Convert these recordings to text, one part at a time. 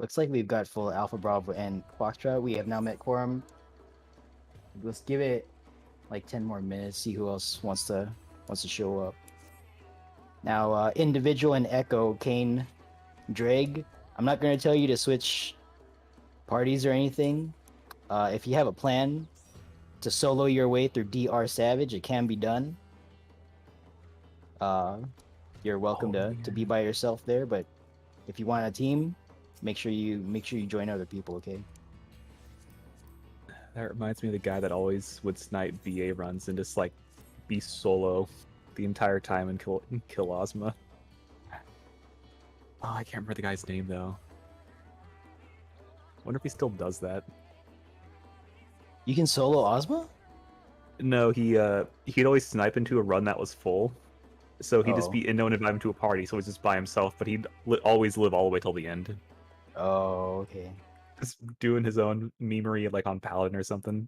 Looks like we've got full Alpha Bravo and Foxtrot. We have now met quorum. Let's give it like 10 more minutes. See who else wants to show up. Now, individual and Echo, Kane, Dreg. I'm not going to tell you to switch parties or anything. If you have a plan to solo your way through DR Savage, it can be done. You're welcome to be by yourself there, but if you want a team, make sure you join other people, okay? That reminds me of the guy that always would snipe BA runs and just like be solo the entire time and kill Ozma. Oh, I can't remember the guy's name though. Wonder if he still does that. You can solo Ozma? No, he'd always snipe into a run that was full. So he'd just be, and no one invite him to a party, so he's just by himself, but he'd always live all the way till the end. Oh, okay. Just doing his own memery like on Paladin or something.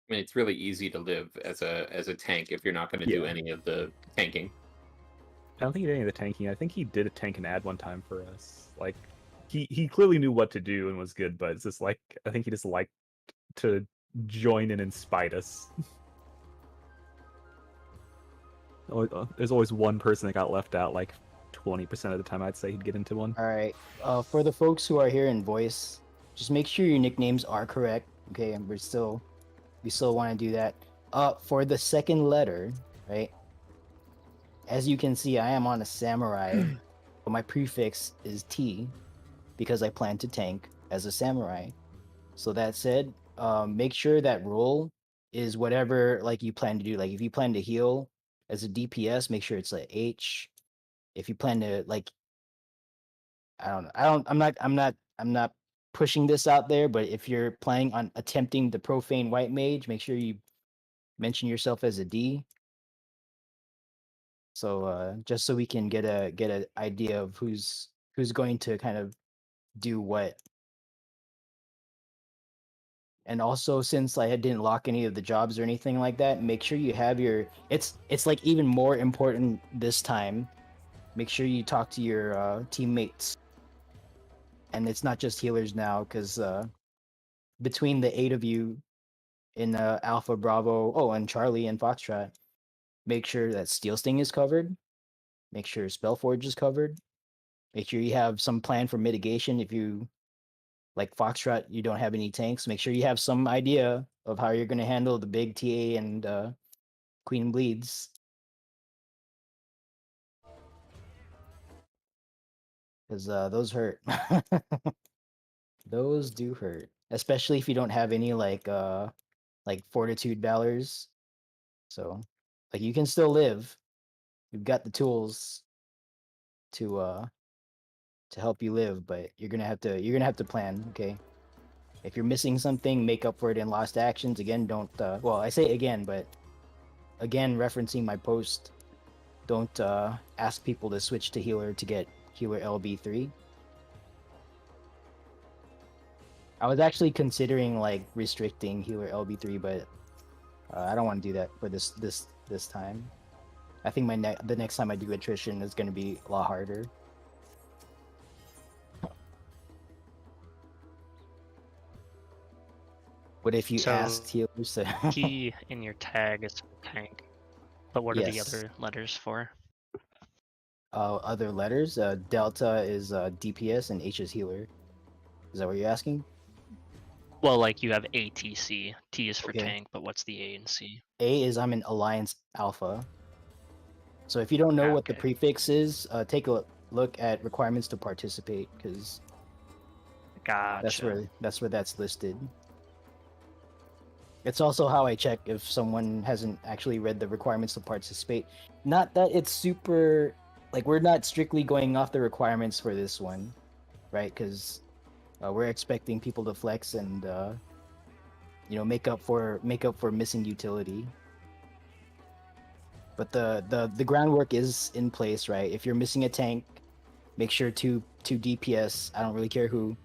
I mean, it's really easy to live as a tank if you're not going to do any of the tanking. I don't think he did any of the tanking. I think he did a tank and ad one time for us. Like, he clearly knew what to do and was good, but it's just like, I think he just liked to join in and spite us. There's always one person that got left out, like 20% of the time I'd say he'd get into one. Alright, for the folks who are here in voice, just make sure your nicknames are correct, okay? And we still want to do that. For the second letter, right? As you can see, I am on a samurai, but my prefix is T because I plan to tank as a samurai. So that said, make sure that role is whatever like you plan to do. Like if you plan to heal as a DPS, make sure it's a H. If you plan to like, I'm not pushing this out there, but if you're planning on attempting the profane white mage, make sure you mention yourself as a D. So just so we can get an idea of who's going to kind of do what. And also, since I didn't lock any of the jobs or anything like that, make sure you have your. It's like even more important this time. Make sure you talk to your teammates, and it's not just healers now, because between the 8 of you in Alpha, Bravo, and Charlie and Foxtrot, make sure that Steel Sting is covered. Make sure Spellforge is covered. Make sure you have some plan for mitigation if you. Like Foxtrot, you don't have any tanks. Make sure you have some idea of how you're going to handle the big TA and Queen Bleeds. Because those hurt. Those do hurt. Especially if you don't have any like Fortitude Valors. So, like you can still live. You've got the tools to help you live, but you're gonna have to plan, okay? If you're missing something, make up for it in lost actions. Again, don't well, I say again, but again, referencing my post, don't ask people to switch to healer to get healer LB3. I was actually considering like restricting healer LB3, but I don't want to do that for this time. I think the next time I do attrition is going to be a lot harder. What if you asked healers to... T in your tag is tank, but what are the other letters for? Other letters? Delta is DPS and H is healer. Is that what you're asking? Well, like you have ATC. T is for tank, but what's the A and C? A is I'm in Alliance Alpha. So if you don't know what the prefix is, take a look at requirements to participate, because gotcha. That's where that's listed. It's also how I check if someone hasn't actually read the requirements to participate. Not that it's super, like we're not strictly going off the requirements for this one, right? Because we're expecting people to flex and make up for missing utility. But the groundwork is in place, right? If you're missing a tank, make sure to DPS. I don't really care who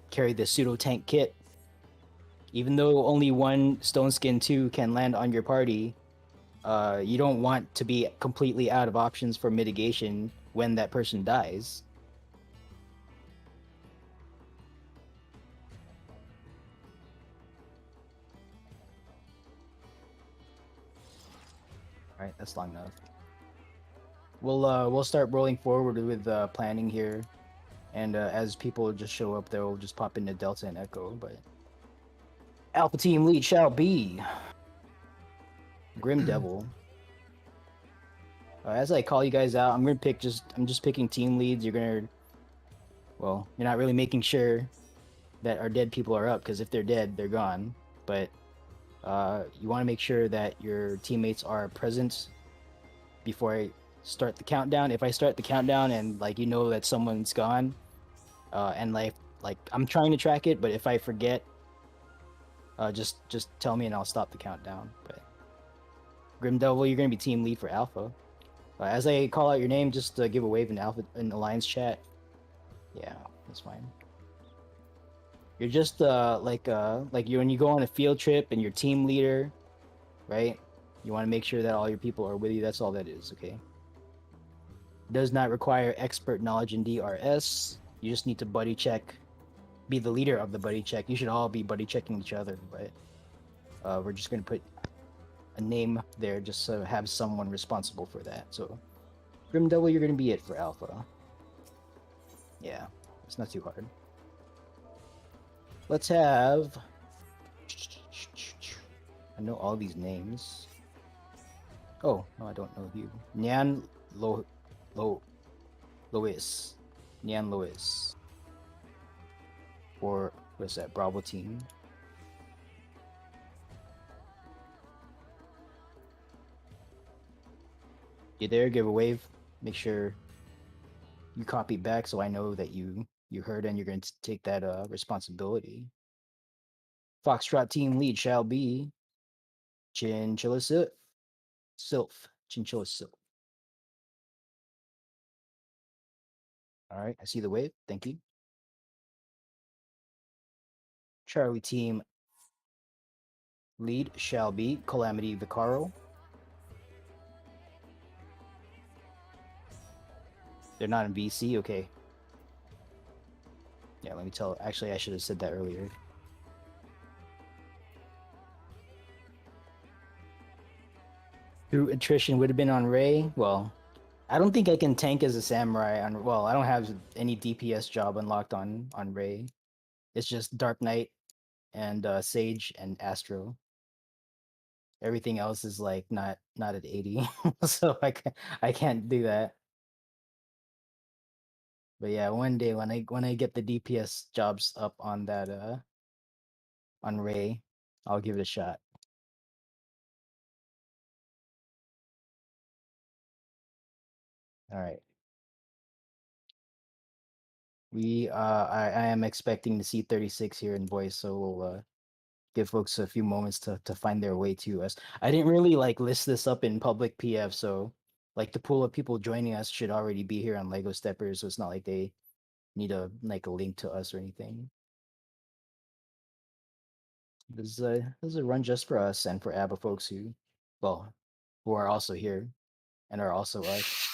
carry the pseudo tank kit. Even though only one Stone Skin 2 can land on your party, you don't want to be completely out of options for mitigation when that person dies. All right, that's long enough. We'll start rolling forward with planning here, and as people just show up, they'll just pop into Delta and Echo. But Alpha Team lead shall be Grim Devil. As I call you guys out, I'm just picking team leads. You're not really making sure that our dead people are up, because if they're dead, they're gone. But you want to make sure that your teammates are present before I start the countdown. If I start the countdown and like that someone's gone, and like I'm trying to track it, but if I forget, just tell me and I'll stop the countdown. But Grim Devil, you're gonna be team lead for Alpha. As I call out your name, just give a wave in Alliance chat. Yeah, that's fine. You're just like when you go on a field trip and you're team leader, right? You want to make sure that all your people are with you. That's all that is, okay? Does not require expert knowledge in DRS. You just need to buddy check, be the leader of the buddy check. You should all be buddy checking each other, but we're just gonna put a name there just to have someone responsible for that. So, Grim Devil, you're gonna be it for Alpha. Yeah, it's not too hard. Let's have. I know all these names. Oh no, I don't know you. Nyan Lois. Nyan Lois. Or what's that? Bravo team. You there? Give a wave. Make sure you copy back so I know that you heard and you're going to take that responsibility. Foxtrot team lead shall be Chinchilla Sylph. Chinchilla Sylph. All right, I see the wave. Thank you. Charlie team lead shall be Calamity Vicaro. They're not in VC? Okay. Yeah, let me tell. Actually, I should have said that earlier. Through attrition would have been on Ray. Well, I don't think I can tank as a samurai on. Well, I don't have any DPS job unlocked on Ray. It's just Dark Knight and Sage and Astro. Everything else is like not at 80, so I can't do that. But yeah, one day when I get the DPS jobs up on that on Ray, I'll give it a shot. All right. I am expecting to see 36 here in voice, so we'll give folks a few moments to find their way to us. I didn't really like list this up in public PF, so like the pool of people joining us should already be here on Lego Steppers, so it's not like they need a link to us or anything. This is a run just for us and for ABBA folks who are also here and are also us.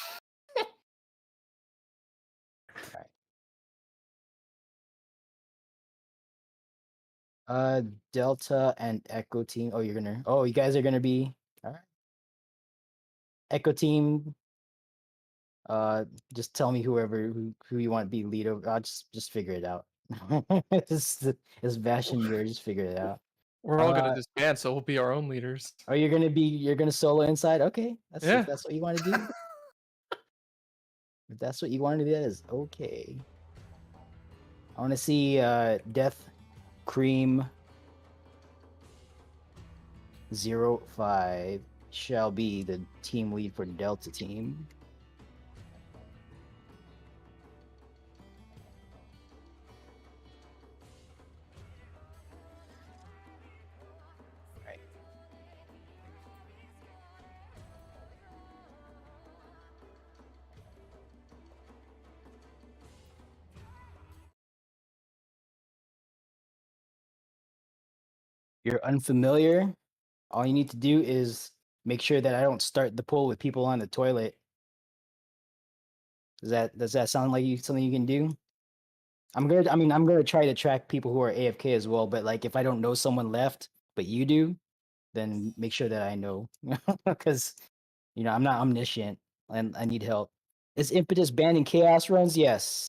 Delta and Echo team. Oh, you guys are gonna be all right. Echo team. Just tell me who you want to be lead over. I'll just figure it out. it's bashing yours. Just figure it out. We're all gonna disband, so we'll be our own leaders. Are you you're gonna solo inside? Okay, if that's what you want to do. If that's what you want to do, that is okay. I want to see Death Cream 05 shall be the team lead for Delta team. Right. You're unfamiliar. All you need to do is make sure that I don't start the poll with people on the toilet. Does that sound like something you can do? I'm gonna try to track people who are AFK as well, but like if I don't know someone left, but you do, then make sure that I know. Because You know, I'm not omniscient, and I need help. Is impetus banned in chaos runs? Yes.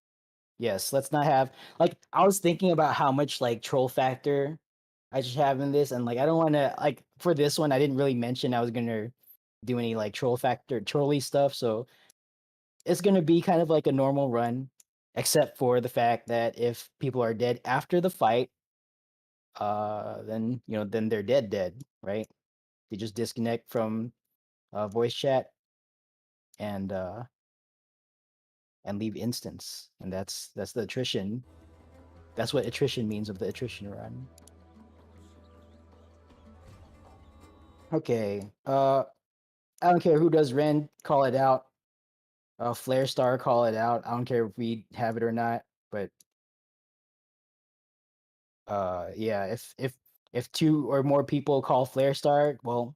Yes. Let's not have like I was thinking about how much like troll factor I should have in this, and like I don't want to like for this one I didn't really mention I was gonna do any like troll factor trolly stuff, so it's gonna be kind of like a normal run, except for the fact that if people are dead after the fight, then you know then they're dead, right? They just disconnect from voice chat and leave instance, and that's the attrition. That's what attrition means of the attrition run. Okay, I don't care who does Ren, call it out. Flare Star, call it out. I don't care if we have it or not, but yeah, if two or more people call Flare Star, well,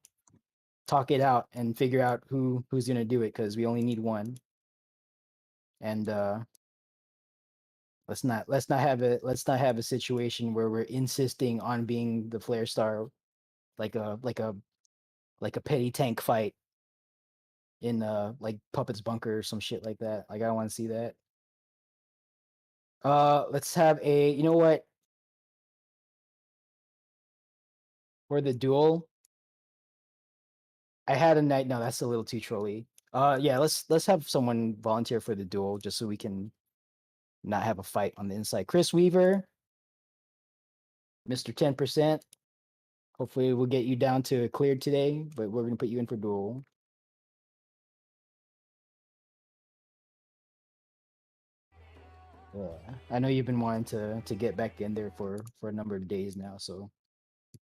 talk it out and figure out who's gonna do it because we only need one. And let's not have a situation where we're insisting on being the Flare Star like a petty tank fight in like Puppet's bunker or some shit like that. Like I don't want to see that. Let's have a you know what for the duel. I had a night. No, that's a little too trolly. Yeah, let's have someone volunteer for the duel just so we can not have a fight on the inside. Chris Weaver, Mr. 10%. Hopefully we'll get you down to cleared today, but we're gonna put you in for duel. Yeah, I know you've been wanting to get back in there for a number of days now, so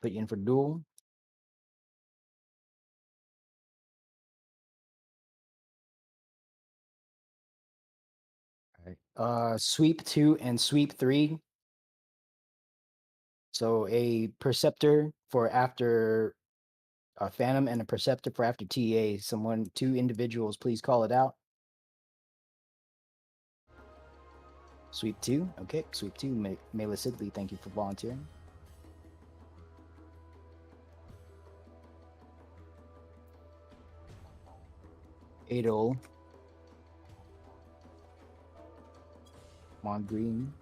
put you in for duel. All right. Sweep 2 and sweep 3. So a perceptor for after Phantom and a perceptor for after TA. Someone, two individuals, please call it out. Sweep 2. Okay, sweep 2. Mela Sidley, thank you for volunteering. Adol. Mon Green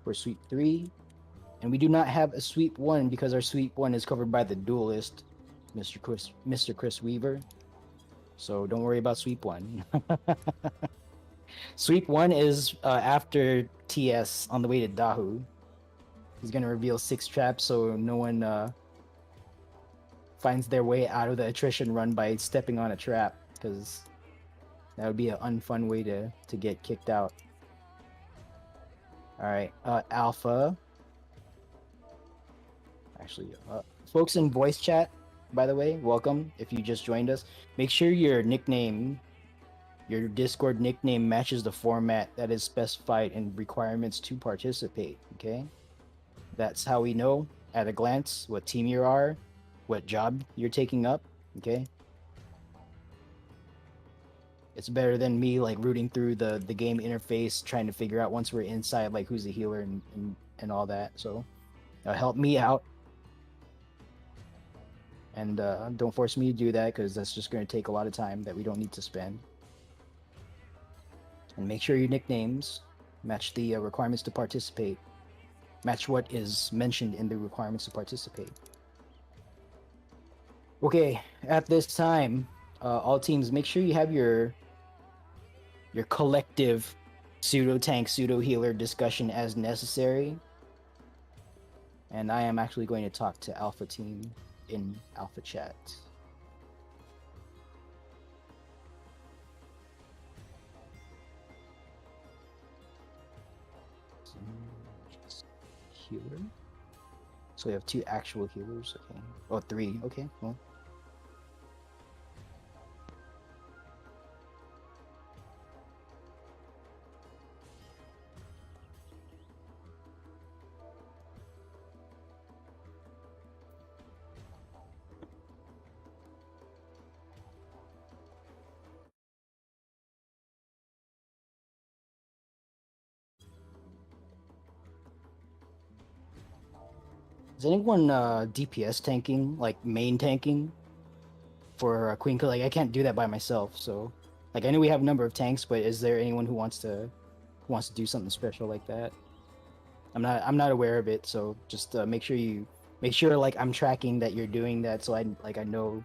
for sweep 3. And we do not have a sweep 1 because our sweep 1 is covered by the duelist, Mr. Chris Weaver. So don't worry about sweep 1. Sweep 1 is after TS on the way to Dahu. He's gonna reveal 6 traps so no one finds their way out of the attrition run by stepping on a trap, because that would be an unfun way to get kicked out. All right, Alpha. Actually, folks in voice chat, by the way, welcome. If you just joined us, make sure your nickname, your Discord nickname matches the format that is specified in requirements to participate, okay? That's how we know at a glance what team you are, what job you're taking up, okay? It's better than me like rooting through the game interface trying to figure out once we're inside like who's the healer and all that. So help me out. And don't force me to do that because that's just going to take a lot of time that we don't need to spend. And make sure your nicknames match the requirements to participate. Match what is mentioned in the requirements to participate. Okay, at this time, all teams, make sure you have your collective pseudo tank, pseudo healer discussion as necessary. And I am actually going to talk to Alpha Team in Alpha Chat. Healer. So we have 2 actual healers. Okay. Oh, 3. Okay. Well. Is anyone DPS tanking, like main tanking? for Queen. Cause like I can't do that by myself. So like I know we have a number of tanks, but is there anyone who wants to do something special like that? I'm not aware of it. So just make sure like I'm tracking that you're doing that, so I know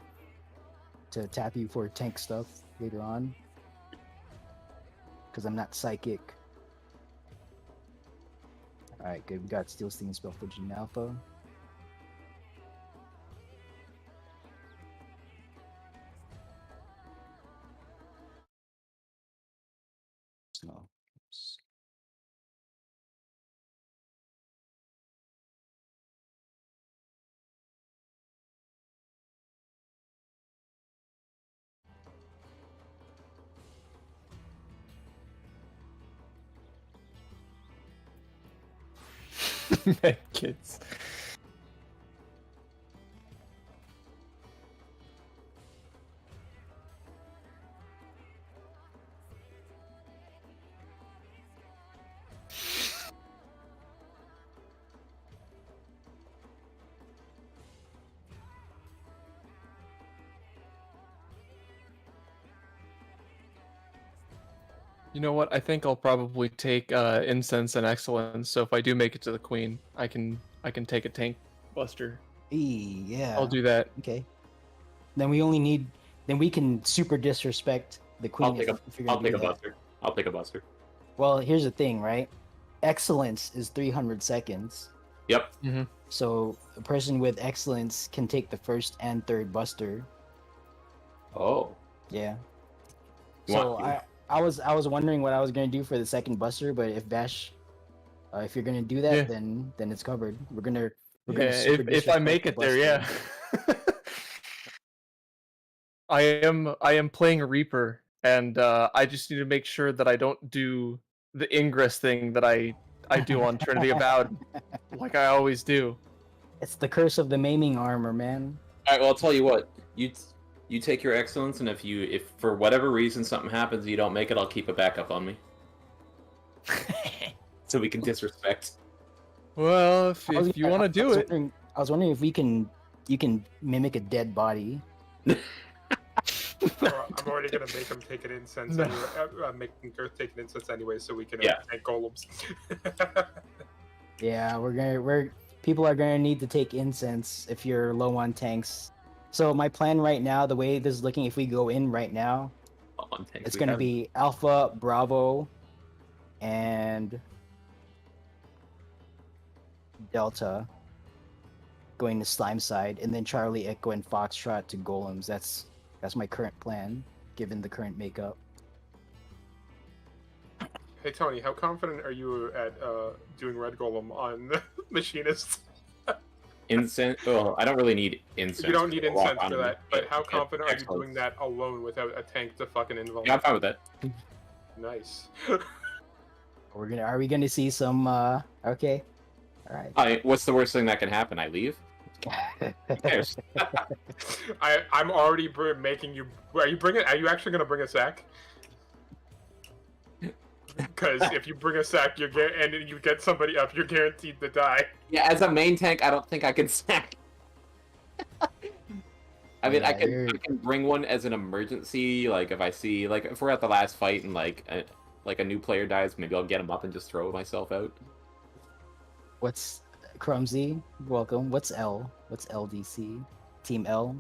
to tap you for tank stuff later on. Because I'm not psychic. Alright, good. We got Steel Sting spell for Gene Alpha. So, oops. Kids. You know what? I think I'll probably take incense and excellence. So if I do make it to the queen, I can take a tank buster. Yeah. I'll do that. Okay. Then we only need. Then we can super disrespect the queen. I'll take a buster. I'll take a buster. Well, here's the thing, right? Excellence is 300 seconds. Yep. Mm-hmm. So a person with excellence can take the first and third buster. Oh. Yeah. Wow. So I was wondering what I was gonna do for the second buster, but if Bash, if you're gonna do that, Yeah. then it's covered. We're gonna Yeah, super if I disrespect make the it there, yeah. I am playing a Reaper, and I just need to make sure that I don't do the Ingress thing that I do on Trinity Avowed, like I always do. It's the curse of the maiming armor, man. All right. Well, I'll tell you what. You take your excellence, and if for whatever reason something happens, you don't make it, I'll keep a backup on me, so we can disrespect. Well, if you want to do it. I was wondering if you can mimic a dead body. I'm already gonna make him take an incense. No. Anyway, making Girth take an incense anyway, so we can take golems. Yeah, people are gonna need to take incense if you're low on tanks. So my plan right now, the way this is looking, if we go in right now, it's gonna be Alpha, Bravo, and Delta going to Slime side, and then Charlie, Echo, and Foxtrot to Golems. That's my current plan, given the current makeup. Hey Tony, how confident are you at doing Red Golem on the Machinist? Incense. Well, I don't really need incense. You don't need to walk incense on for them. that, but how Yeah, confident are you excellent. doing that alone without a tank to fucking invuln? Yeah, I'm fine with that. Nice. Are we gonna see some? Okay, all right. What's the worst thing that can happen? I leave. Who cares? I'm already making you. Are you actually gonna bring a sack? Because if you bring a sack, and you get somebody up, you're guaranteed to die. Yeah, as a main tank, I don't think I can sack. I mean, Yeah, I can bring one as an emergency. Like if I see, like if we're at the last fight and like a new player dies, maybe I'll get him up and just throw myself out. What's Crumsy? Welcome. What's L? What's LDC? Team L?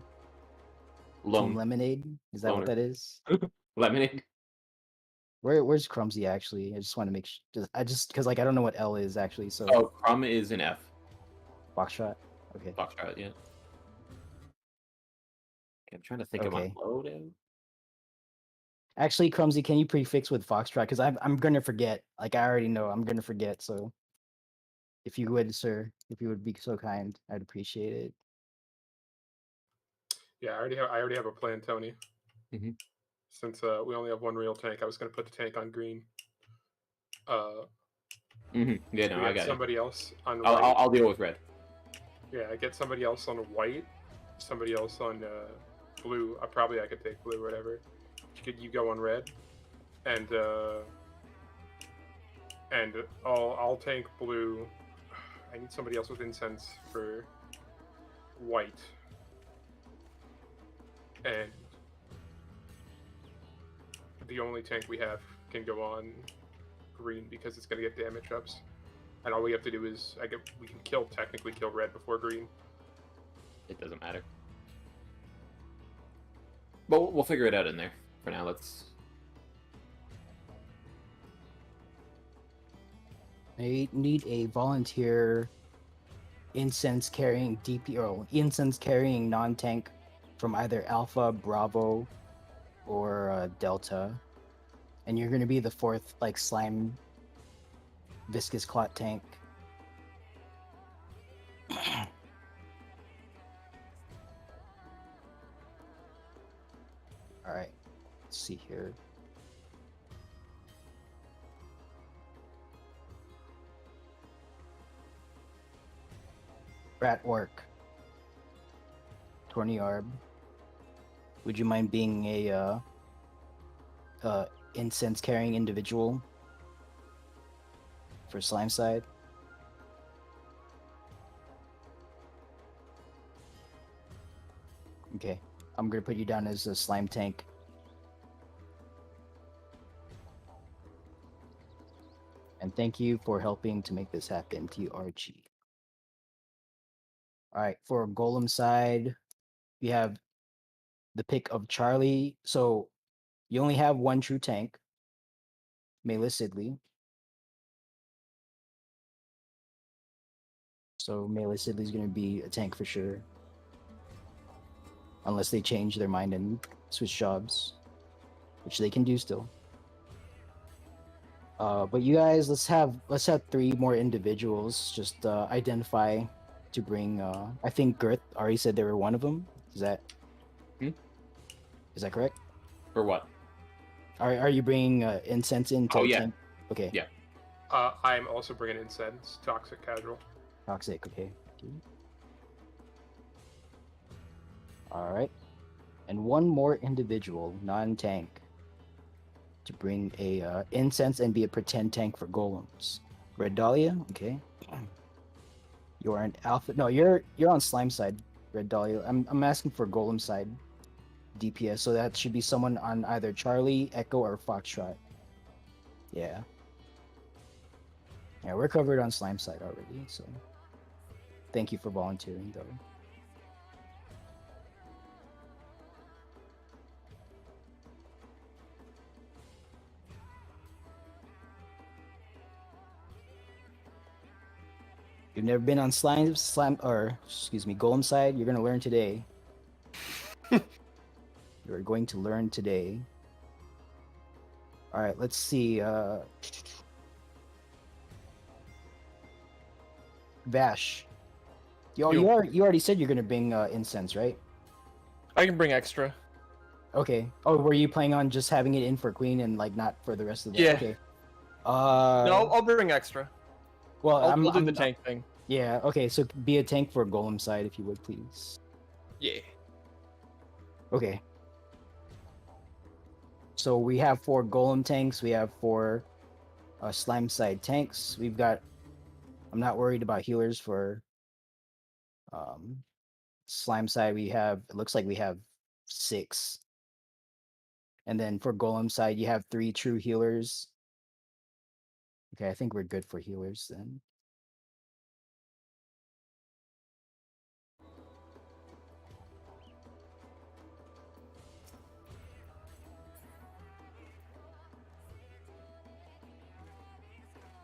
Team Lone Lemonade? Is that Loner. what that is? lemonade. Where's Crumsy actually? I just want to make sure. Just because like I don't know what L is actually. So Oh, Crumb is an F. Foxtrot. Okay. Foxtrot, yeah. I'm trying to think of my Okay. loadout. Actually, Crumsy, can you prefix with Foxtrot? Because I'm gonna forget. Like I already know I'm gonna forget. So if you would, sir, if you would be so kind, I'd appreciate it. Yeah, I already have a plan, Tony. Mhm. Since we only have one real tank, I was gonna put the tank on green. Yeah, no, I got it. somebody else on white. I'll deal with red. Yeah, I get somebody else on white, somebody else on blue. I could take blue, whatever. You go on red, and I'll tank blue. I need somebody else with incense for white. and the only tank we have can go on green because it's going to get damage ups. And all we have to do is we can technically kill red before green. It doesn't matter. But we'll figure it out in there. For now, let's... I need a volunteer incense carrying DP or incense carrying non-tank from either Alpha, Bravo, or Delta. And you're gonna be the fourth like slime viscous clot tank. Alright. Let's see here. Rat work. Torniarb. Would you mind being a incense carrying individual for slime side? Okay, I'm gonna put you down as a slime tank. And thank you for helping to make this happen, TRG. Alright, for Golem side, we have the pick of Charlie. So you only have one true tank, Mela Sidley. So Mela Sidley's gonna be a tank for sure. Unless they change their mind and switch jobs, which they can do still. But you guys, let's have 3 more individuals just identify to bring. I think Girth already said they were one of them. Is that correct? For what? Are you bringing incense into? Oh, yeah. Tank? Okay. Yeah. I'm also bringing incense, toxic casual. Toxic. Okay. All right. And one more individual, non-tank, to bring a incense and be a pretend tank for golems. Red Dahlia. Okay. You are an alpha. No, you're on slime side, Red Dahlia. I'm asking for golem side DPS, so that should be someone on either Charlie, Echo, or Foxtrot. Yeah. Yeah, we're covered on slime side already, so thank you for volunteering, though. You've never been on golem side, you're gonna learn today. You're going to learn today. Alright, let's see. Vash. You already said you're gonna bring incense, right? I can bring extra. Okay. Oh, were you planning on just having it in for Queen and like not for the rest of the Yeah. Okay. No, I'll bring extra. Well, I'll do the tank thing. Yeah, okay, so be a tank for golem side if you would, please. Yeah. Okay. So we have 4 golem tanks, we have 4 slime side tanks. We've got, I'm not worried about healers for slime side. It looks like we have 6. And then for golem side, you have 3 true healers. Okay, I think we're good for healers then.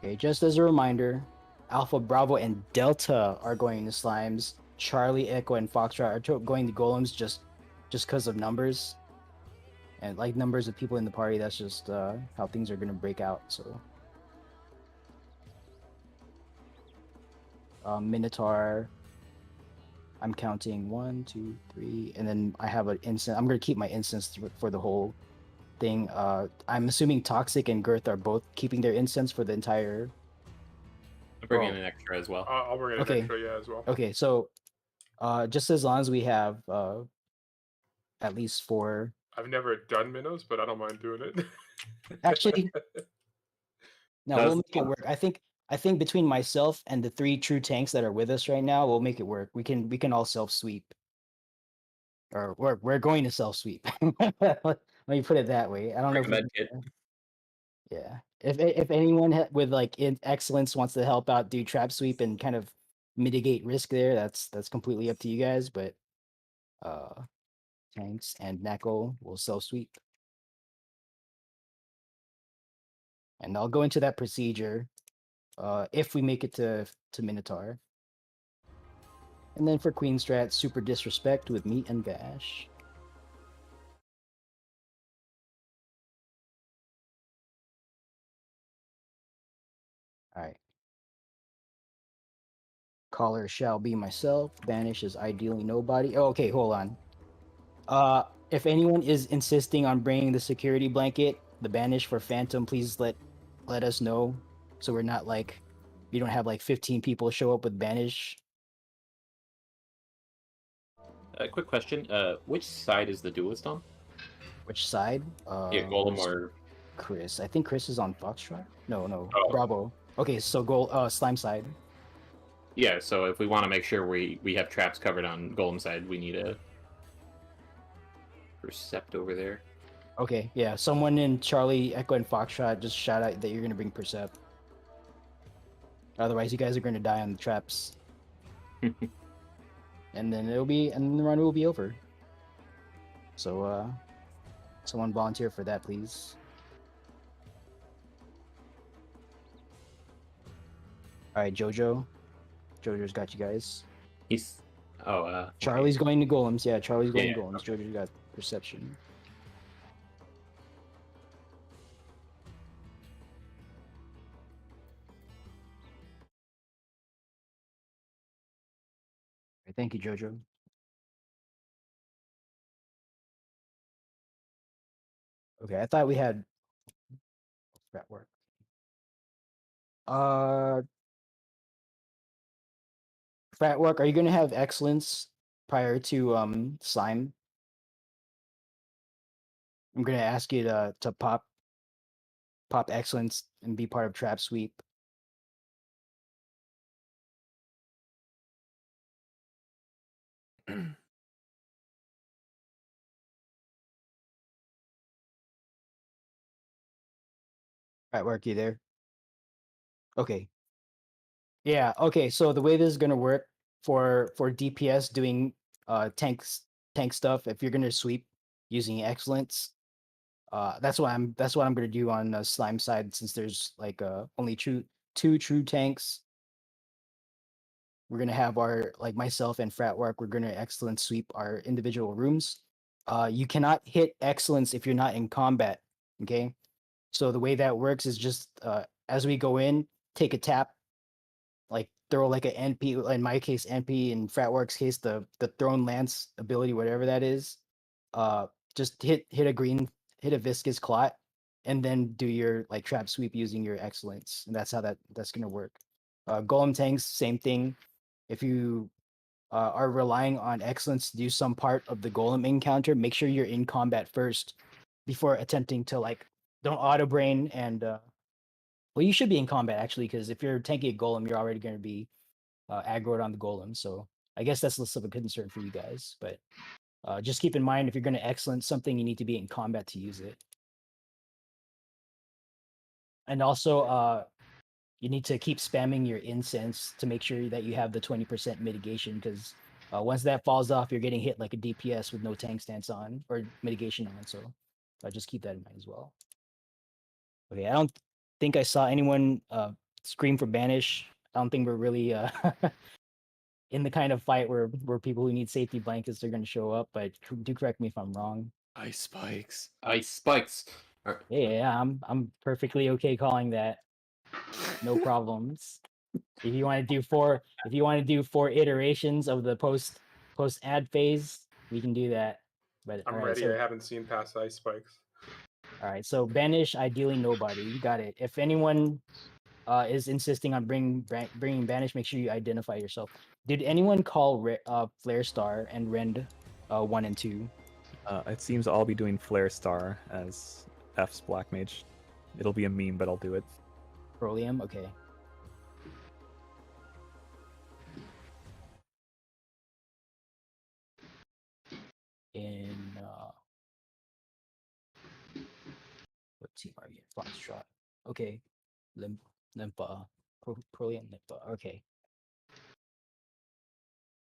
Okay, just as a reminder, Alpha, Bravo, and Delta are going to slimes. Charlie, Echo, and Foxtrot are going to golems just because of numbers. And like numbers of people in the party, that's just how things are going to break out, so. Minotaur, I'm counting 1, 2, 3, and then I have an instance. I'm going to keep my instance for the whole thing. I'm assuming Toxic and Girth are both keeping their incense for the entire. I'm bringing an extra as well. I'll bring an extra, yeah, as well. Okay, so just as long as we have at least 4. I've never done minnows, but I don't mind doing it. Actually, no, we'll make it work. I think between myself and the 3 true tanks that are with us right now, we'll make it work. We can all self sweep. or we're going to self sweep. Let me put it that way. I don't know Bring if a med kit. yeah. If anyone with like excellence wants to help out, do trap sweep and kind of mitigate risk there, that's completely up to you guys. But uh, tanks and nacl will self sweep, and I'll go into that procedure if we make it to Minotaur. And then for Queen Strat, super disrespect with meat and bash. All right. Caller shall be myself. Banish is ideally nobody. Oh, okay, hold on. If anyone is insisting on bringing the security blanket, the banish for Phantom, please let us know, so we're not like, you don't have like 15 people show up with banish. Quick question. Which side is the duelist on? Which side? Yeah, Golem where's or Chris? I think Chris is on Foxtrot. No, Oh. Bravo. Okay, so Slime side. Yeah, so if we want to make sure we have traps covered on Golem side, we need a Percept over there. Okay, yeah. Someone in Charlie, Echo, and Foxtrot just shout out that you're gonna bring Percept. Otherwise, you guys are gonna die on the traps, and then the run will be over. So, someone volunteer for that, please. All right, Jojo. Jojo's got you guys. He's okay. Charlie's going to golems. Yeah, Charlie's going to Yeah, golems. Jojo's got perception. Okay, thank you, Jojo. Okay, I thought we had that work. Frat work. Are you gonna have excellence prior to slime? I'm gonna ask you to pop excellence and be part of trap sweep. Frat work, you there? Okay. Yeah. Okay. So the way this is gonna work for DPS doing tank stuff, if you're gonna sweep using excellence, that's what I'm gonna do on the slime side, since there's like only two true tanks. We're gonna have our, like, myself and frat work, we're gonna excellence sweep our individual rooms. You cannot hit excellence if you're not in combat. Okay. So the way that works is just as we go in, take a tap, like throw like a NP, in my case NP, in Fratwork's case the thrown lance ability, whatever that is. Just hit a viscous clot, and then do your like trap sweep using your excellence, and that's how that's gonna work. Golem tanks, same thing. If you are relying on excellence to do some part of the golem encounter, make sure you're in combat first before attempting to, like, don't auto brain and well, you should be in combat actually, because if you're tanking a golem, you're already going to be aggroed on the golem. So I guess that's less of a concern for you guys. But just keep in mind, if you're going to excellence something, you need to be in combat to use it. And also, you need to keep spamming your incense to make sure that you have the 20% mitigation, because once that falls off, you're getting hit like a DPS with no tank stance on or mitigation on. So just keep that in mind as well. Okay, I don't think I saw anyone scream for banish. I don't think we're really in the kind of fight where people who need safety blankets are going to show up. But do correct me if I'm wrong. Ice spikes. Ice spikes. Yeah, I'm perfectly okay calling that. No problems. If you want to do four iterations of the post ad phase, we can do that. But I'm all right, ready. so I haven't seen past ice spikes. all right, so banish, ideally nobody. You got it. If anyone is insisting on bringing banish, make sure you identify yourself. Did anyone call Flare Star and Rend 1 and 2? It seems I'll be doing Flare Star as F's Black Mage. It'll be a meme, but I'll do it. Prolium? Okay. Margaret, Foxtrot. Okay. Limpa. Brilliant Limpa. Okay.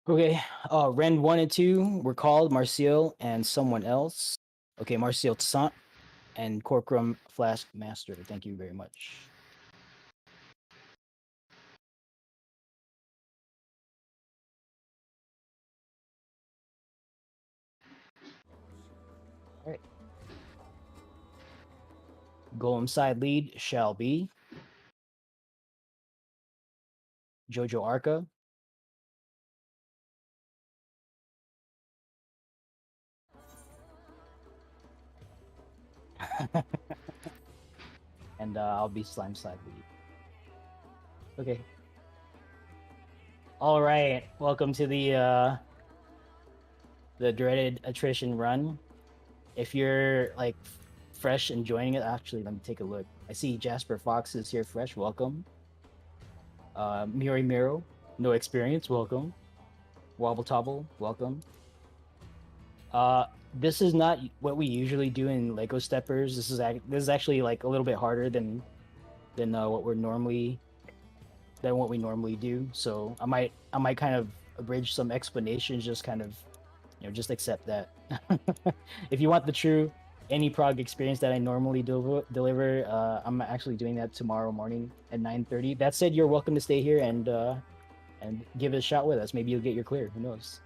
Okay. Ren 1 and 2 were called Marcial and someone else. Okay, Marcial Tsant and Corcorum Flask Master. Thank you very much. All right. Golem side lead shall be Jojo Arca. And I'll be slime side lead. Okay. All right. Welcome to the dreaded attrition run. If you're like fresh and joining it, actually, let me take a look. I see Jasper Fox is here fresh. Welcome. Miri Miro, no experience. Welcome. Wobble Tobble, welcome. This is not what we usually do in Lego Steppers. This is actually like a little bit harder than what we normally do. So I might kind of abridge some explanations. Just kind of, just accept that. If you want the true any prog experience that I normally deliver, I'm actually doing that tomorrow morning at 9:30. That said, you're welcome to stay here and give it a shot with us. Maybe you'll get your clear. Who knows?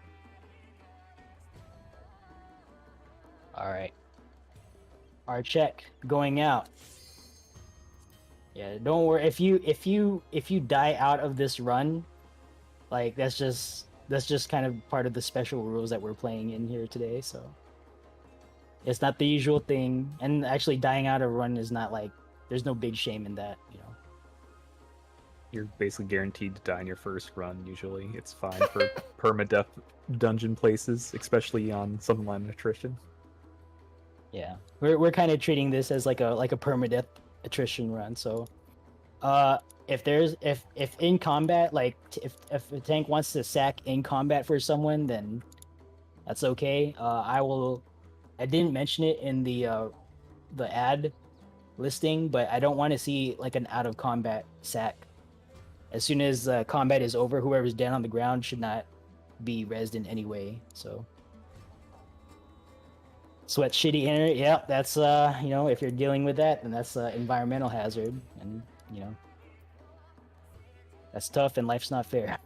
All right. Our check going out. Yeah, don't worry. If you die out of this run, like that's just kind of part of the special rules that we're playing in here today. So it's not the usual thing, and actually dying out of a run is not like there's no big shame in that. You're basically guaranteed to die in your first run. Usually, it's fine for permadeath dungeon places, especially on something like attrition. Yeah, we're kind of treating this as like a permadeath attrition run. So, if in combat, like if a tank wants to sack in combat for someone, then that's okay. I didn't mention it in the ad listing, but I don't want to see like an out of combat sack. As soon as combat is over, whoever's down on the ground should not be rezzed in any way. So. Sweat shitty inner, yeah, that's if you're dealing with that, then that's environmental hazard, and that's tough, and life's not fair.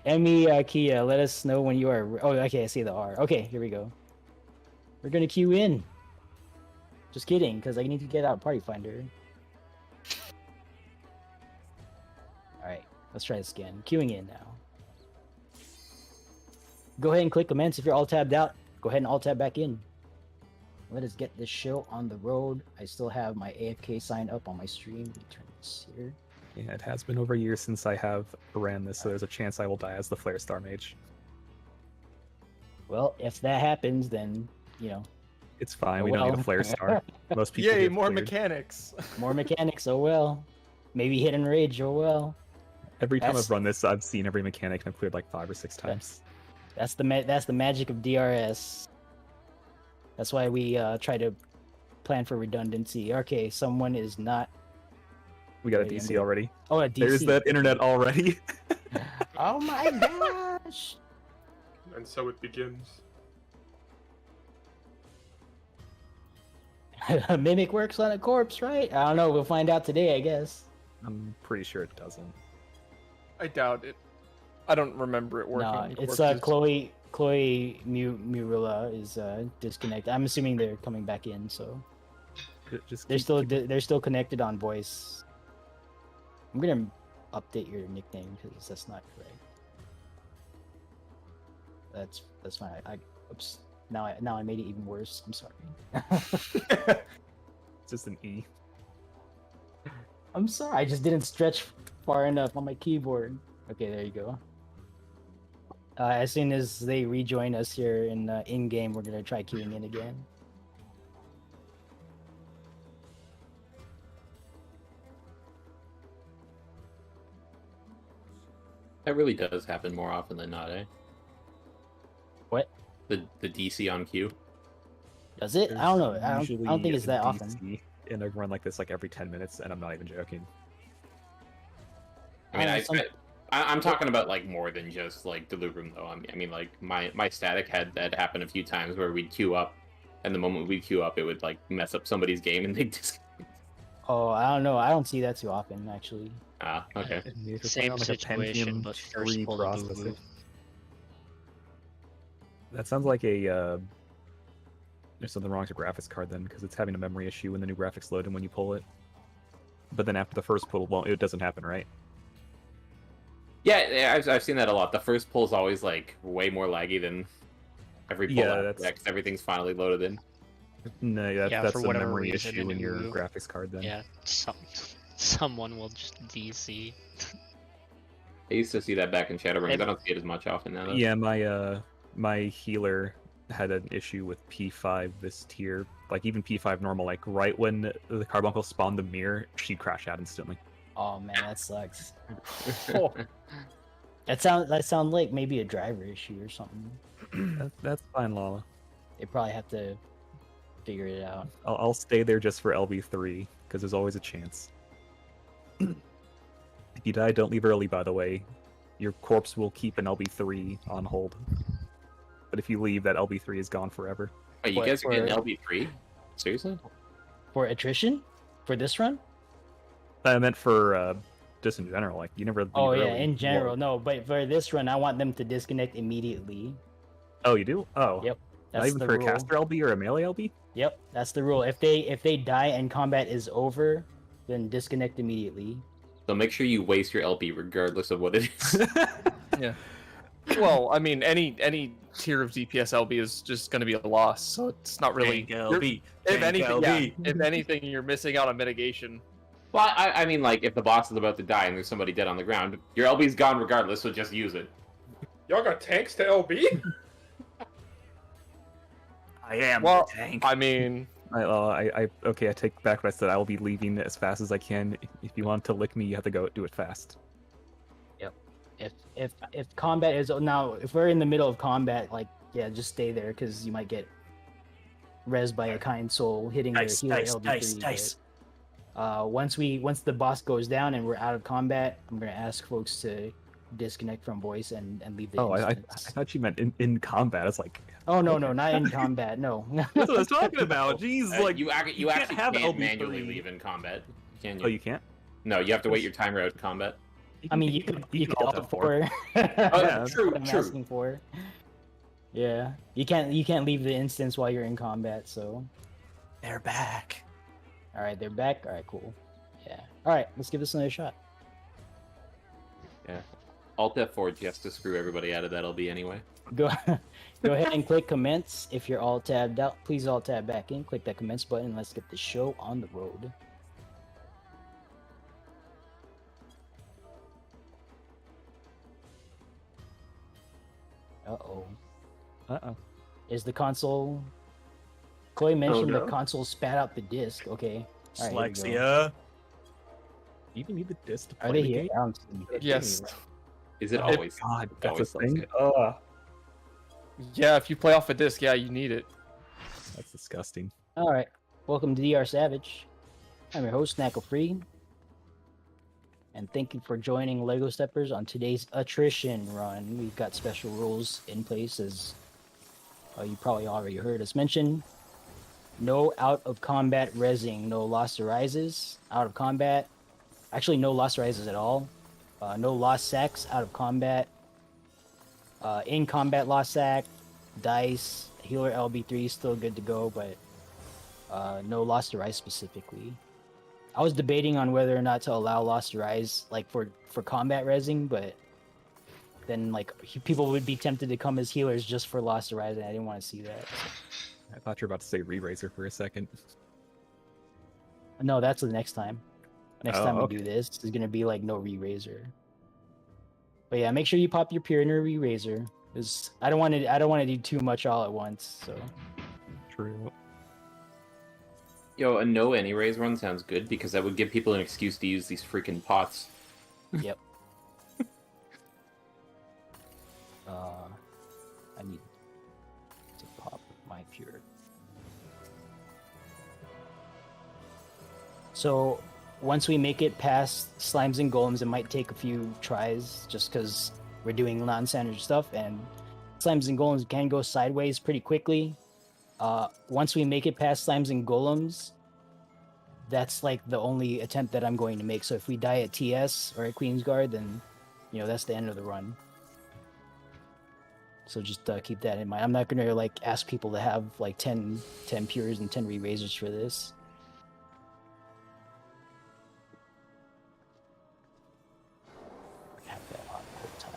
Emmy Kia, let us know when you are. Oh, okay, I see the R. Okay, here we go. We're gonna queue in. Just kidding, because I need to get out Party Finder. All right, let's try this again. Queuing in now. Go ahead and click commence if you're all tabbed out. Go ahead and alt tab back in. Let us get this show on the road. I still have my AFK sign up on my stream. Let me turn this here. Yeah, it has been over a year since I have ran this, so there's a chance I will die as the Flare Star Mage. Well, if that happens, then it's fine. Oh, We don't need a Flare Star. Most people. Yay, get more cleared. mechanics. More mechanics. Oh well. Maybe hidden rage. Oh well. Every time That's- I've run this, I've seen every mechanic, and I've cleared like 5 or 6 times. That's the magic of DRS. That's why we try to plan for redundancy. Okay, someone is not. We got a Maybe DC I'm gonna- already. Oh, a DC. There's that internet already. Oh my gosh. And so it begins. Mimic works on a corpse, right? I don't know. We'll find out today, I guess. I'm pretty sure it doesn't. I doubt it. I don't remember it working. No, on it's corpses. Chloe Murilla is disconnected. I'm assuming they're coming back in, so Just they're still connected on voice. I'm gonna update your nickname because that's not correct. That's fine. Oops. Now I made it even worse. I'm sorry. It's just an E. I'm sorry. I just didn't stretch far enough on my keyboard. Okay, there you go. As soon as they rejoin us here in game, we're gonna try queuing in again. That really does happen more often than not, eh? What? The DC on queue. Does it? I don't know. I Usually don't think it's a that DC. often. and I run like this like every 10 minutes, and I'm not even joking. I mean, some- I'm talking about like more than just like Delirium though. I mean, like my static had that happen a few times where we'd queue up, and the moment we'd queue up, it would like mess up somebody's game and they'd just. Oh, I don't know. I don't see that too often, actually. Ah, okay. If you're Same playing on, like, a situation, Pentium but first 3 pull a processor. boo-boo. That sounds like a there's something wrong with your graphics card then, because it's having a memory issue when the new graphics load and when you pull it. But then after the first pull, well, it doesn't happen, right? Yeah, I've seen that a lot. The first pull is always like way more laggy than every pull Yeah, after that's- that, 'cause everything's finally loaded in. No, Yeah, that's for a whatever memory reason, issue a in your new- graphics card then. Yeah, someone will just DC. I used to see that back in Shadowrun. I Maybe- don't see it as much often now. Though. Yeah, my healer had an issue with P5 this tier, like even P5 normal, like right when the carbuncle spawned the mirror, she'd crash out instantly. Oh man, that sucks. That sound like maybe a driver issue or something. That's fine, Lala. They probably have to figure it out. I'll stay there just for LB3 because there's always a chance. If you die, don't leave early. By the way, your corpse will keep an LB3 on hold. But if you leave, that LB3 is gone forever. Oh, you What, guys are getting for- LB3? Seriously? For attrition? For this run? I meant for just in general. Like you never. Leave Oh yeah, early. in general, no. But for this run, I want them to disconnect immediately. Oh, you do? Oh. Yep, Not that's even the for rule. a caster LB or a melee LB? Yep, that's the rule. If they die and combat is over, then disconnect immediately. So make sure you waste your LB regardless of what it is. Yeah. Well, I mean, any tier of DPS LB is just going to be a loss, so it's not really. LB. If anything, yeah, LB. if anything, you're missing out on mitigation. Well, I mean, like, if the boss is about to die and there's somebody dead on the ground, your LB's gone regardless, so just use it. Y'all got tanks to LB? I am Well, the tank. I mean, I take back what I said. I will be leaving as fast as I can. If you want to lick me, you have to go do it fast. If combat is now, if we're in the middle of combat, like yeah, just stay there because you might get res by a kind soul hitting Dice, your healer dice, LB3. dice, dice. But, once the boss goes down and we're out of combat, I'm gonna ask folks to disconnect from voice and leave the Oh, I instance. thought you meant in combat. It's like Oh no, not in combat. No. That's what I was talking about. Jeez, like you can't actually have can't LB3. manually leave in combat, can you? oh, you can't. No, you have to wait your timer out in combat. I mean, you can alt opt F4. for. Yeah, true, what I'm true. asking for. Yeah, you can't leave the instance while you're in combat. So, They're back. all right, they're back. All right, cool. Yeah. All right, let's give this another shot. Yeah. Alt F4 just to screw everybody out of that LB anyway. Go ahead and click commence. If you're all tabbed out, please all tab back in. Click that commence button. And let's get the show on the road. Uh-oh. Uh-oh. Is the console... Chloe mentioned no. the console spat out the disc. Okay. All right, here we go. Dyslexia. You even need the disc to Are play they the here? game? I don't see it. yes. Is it Oh, always? God, it that's a always sucks thing. it. Yeah, if you play off a disc, yeah, you need it. That's disgusting. All right. Welcome to DR Savage. I'm your host, Nacl Free. And thank you for joining Lego Steppers on today's attrition run. We've got special rules in place, as you probably already heard us mention. No out of combat rezzing, no lost arises out of combat. Actually, no lost arises at all. No lost sacks out of combat. In combat lost sack, dice, healer LB3 still good to go, but no lost arise specifically. I was debating on whether or not to allow lost arise like for combat rezzing, but then like people would be tempted to come as healers just for lost arise, and I didn't want to see that. I thought you were about to say re-raiser for a second. No, that's the next time. Next Oh, time we okay. do this, is gonna be like no re-raiser. But yeah, make sure you pop your peer in a re-raiser, because I don't want to do too much all at once. So True. Yo, a no any raise run sounds good because that would give people an excuse to use these freaking pots. yep. I need to pop my pure. So once we make it past slimes and golems, it might take a few tries just because we're doing non-standard stuff, and slimes and golems can go sideways pretty quickly. Once we make it past slimes and golems, that's like the only attempt that I'm going to make. So if we die at TS or at Queensguard, then that's the end of the run. So just keep that in mind. I'm not gonna like ask people to have like 10 pures and 10 re-razors for this. Have that on the whole time.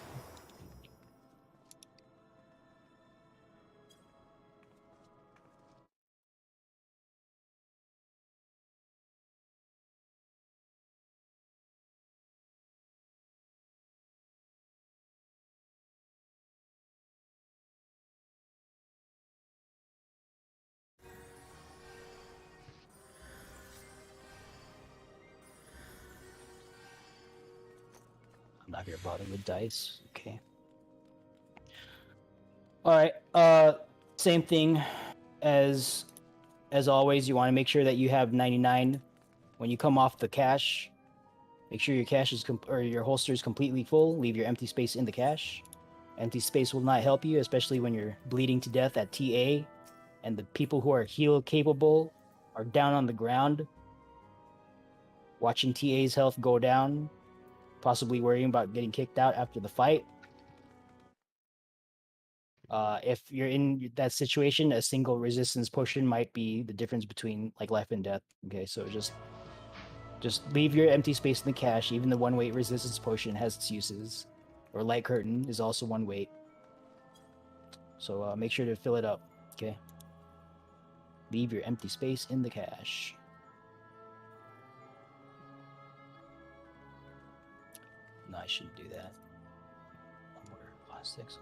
I'm not gonna bother with dice. Okay. All right. Same thing as always. You want to make sure that you have 99 when you come off the cache. Make sure your cache is or your holster is completely full. Leave your empty space in the cache. Empty space will not help you, especially when you're bleeding to death at TA, and the people who are heal capable are down on the ground, watching TA's health go down, possibly worrying about getting kicked out after the fight. If you're in that situation, a single resistance potion might be the difference between like life and death. Okay, so just leave your empty space in the cache. Even the 1 weight resistance potion has its uses. Or light curtain is also 1 weight. So make sure to fill it up. Okay. Leave your empty space in the cache. No, I shouldn't do that. 1 more plastics.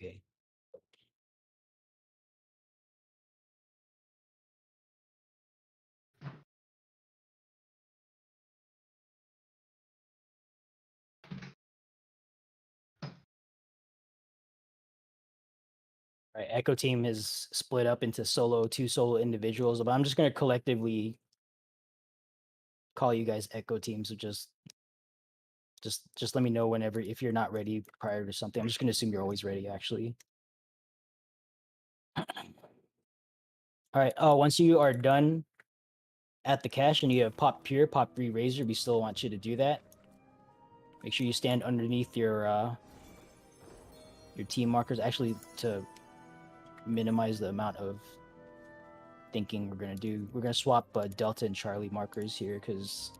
Okay. All right, Echo Team is split up into two solo individuals, but I'm just gonna collectively call you guys Echo Team. So just let me know whenever if you're not ready prior to something. I'm just gonna assume you're always ready, actually. All right. Once you are done at the cache and you have pop pure, pop re-razor, we still want you to do that. Make sure you stand underneath your team markers. Actually, to minimize the amount of thinking we're gonna do, we're gonna swap Delta and Charlie markers here because.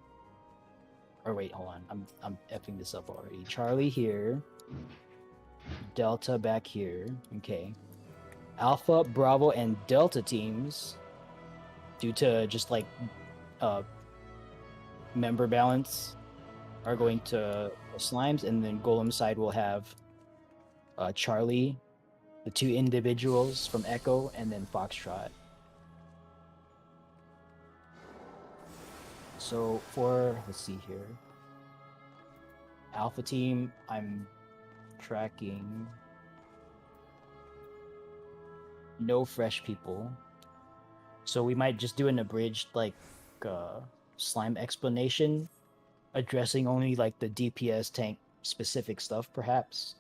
Or wait, hold on. I'm effing this up already. Charlie here, Delta back here. Okay. Alpha, Bravo, and Delta teams, due to just like member balance, are going to slimes, and then Golem side will have Charlie, the 2 individuals from Echo, and then Foxtrot. So for, let's see here, Alpha team, I'm tracking no fresh people. So we might just do an abridged like slime explanation, addressing only like the DPS tank specific stuff, perhaps.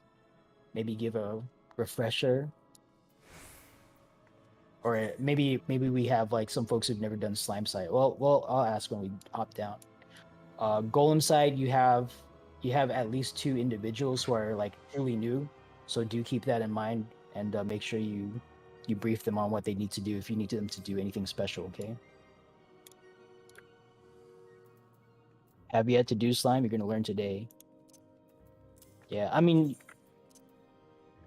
Maybe give a refresher. Or maybe we have like some folks who've never done slime side. Well, I'll ask when we hop down. Golem side, you have at least 2 individuals who are like truly new, so do keep that in mind and make sure you brief them on what they need to do if you need them to do anything special. Okay. Have yet to do slime? You're gonna learn today. Yeah, I mean,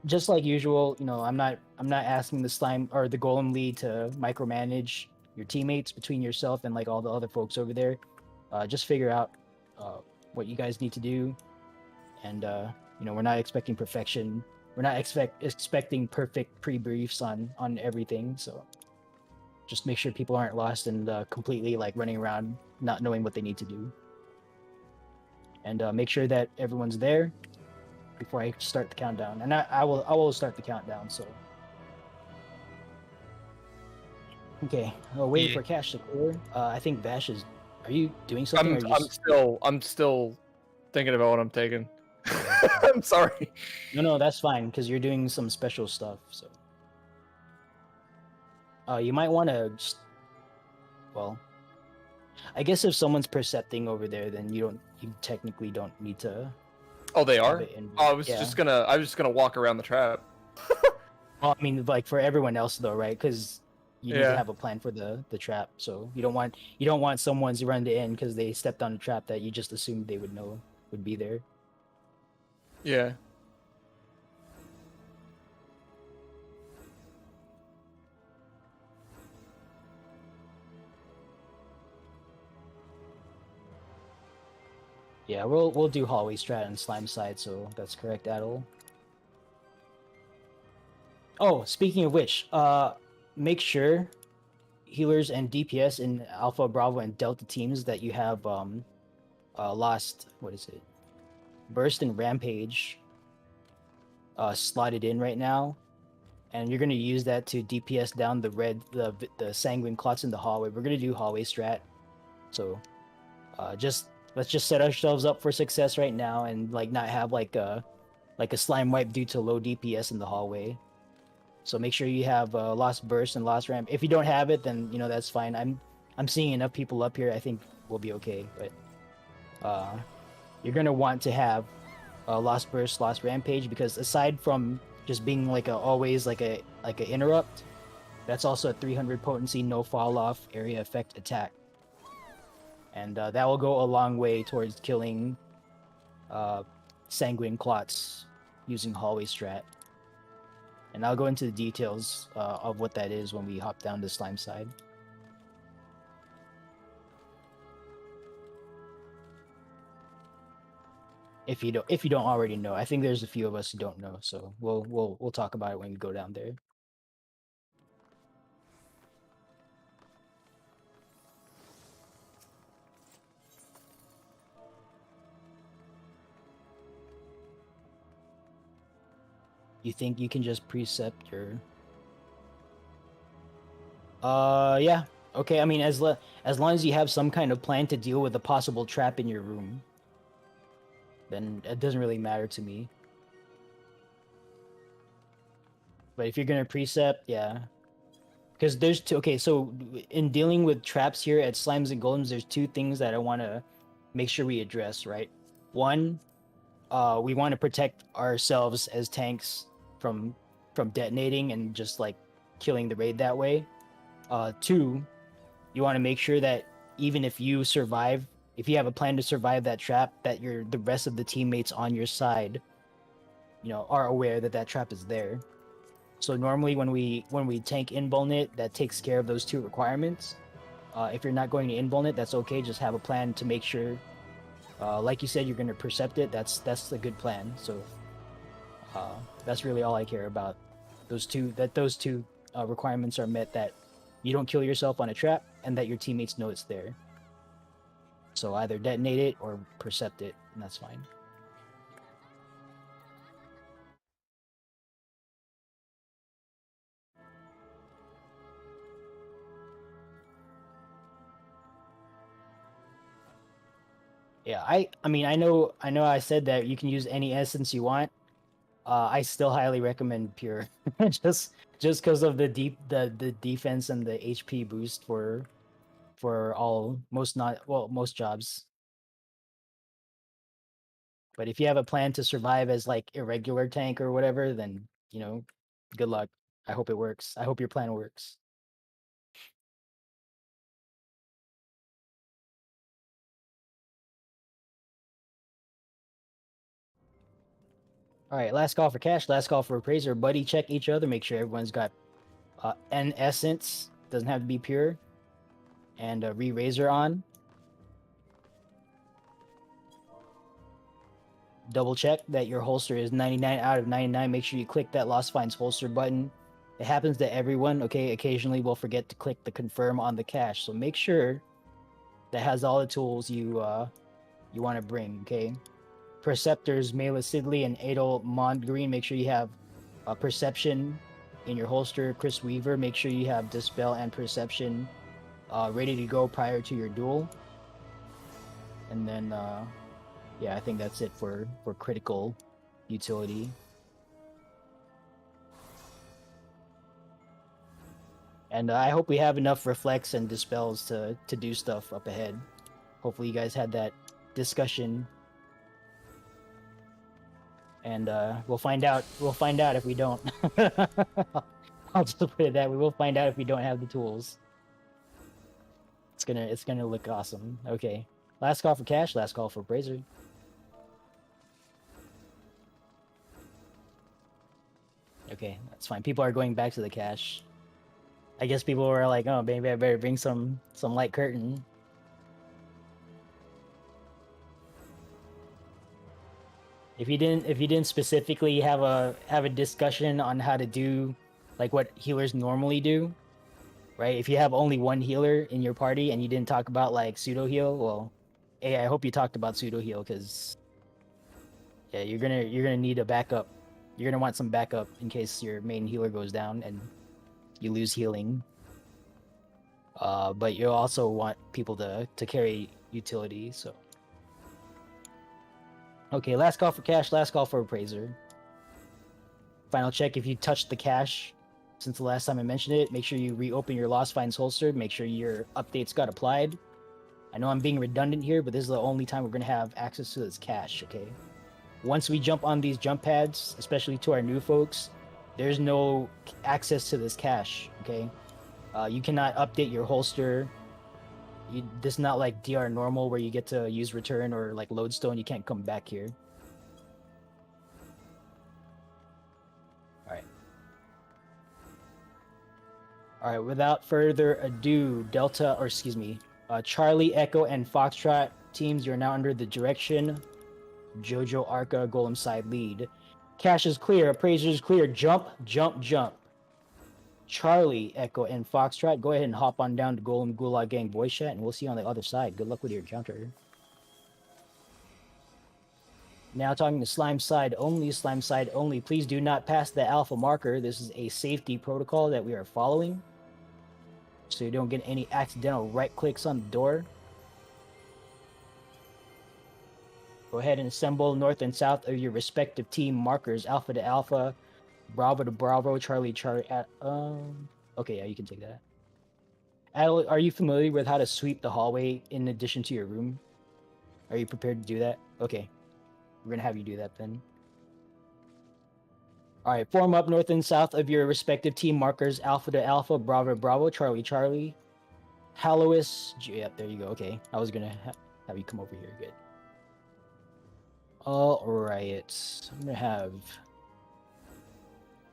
just like usual, I'm not asking the slime or the golem lead to micromanage your teammates between yourself and like all the other folks over there. Just figure out what you guys need to do, and we're not expecting perfection. We're not expecting perfect pre-briefs on everything. So just make sure people aren't lost and completely like running around not knowing what they need to do, and make sure that everyone's there. before I start the countdown, and I will start the countdown. So okay, waiting Yeah. for Cash to clear. I think Vash is. Are you doing something? or just... I'm still thinking about what I'm taking. I'm sorry. No, that's fine because you're doing some special stuff. So you might want to. Well, I guess if someone's percepting over there, then you technically don't need to. Oh, they have are. it in- Oh, I was yeah. just gonna walk around the trap. Well, I mean, like for everyone else though, right? Because you need to Yeah. have a plan for the trap. So you don't want someone's run to in because they stepped on a trap that you just assumed they would know would be there. Yeah. Yeah, we'll do hallway strat and slime side. So that's correct, Adel. Oh, speaking of which, make sure healers and DPS in Alpha, Bravo, and Delta teams that you have lost. What is it? Burst and Rampage slotted in right now, and you're gonna use that to DPS down the sanguine clots in the hallway. We're gonna do hallway strat, so let's just set ourselves up for success right now, and like not have like a slime wipe due to low DPS in the hallway. So make sure you have lost burst and lost ramp. If you don't have it, then that's fine. I'm seeing enough people up here. I think we'll be okay. But you're gonna want to have lost burst, lost rampage, because aside from just being always like a interrupt, that's also a 300 potency, no fall off area effect attack, and that will go a long way towards killing sanguine clots using hallway strat. And I'll go into the details of what that is when we hop down the slime side. If you don't already know, I think there's a few of us who don't know, so we'll talk about it when we go down there. You think you can just precept your... yeah. Okay, I mean, as long as you have some kind of plan to deal with a possible trap in your room, then it doesn't really matter to me. But if you're gonna precept, yeah. Because there's two... Okay, so in dealing with traps here at Slimes and Golems, there's two things that I want to make sure we address, right? One, we want to protect ourselves as tanks from detonating and just like killing the raid that way. Two, you want to make sure that even if you survive, if you have a plan to survive that trap, that the rest of the teammates on your side, are aware that that trap is there. So normally when we tank invuln, that takes care of those two requirements. If you're not going to invuln, that's okay. Just have a plan to make sure. Like you said, you're going to percept it. That's a good plan. So that's really all I care about. Those two requirements are met, that you don't kill yourself on a trap and that your teammates know it's there. So either detonate it or percept it, and that's fine. Yeah, I mean, I know I said that you can use any essence you want. I still highly recommend pure, just because of the defense and the HP boost for most jobs. But if you have a plan to survive as like irregular tank or whatever, then good luck. I hope it works. I hope your plan works. All right, last call for cash, last call for appraiser. Buddy, check each other, make sure everyone's got an essence, doesn't have to be pure, and a re-razor on. Double check that your holster is 99 out of 99. Make sure you click that Lost Finds holster button. It happens to everyone, okay? Occasionally we'll forget to click the confirm on the cache, so make sure that has all the tools you want to bring, okay? Preceptors, Mela Sidley, and Adel Mondgreen. Make sure you have Perception in your holster. Chris Weaver, make sure you have Dispel and Perception ready to go prior to your duel. And then, yeah, I think that's it for critical utility. And I hope we have enough Reflects and Dispels to do stuff up ahead. Hopefully you guys had that discussion. And we'll find out. We'll find out if we don't. I'll just put it that way. We'll find out if we don't have the tools. It's gonna look awesome. Okay. Last call for cash. Last call for Brazier. Okay, that's fine. People are going back to the cache. I guess people were like, "Oh, maybe I better bring some light curtain." If you didn't specifically have a discussion on how to do like what healers normally do, right? If you have only one healer in your party and you didn't talk about like pseudo heal, well, hey, I hope you talked about pseudo heal because yeah, you're gonna need a backup. You're gonna want some backup in case your main healer goes down and you lose healing. But you also want people to carry utility, so. Okay, last call for cash, last call for appraiser. Final check if you touched the cache since the last time I mentioned it. Make sure you reopen your Lost Finds holster. Make sure your updates got applied. I know I'm being redundant here, but this is the only time we're going to have access to this cache, okay? Once we jump on these jump pads, especially to our new folks, there's no access to this cache, okay? You cannot update your holster. This is not like DR normal where you get to use return or like lodestone. You can't come back here. All right. Without further ado, Charlie, Echo, and Foxtrot teams, you're now under the direction. Jojo, Arca, Golem side lead. Cache is clear. Appraiser is clear. Jump, jump, jump. Charlie, Echo, and Foxtrot, go ahead and hop on down to Golem Gulag Gang voice chat, and we'll see you on the other side. Good luck with your encounter. Now talking to Slime side only. Please do not pass the alpha marker. This is a safety protocol that we are following, so you don't get any accidental right clicks on the door. Go ahead and assemble north and south of your respective team markers. Alpha to Alpha, Bravo to Bravo, Charlie, Charlie. Okay, yeah, you can take that. Adel, are you familiar with how to sweep the hallway in addition to your room? Are you prepared to do that? Okay, we're gonna have you do that then. All right, form up north and south of your respective team markers. Alpha to Alpha, Bravo to Bravo, Charlie, Charlie. Hallois. Yep, there you go. Okay, I was gonna have you come over here. Good. All right, I'm gonna have.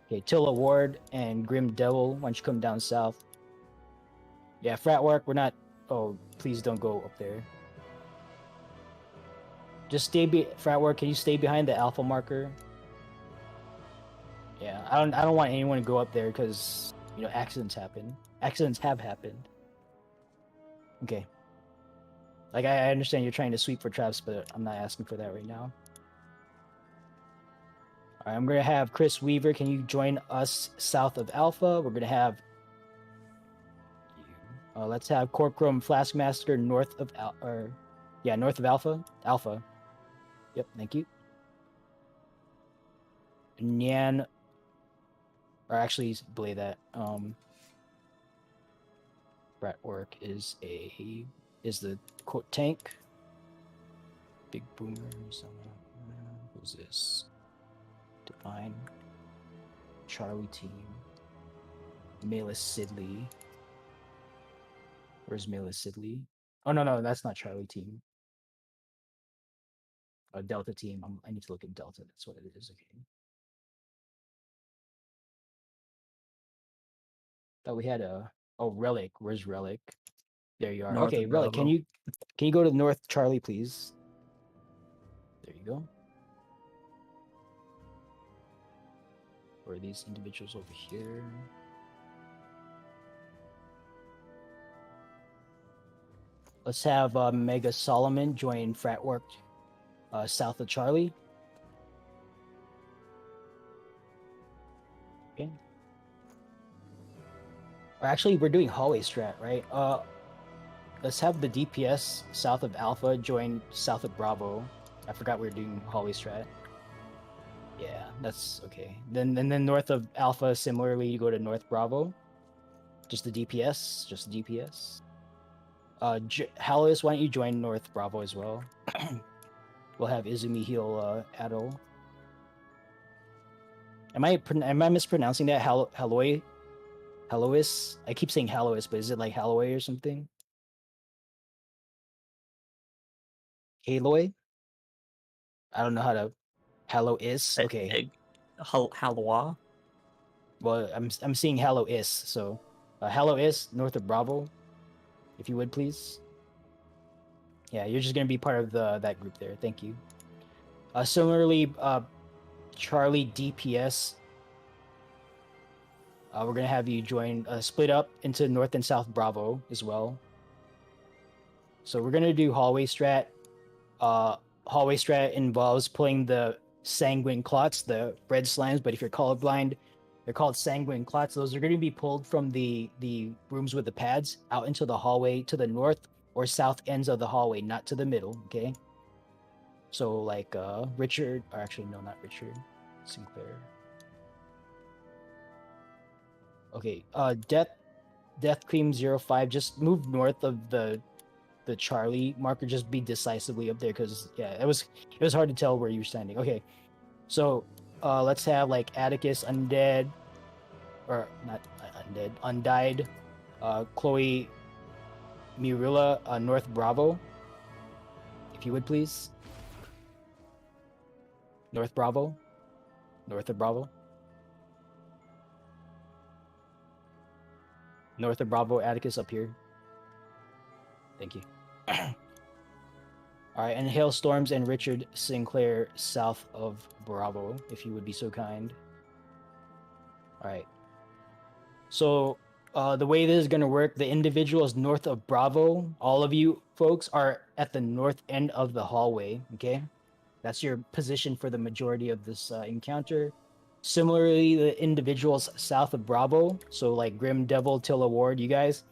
Okay, Tilla Ward and Grim Devil, why don't you come down south? Yeah, frat work, we're not... Oh, please don't go up there. Just stay frat work, can you stay behind the alpha marker? Yeah, I don't want anyone to go up there because, you know, accidents happen. Accidents have happened. Okay. Like, I understand you're trying to sweep for traps, but I'm not asking for that right now. All right, I'm going to have Chris Weaver. Can you join us south of Alpha? We're going to have... let's have Corkrum Flaskmaster north of... north of Alpha. Alpha. Yep, thank you. Nyan... Or actually, belay that. Rat Work is the quote tank. Big Boomer. Who's this? Divine. Charlie team. Melis Sidley. Where's Melis Sidley? Oh no, that's not Charlie team. Delta team. I need to look at Delta. That's what it is. Okay. Thought we had a Relic. Where's Relic? There you are. North Okay, of Relic. Bravo. Can you go to North Charlie, please? There you go. Where are these individuals over here? Let's have Mega Solomon join Frat Work. south of Charlie. Okay. Or actually, we're doing hallway strat, right? Let's have the DPS south of Alpha join south of Bravo. I forgot we were doing hallway strat. Yeah, that's okay. Then north of Alpha, similarly, you go to North Bravo. Just the DPS, just the DPS. Hallows, why don't you join North Bravo as well? We'll have Izumi heal Adol. Am I mispronouncing that? Halloy? Hallois? I keep saying Hallois, but is it like Halloway or something? Haloy? I don't know how to. Hallois? Okay. Halloa. Well, I'm seeing Hallois, so Hallois, north of Bravo, if you would please. Yeah, you're just gonna be part of that group there. Thank you. Similarly, Charlie DPS. We're gonna have you join, split up into North and South Bravo as well. So we're gonna do hallway strat. Hallway strat involves pulling the sanguine clots, the red slimes. But if you're colorblind, they're called sanguine clots. Those are going to be pulled from the rooms with the pads out into the hallway to the north or south ends of the hallway, not to the middle. Okay. So like Richard, or actually no, not Richard, Sinclair. Okay. Death Cream 05, just move north of the Charlie marker. Just be decisively up there, because yeah, it was hard to tell where you were standing. Okay, so let's have like Atticus Undead, or not Undead, Undyed, Chloe Mirilla, North Bravo, if you would please. North Bravo, north of Bravo, north of Bravo. Atticus up here. Thank you. All right, and Hailstorms and Richard Sinclair south of Bravo, if you would be so kind. All right. So the way this is going to work, the individuals north of Bravo, all of you folks are at the north end of the hallway, okay? That's your position for the majority of this encounter. Similarly, the individuals south of Bravo, so like Grim Devil, Tilla Ward, you guys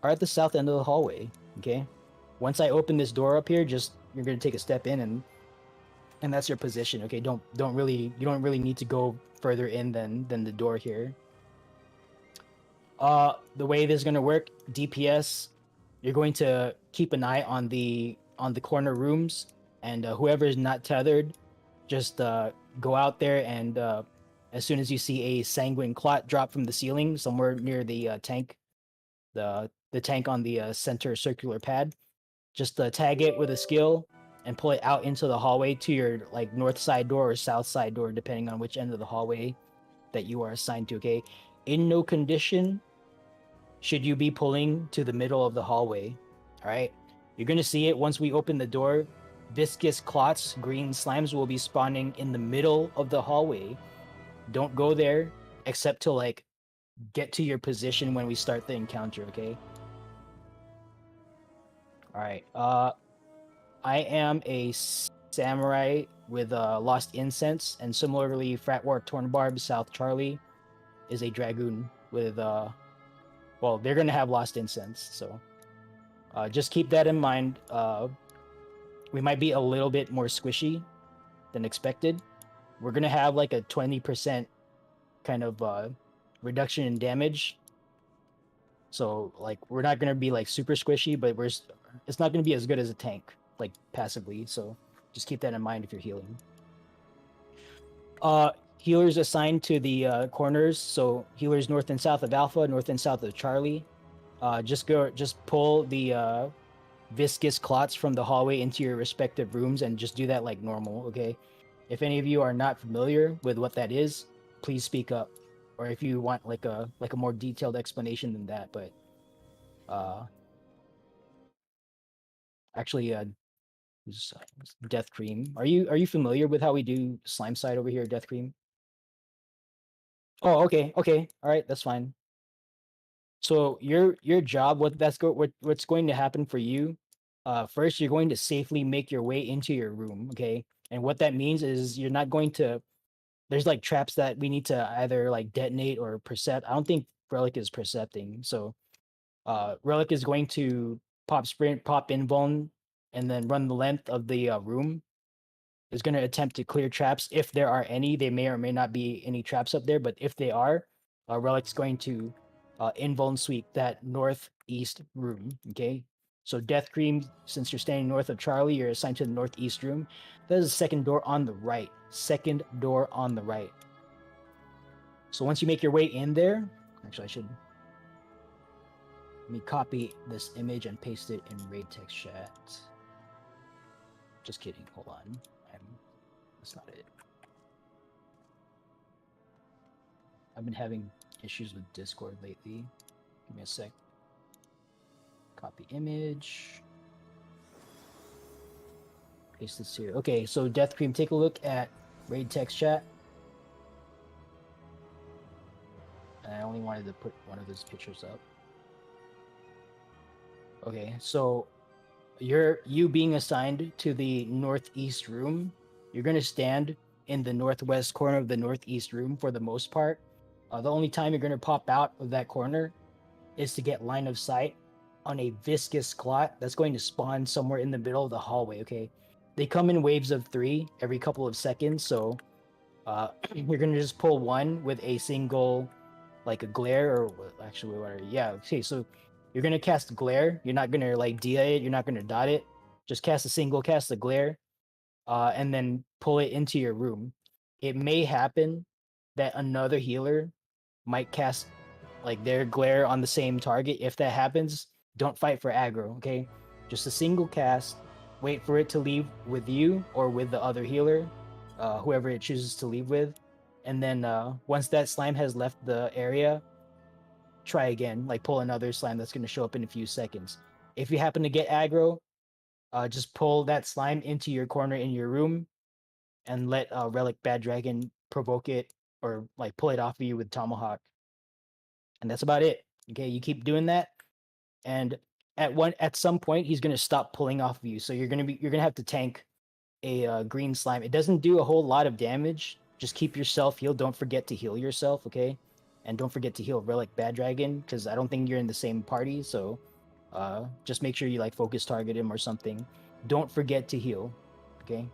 are at the south end of the hallway, okay? Once I open this door up here, just you're gonna take a step in, and that's your position, okay? You don't really need to go further in than the door here. The way this is gonna work, DPS, you're going to keep an eye on the corner rooms, and whoever is not tethered, just go out there, and as soon as you see a sanguine clot drop from the ceiling somewhere near the tank, the tank on the center circular pad, just tag it with a skill and pull it out into the hallway to your like north side door or south side door, depending on which end of the hallway that you are assigned to. Okay, in no condition should you be pulling to the middle of the hallway. All right, you're gonna see it once we open the door. Viscous clots, green slimes will be spawning in the middle of the hallway. Don't go there except to like get to your position when we start the encounter. Okay. All right. I am a samurai with Lost Incense, and similarly, Fratwar Tornbarb South Charlie is a dragoon with well, they're gonna have Lost Incense, so just keep that in mind. We might be a little bit more squishy than expected. We're gonna have like a 20% kind of reduction in damage. So like we're not gonna be like super squishy, but it's not gonna be as good as a tank, like passively. So just keep that in mind if you're healing. Healers assigned to the corners. So healers north and south of Alpha, north and south of Charlie. Just pull the viscous clots from the hallway into your respective rooms, and just do that like normal. Okay. If any of you are not familiar with what that is, please speak up. Or if you want like a more detailed explanation than that, but actually Death Cream. Are you familiar with how we do slime side over here, Death Cream? Oh, okay, all right, that's fine. So your job, what's going to happen for you first you're going to safely make your way into your room, okay? And what that means is you're not going to. There's like traps that we need to either like detonate or percept. I don't think Relic is percepting, so Relic is going to pop sprint, pop invuln, and then run the length of the room. Is going to attempt to clear traps if there are any. They may or may not be any traps up there, but if they are, Relic's going to invuln sweep that northeast room. Okay, so Death Cream, since you're standing north of Charlie, you're assigned to the northeast room. That is the second door on the right. Second door on the right. So once you make your way in there, actually I should let me copy this image and paste it in raid text chat. Just kidding. Hold on. That's not it. I've been having issues with Discord lately. Give me a sec. Copy image. Paste this here. Okay, so Death Cream, take a look at raid text chat. I only wanted to put one of those pictures up. Okay, so you being assigned to the northeast room, you're gonna stand in the northwest corner of the northeast room for the most part. The only time you're gonna pop out of that corner is to get line of sight on a viscous clot that's going to spawn somewhere in the middle of the hallway. Okay, they come in waves of 3 every couple of seconds, so you're gonna just pull one with a single, like a glare or actually whatever. Yeah, okay, so you're gonna cast glare. You're not gonna like DI it. You're not gonna dot it. Just cast a single, cast a glare, and then pull it into your room. It may happen that another healer might cast like their glare on the same target. If that happens, don't fight for aggro. Okay, just a single cast. Wait for it to leave with you or with the other healer, whoever it chooses to leave with, and then once that slime has left the area, try again. Like pull another slime that's going to show up in a few seconds. If you happen to get aggro, just pull that slime into your corner in your room, and let Relic Bad Dragon provoke it or like pull it off of you with Tomahawk. And that's about it. Okay, you keep doing that, and at some point he's gonna stop pulling off of you. So you're gonna have to tank a green slime. It doesn't do a whole lot of damage. Just keep yourself healed. Don't forget to heal yourself, okay? And don't forget to heal Relic Bad Dragon, because I don't think you're in the same party. So just make sure you like focus target him or something. Don't forget to heal, okay?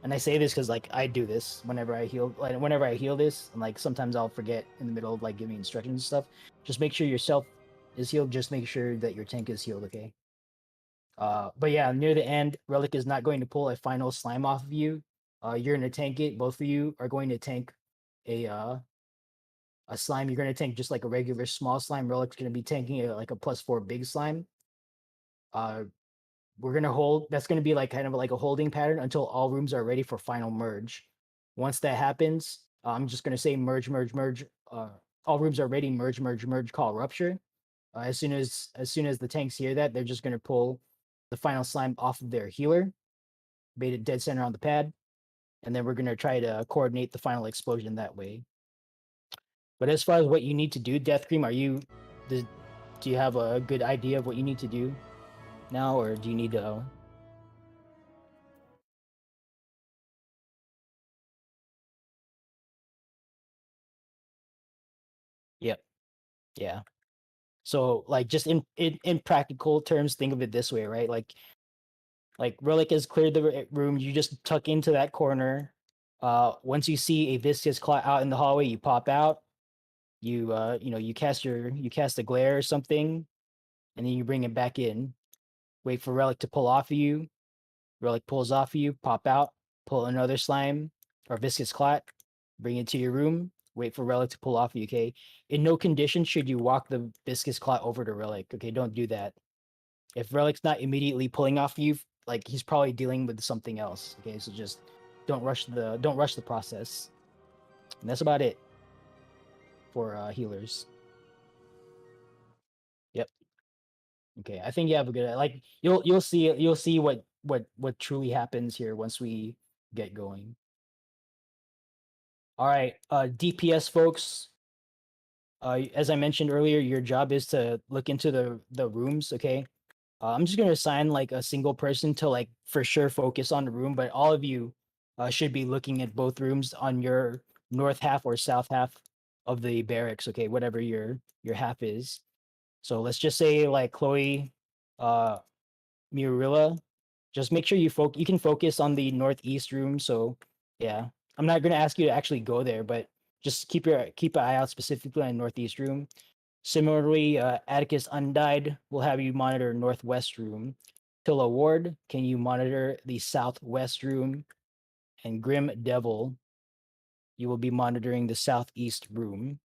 And I say this because like I do this whenever I heal. Like whenever I heal this, and like sometimes I'll forget in the middle of like giving instructions and stuff. Just make sure yourself is healed. Just make sure that your tank is healed, okay? But yeah, near the end, Relic is not going to pull a final slime off of you. You're gonna tank it. Both of you are going to tank a slime. You're gonna tank just like a regular small slime. Relic's gonna be tanking like a +4 big slime. We're gonna hold. That's gonna be like kind of like a holding pattern until all rooms are ready for final merge. Once that happens, I'm just gonna say merge, merge, merge. All rooms are ready. Merge, merge, merge. Call rupture. As soon as the tanks hear that, they're just gonna pull the final slime off of their healer, bait it dead center on the pad, and then we're gonna try to coordinate the final explosion that way. But as far as what you need to do, Death Cream, do you have a good idea of what you need to do now, or do you need to? Yep. Yeah. So like just in practical terms, think of it this way, right? Like Relic has cleared the room, you just tuck into that corner. Once you see a viscous clot out in the hallway, you pop out. You cast a glare or something, and then you bring it back in. Wait for Relic to pull off of you. Relic pulls off of you, pop out, pull another slime or viscous clot, bring it to your room. Wait for Relic to pull off of you. Okay. In no condition should you walk the viscous clot over to Relic. Okay, don't do that. If Relic's not immediately pulling off you, like he's probably dealing with something else. Okay, so just don't rush the process. And that's about it for healers. Yep. Okay, I think you have a good like you'll see what truly happens here once we get going. All right, DPS folks. As I mentioned earlier, your job is to look into the rooms. Okay, I'm just gonna assign like a single person to like for sure focus on the room, but all of you should be looking at both rooms on your north half or south half of the barracks. Okay, whatever your half is. So let's just say like Chloe, uh, Murilla. Just make sure you can focus on the northeast room. So yeah, I'm not gonna ask you to actually go there, but just keep an eye out specifically on the northeast room. Similarly, Atticus Undyed will have you monitor northwest room. Tilla Ward, can you monitor the southwest room? And Grim Devil, you will be monitoring the southeast room.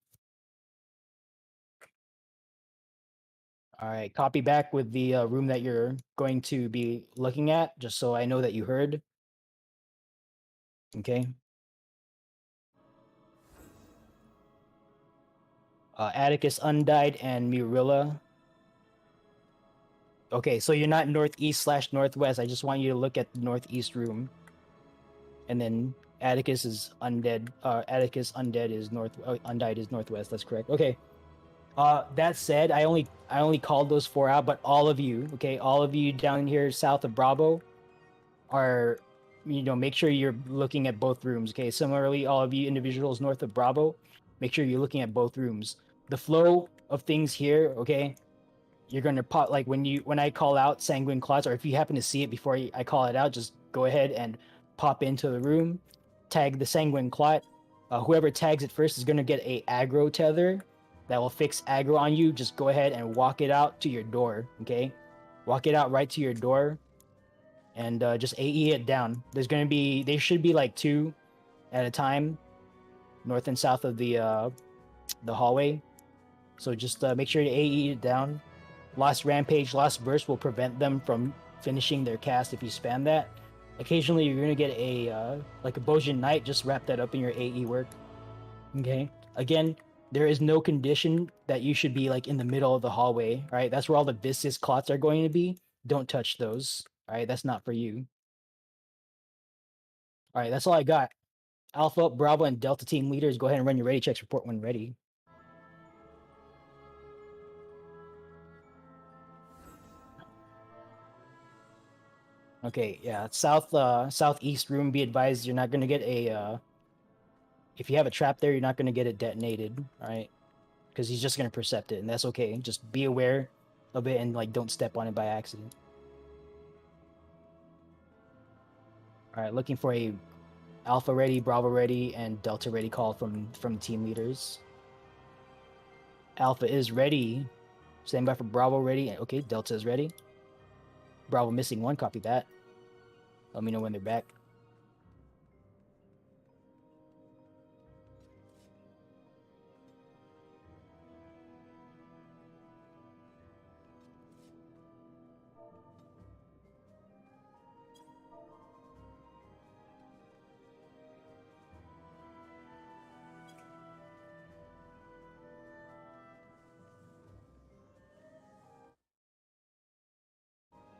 All right, copy back with the room that you're going to be looking at, just so I know that you heard. Okay. Atticus Undyed and Murilla. Okay, so you're not northeast/northwest. I just want you to look at the northeast room. And then Atticus is undead. Atticus Undead is Undyed is northwest. That's correct. Okay. That said, I only called those four out, but all of you, okay, all of you down here south of Bravo are, make sure you're looking at both rooms. Okay. Similarly, all of you individuals north of Bravo, make sure you're looking at both rooms. The flow of things here, okay, you're gonna pop like when I call out sanguine clots, or if you happen to see it before I call it out, just go ahead and pop into the room, tag the sanguine clot. Whoever tags it first is gonna get a aggro tether that will fix aggro on you. Just go ahead and walk it out to your door. Okay, walk it out right to your door, and just AE it down. There should be like two at a time, north and south of the hallway. So just make sure to AE it down. Lost Rampage, Lost Burst will prevent them from finishing their cast if you spam that. Occasionally, you're going to get a like a Bojin Knight. Just wrap that up in your AE work. Okay. Again, there is no condition that you should be like in the middle of the hallway. All right. That's where all the viscous clots are going to be. Don't touch those. All right. That's not for you. All right. That's all I got. Alpha, Bravo, and Delta team leaders, go ahead and run your ready checks report when ready. Okay, yeah, southeast room. Be advised, you're not gonna get a. If you have a trap there, you're not gonna get it detonated, all right? Because he's just gonna percept it, and that's okay. Just be aware of it and like don't step on it by accident. All right, looking for a Alpha ready, Bravo ready, and Delta ready call from team leaders. Alpha is ready. Stand by for Bravo ready. Okay, Delta is ready. Bravo missing one. Copy that. Let me know when they're back.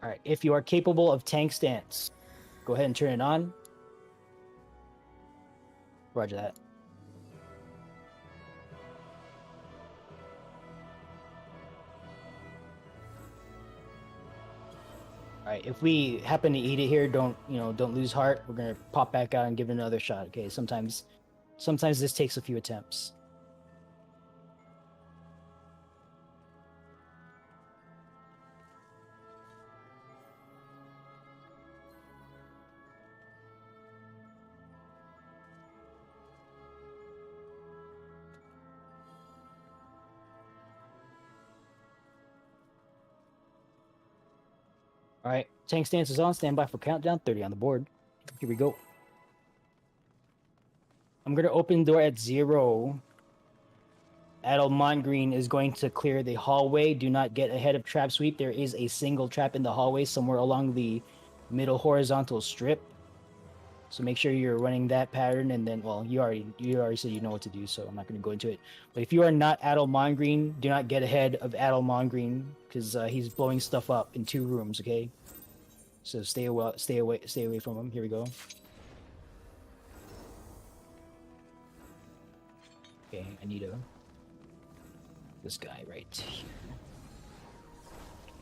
All right, if you are capable of tank stance, go ahead and turn it on. Roger that. All right, if we happen to eat it here, don't lose heart. We're gonna pop back out and give it another shot. Okay, sometimes this takes a few attempts. All right, tank stance is on. Stand by for countdown. 30 on the board. Here we go. I'm gonna open the door at 0. Adelmont Green is going to clear the hallway. Do not get ahead of trap sweep. There is a single trap in the hallway somewhere along the middle horizontal strip. So make sure you're running that pattern, and then, well, you already said you know what to do, so I'm not going to go into it. But if you are not Adelmont Green, do not get ahead of Adelmont Green because he's blowing stuff up in 2 rooms. Okay, so stay away from him. Here we go. Okay, I need this guy right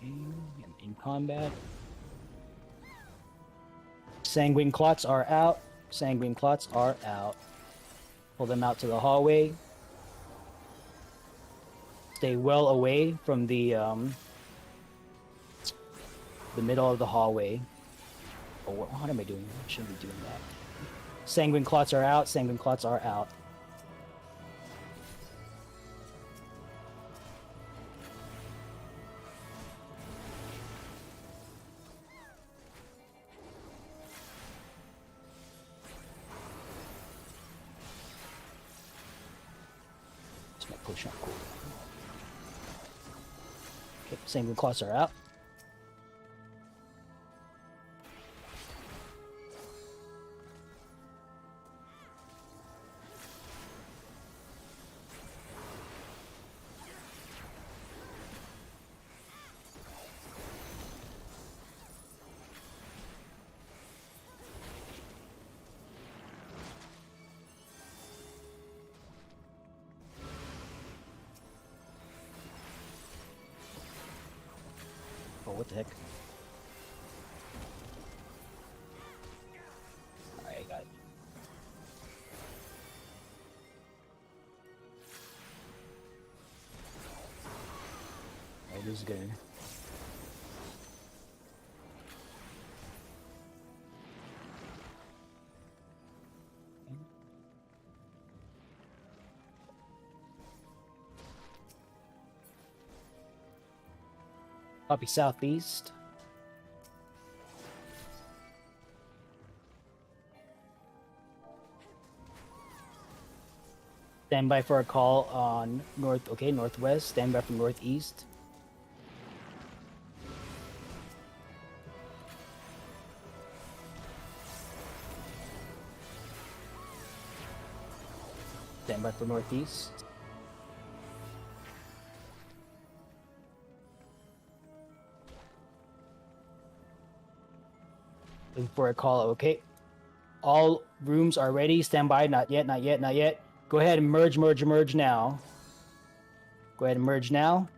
here. In combat. Sanguine clots are out. Sanguine clots are out. Pull them out to the hallway. Stay well away from the middle of the hallway. Oh, what am I doing? I shouldn't be doing that. Sanguine clots are out. Sanguine clots are out. It's my push on cooldown. Okay, sanguine clots are out. Oh, what the heck? Alright, I got it. Alright, this is good. Copy southeast. Stand by for a call on north. Okay, northwest. Stand by for northeast. Stand by for northeast. Looking for a call. Okay. All rooms are ready. Stand by. Not yet, not yet, not yet. Go ahead and merge now. Go ahead and merge now.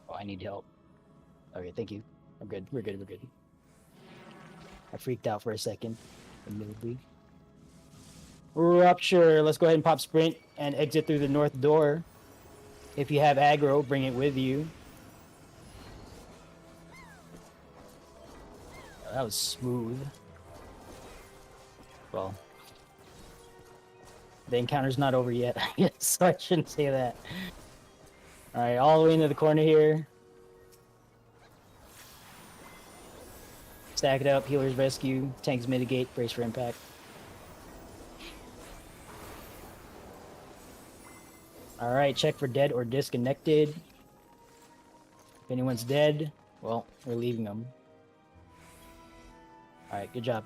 Oh, I need help. Okay, thank you. I'm good. We're good. We're good. I freaked out for a second. Admittedly. Rupture. Let's go ahead and pop sprint and exit through the north door. If you have aggro, bring it with you. Oh, that was smooth. Well, the encounter's not over yet, I guess, so I shouldn't say that. Alright, all the way into the corner here. Stack it up, healers rescue, tanks mitigate, brace for impact. Alright, check for dead or disconnected. If anyone's dead, well, we're leaving them. Alright, good job.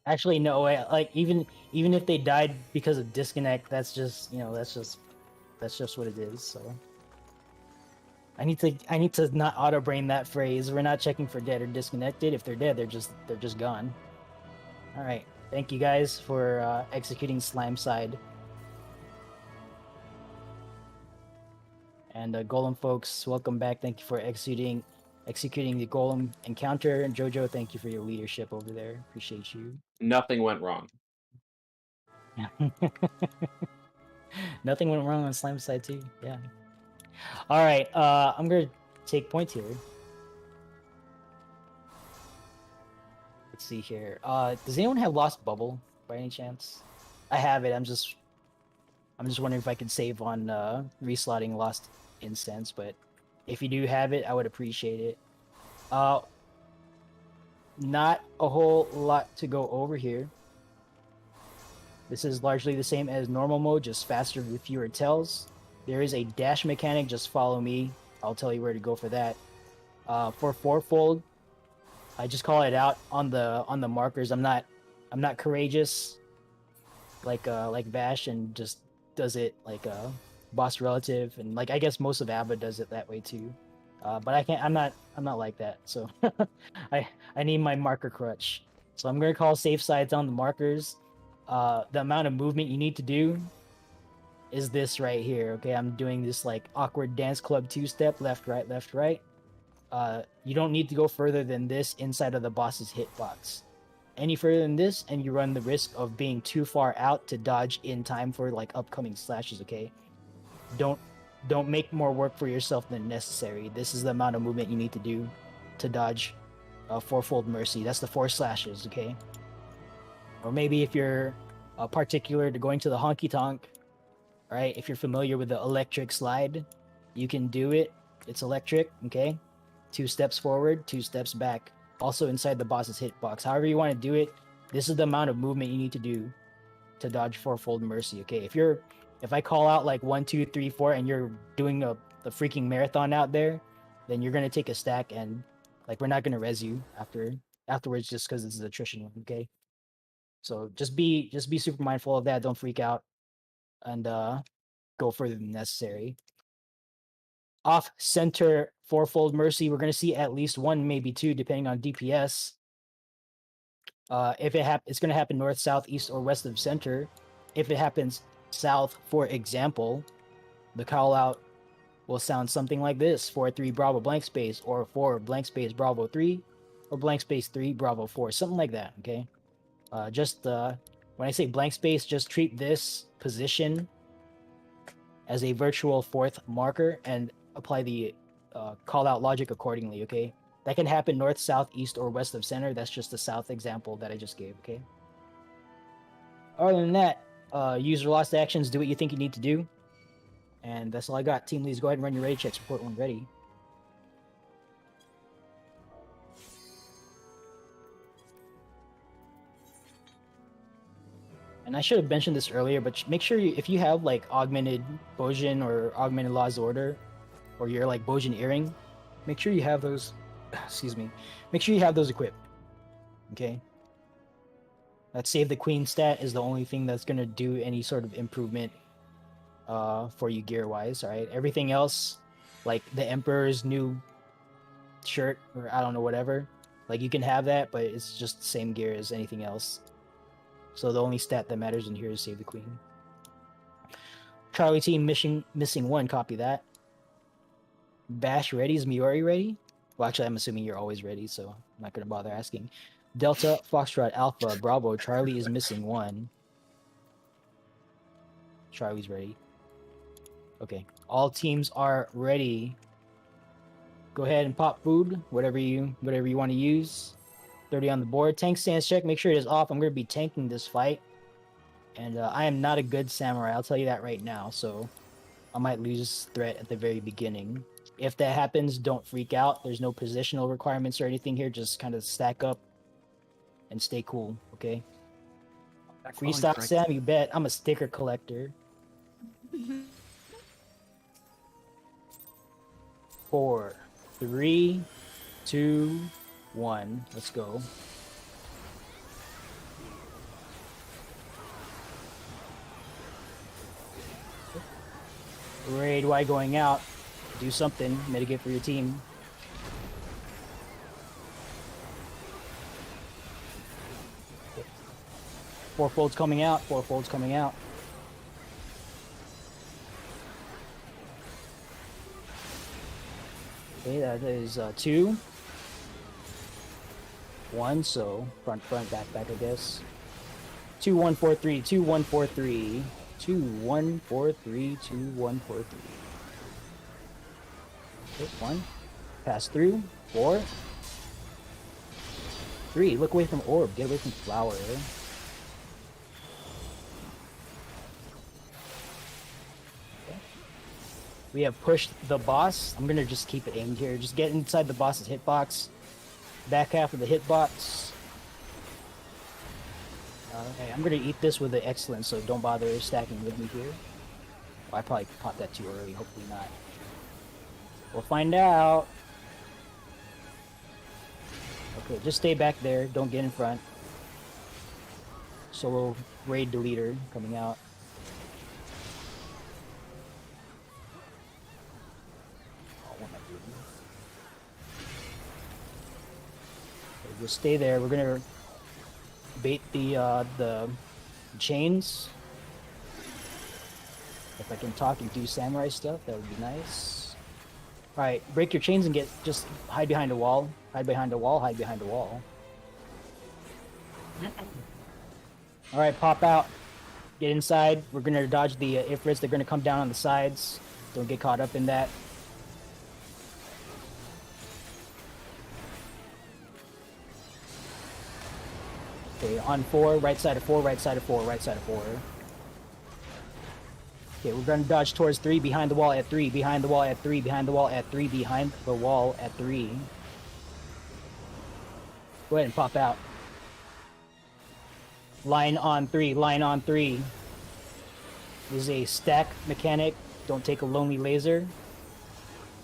Actually, no, like even if they died because of disconnect, that's just, you know, that's just what it is, so. I need to not auto brain that phrase. We're not checking for dead or disconnected. If they're dead, they're just gone. Alright. Thank you guys for executing Slime Side. And Golem folks, welcome back. Thank you for executing the Golem encounter. And Jojo, thank you for your leadership over there. Appreciate you. Nothing went wrong. Nothing went wrong on Slime Side too. Yeah. All right. I'm gonna take points here. Let's see here. Does anyone have Lost Bubble by any chance? I have it. I'm just wondering if I could save on reslotting Lost Incense, but if you do have it, I would appreciate it. Not a whole lot to go over here. This is largely the same as normal mode, just faster with fewer tells. There is a dash mechanic, just follow me. I'll tell you where to go for that. For fourfold, I just call it out on the markers. I'm not courageous like Bash and just does it like a boss relative, and like I guess most of Abba does it that way too. But I can't. I'm not like that. So I need my marker crutch. So I'm gonna call safe sides on the markers. The amount of movement you need to do is this right here. Okay, I'm doing this like awkward dance club 2-step, left, right, left, right. You don't need to go further than this inside of the boss's hitbox. Any further than this, and you run the risk of being too far out to dodge in time for like upcoming slashes. Okay, don't make more work for yourself than necessary. This is the amount of movement you need to do to dodge fourfold mercy. That's the 4 slashes. Okay, or maybe if you're particular to going to the honky tonk, right? If you're familiar with the electric slide, you can do it. It's electric. Okay, 2 steps forward, 2 steps back. Also inside the boss's hitbox. However you want to do it, this is the amount of movement you need to do to dodge fourfold mercy. Okay, if I call out like 1, 2, 3, 4, and you're doing the freaking marathon out there, then you're gonna take a stack, and like we're not gonna res you afterwards just because it's an attrition one. Okay, so just be super mindful of that. Don't freak out, and go further than necessary. Off center fourfold mercy, we're going to see at least 1, maybe 2, depending on DPS. If it's going to happen north, south, east, or west of center. If it happens south, for example, the call out will sound something like this: 4-3 Bravo blank space, or 4 blank space Bravo 3, or blank space 3 Bravo 4, something like that. Okay. When I say blank space, just treat this position as a virtual 4th marker and apply the call out logic accordingly. Okay, that can happen north, south, east, or west of center. That's just the south example that I just gave. Okay, other than that, use your lost actions, do what you think you need to do, and that's all I got. Team leads, go ahead and run your ready checks. Report when ready. And I should have mentioned this earlier, but make sure if you have like augmented Bojin or augmented Law's Order, or you're like Bojin Earring, make sure you have those. Excuse me. Make sure you have those equipped. Okay. That Save the Queen stat is the only thing that's gonna do any sort of improvement for you gear wise. All right. Everything else, like the Emperor's new shirt or I don't know whatever, like you can have that, but it's just the same gear as anything else. So the only stat that matters in here is Save the Queen. Charlie team missing 1, copy that. Bash ready, is Miori ready? Well, actually, I'm assuming you're always ready, so I'm not going to bother asking. Delta, Foxtrot, Alpha, Bravo, Charlie is missing 1. Charlie's ready. Okay, all teams are ready. Go ahead and pop food, whatever you want to use. 30 on the board. Tank stance check. Make sure it is off. I'm going to be tanking this fight. And I am not a good samurai. I'll tell you that right now. So I might lose threat at the very beginning. If that happens, don't freak out. There's no positional requirements or anything here. Just kind of stack up and stay cool. Okay? Freestyle Sam, you bet. I'm a sticker collector. 4, 3, 2, 1. Let's go. Raid Y going out. Do something. Mitigate for your team. Fourfold's coming out. Fourfold's coming out. Okay, that is 2. 1, so front, back, I guess. 2, 1, 4, 3, 2, 1, 4, 3. 2, 1, 4, 3, 2, 1, 4, 3. Okay, 1. Pass through. 4. 3. Look away from orb. Get away from flower. Okay. We have pushed the boss. I'm gonna just keep it aimed here. Just get inside the boss's hitbox. Back half of the hitbox. Okay, I'm gonna eat this with the excellence, so don't bother stacking with me here. Oh, I probably popped that too early. Hopefully not. We'll find out. Okay, just stay back there. Don't get in front. Solo raid deleter coming out. Oh, what am I doing? Just stay there. We're gonna bait the chains. If I can talk and do samurai stuff, that would be nice. All right, break your chains and just hide behind a wall. Hide behind a wall. Hide behind a wall. All right, pop out. Get inside. We're gonna dodge the Ifrits. They're gonna come down on the sides. Don't get caught up in that. Okay, on 4, right side of 4, right side of 4, right side of 4. Okay, we're gonna dodge towards 3, behind the wall at 3, behind the wall at 3, behind the wall at 3, behind the wall at 3. Go ahead and pop out. Line on 3, line on 3. This is a stack mechanic. Don't take a lonely laser.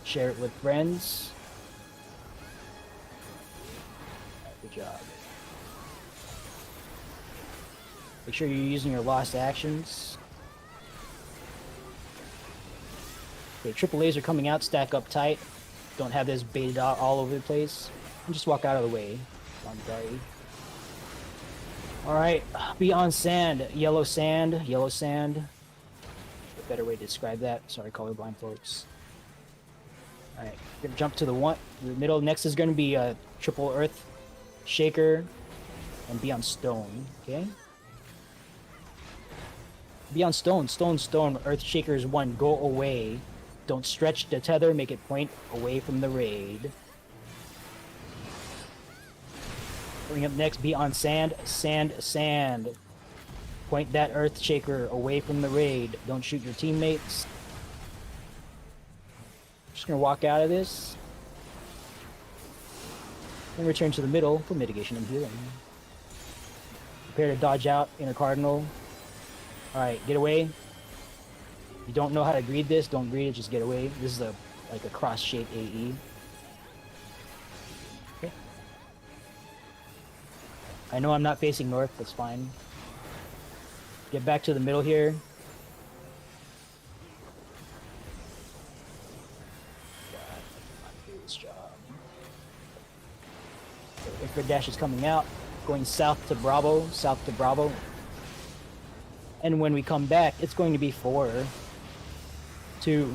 Share it with friends. Good job. Make sure you're using your lost actions. Okay, triple laser coming out, stack up tight. Don't have this baited out all over the place. And just walk out of the way. Alright, be on sand. Yellow sand, yellow sand. A better way to describe that. Sorry, colorblind folks. Alright, gonna jump to the middle. Next is gonna be a triple earth shaker and be on stone, okay? Be on stone, stone, earth shakers 1, go away. Don't stretch the tether, make it point away from the raid. Going up next, be on sand, sand. Point that earth shaker away from the raid. Don't shoot your teammates. Just gonna walk out of this. And return to the middle for mitigation and healing. Prepare to dodge out, inner cardinal. Alright, get away. If you don't know how to greed this, don't greed it, just get away. This is like a cross-shaped AE. Okay. I know I'm not facing north, that's fine. Get back to the middle here. God, I'm doing this job. If dash is coming out, going south to Bravo, and when we come back, it's going to be 4, 2,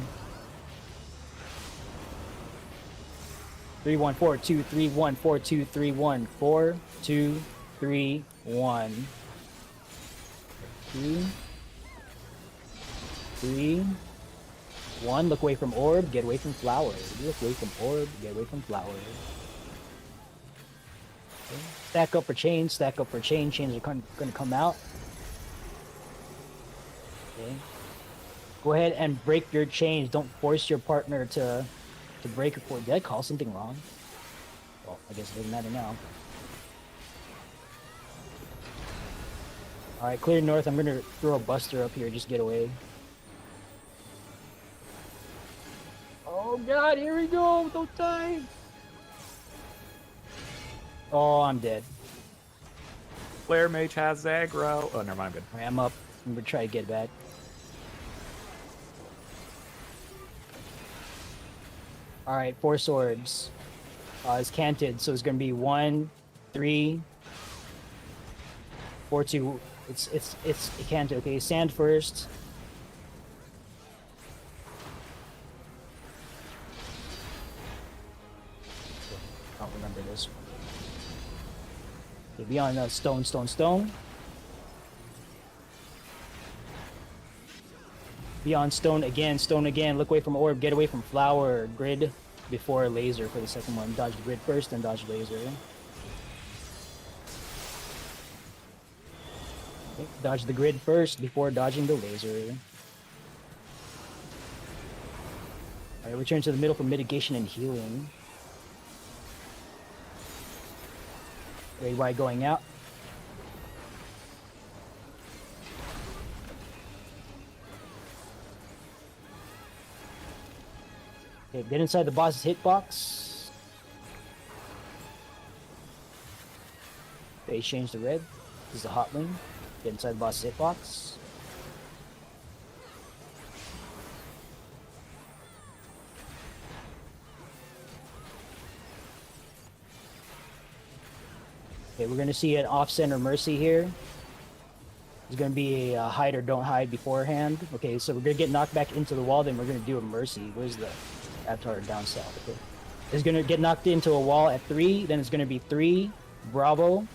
3, 1, 4, 2, 3, 1, 4, 2, 3, 1, 4, 2, 3, 1. 2, 3, 1. Look away from orb, get away from flower. Look away from orb, get away from flower. Okay. Stack up for chain, chains are going to come out. Okay. Go ahead and break your chains. Don't force your partner to break it for. Did I call something wrong? Well, I guess it doesn't matter now. Alright, clear north. I'm gonna throw a buster up here. Just get away. Oh god, here we go. Don't die. Oh, I'm dead. Flare Mage has aggro. Oh, never mind. I'm good. Alright, I'm up. I'm gonna try to get back. Alright, 4 swords. It's canted, so it's gonna be 1, 3, 4, 2. It's canted. Okay, sand first. I don't remember this one. Okay, be on stone. Be on stone again. Look away from orb, get away from flower. Grid before laser for the second one. Dodge the grid first, then dodge laser. Okay, dodge the grid first before dodging the laser. Alright, return to the middle for mitigation and healing. Raid Y going out. Okay, get inside the boss's hitbox. Phase change to red. This is the hot wing. Get inside the boss's hitbox. Okay, we're gonna see an off-center mercy here. There's gonna be a hide or don't hide beforehand. Okay, so we're gonna get knocked back into the wall, then we're gonna do a mercy. Where's the avatar down south? Okay. It's gonna get knocked into a wall at 3, then it's gonna be 3, Bravo,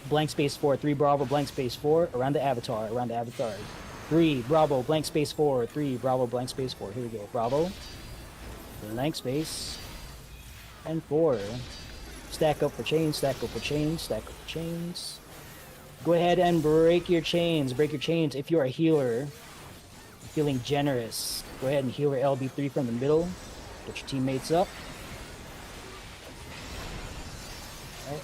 blank space 4, 3 Bravo, blank space 4, around the avatar, 3 Bravo, blank space 4, 3 Bravo, blank space 4. Here we go. Bravo, blank space, and 4. Stack up for chains, stack up for chains, stack up for chains. Go ahead and break your chains. Break your chains. If you're a healer, feeling generous, go ahead and heal your LB3 from the middle. Get your teammates up. Alright.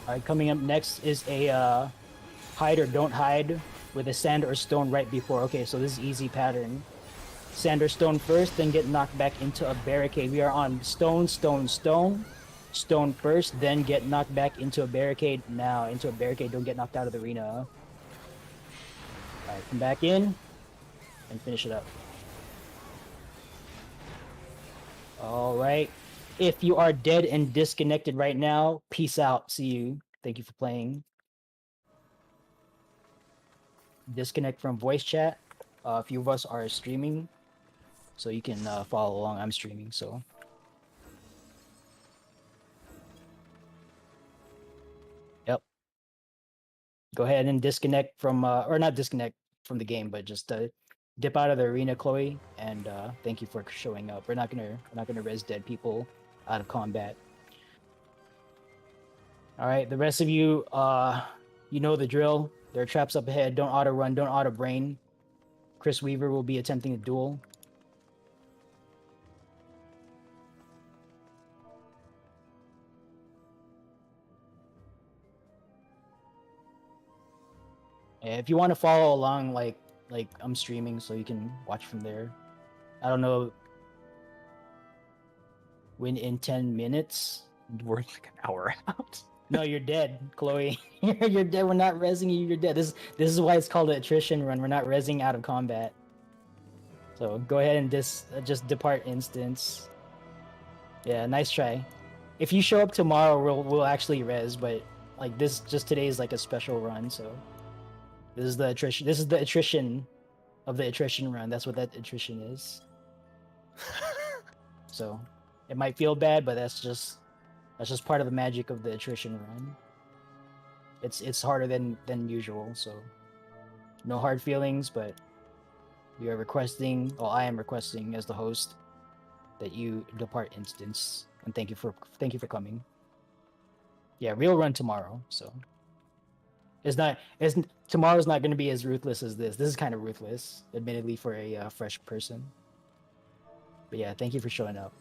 Alright, coming up next is a hide or don't hide with a sand or stone right before. Okay, so this is easy pattern. Sand or stone first, then get knocked back into a barricade. We are on stone, stone, stone. Stone first, then get knocked back into a barricade. Now, into a barricade, don't get knocked out of the arena. Alright, come back in and finish it up. Alright. If you are dead and disconnected right now, peace out. See you. Thank you for playing. Disconnect from voice chat. A few of us are streaming, so you can follow along. I'm streaming, so. Yep. Go ahead and disconnect from, or not disconnect from the game, but just dip out of the arena, Chloe. And thank you for showing up. We're not gonna res dead people out of combat. All right, the rest of you, you know the drill. There are traps up ahead. Don't auto run. Don't auto brain. Chris Weaver will be attempting a duel. Yeah, if you want to follow along, like I'm streaming, so you can watch from there. I don't know when in 10 minutes. We're like an hour out. No, you're dead, Chloe. You're dead. We're not rezzing you. You're dead. This is why it's called an attrition run. We're not rezzing out of combat. So go ahead and just depart instance. Yeah, nice try. If you show up tomorrow, we'll actually res, but like this, just today is like a special run. So this is the attrition. This is the attrition of the attrition run. That's what that attrition is. So it might feel bad, but that's just part of the magic of the attrition run. It's harder than usual, so no hard feelings, but we are requesting, well, I am requesting as the host that you depart instance, and thank you for coming. Yeah, real run tomorrow, so tomorrow's not going to be as ruthless as this. This is kind of ruthless, admittedly, for a fresh person. But yeah, thank you for showing up.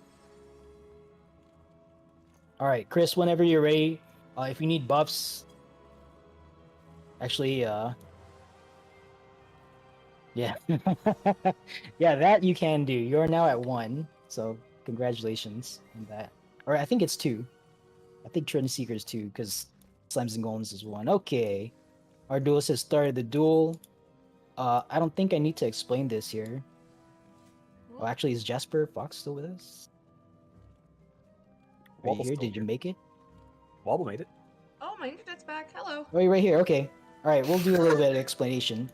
All right, Chris, whenever you're ready, if you need buffs, actually, yeah, yeah, that you can do. You're now at 1, so congratulations on that. Or I think it's 2. I think Trend Seeker is 2 because Slimes and Golems is 1. Okay, our duelist has started the duel. I don't think I need to explain this here. Oh, actually, is Jasper Fox still with us? Right Wobble's here, still did you here. make it? Wobble made it. Oh, my internet's back. Hello. Oh, you're right here. Okay. All right, we'll do a little bit of explanation.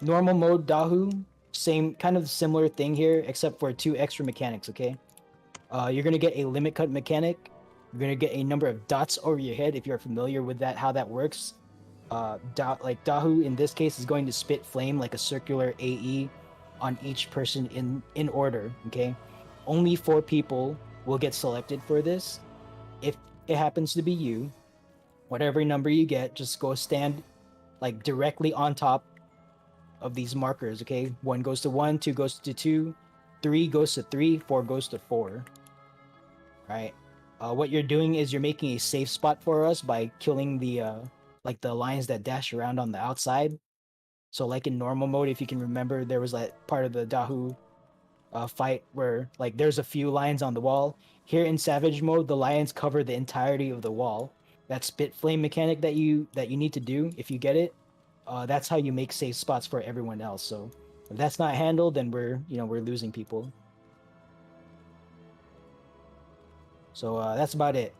Normal mode Dahu, same kind of similar thing here, except for 2 extra mechanics. Okay. You're gonna get a limit cut mechanic. You're gonna get a number of dots over your head if you're familiar with that, how that works. Like Dahu in this case is going to spit flame like a circular AE on each person in order. Okay. Only 4 people will get selected for this. If it happens to be you, whatever number you get, just go stand like directly on top of these markers. Okay, 1 goes to 1, 2 goes to 2, 3 goes to 3, 4 goes to 4. Right. What you're doing is you're making a safe spot for us by killing the like the lions that dash around on the outside. So like in normal mode, if you can remember, there was like part of the Dahu fight where like there's a few lions on the wall. Here in Savage mode, the lions cover the entirety of the wall. That spit flame mechanic that you need to do, if you get it, that's how you make safe spots for everyone else. So If that's not handled, then we're losing people. So that's about it.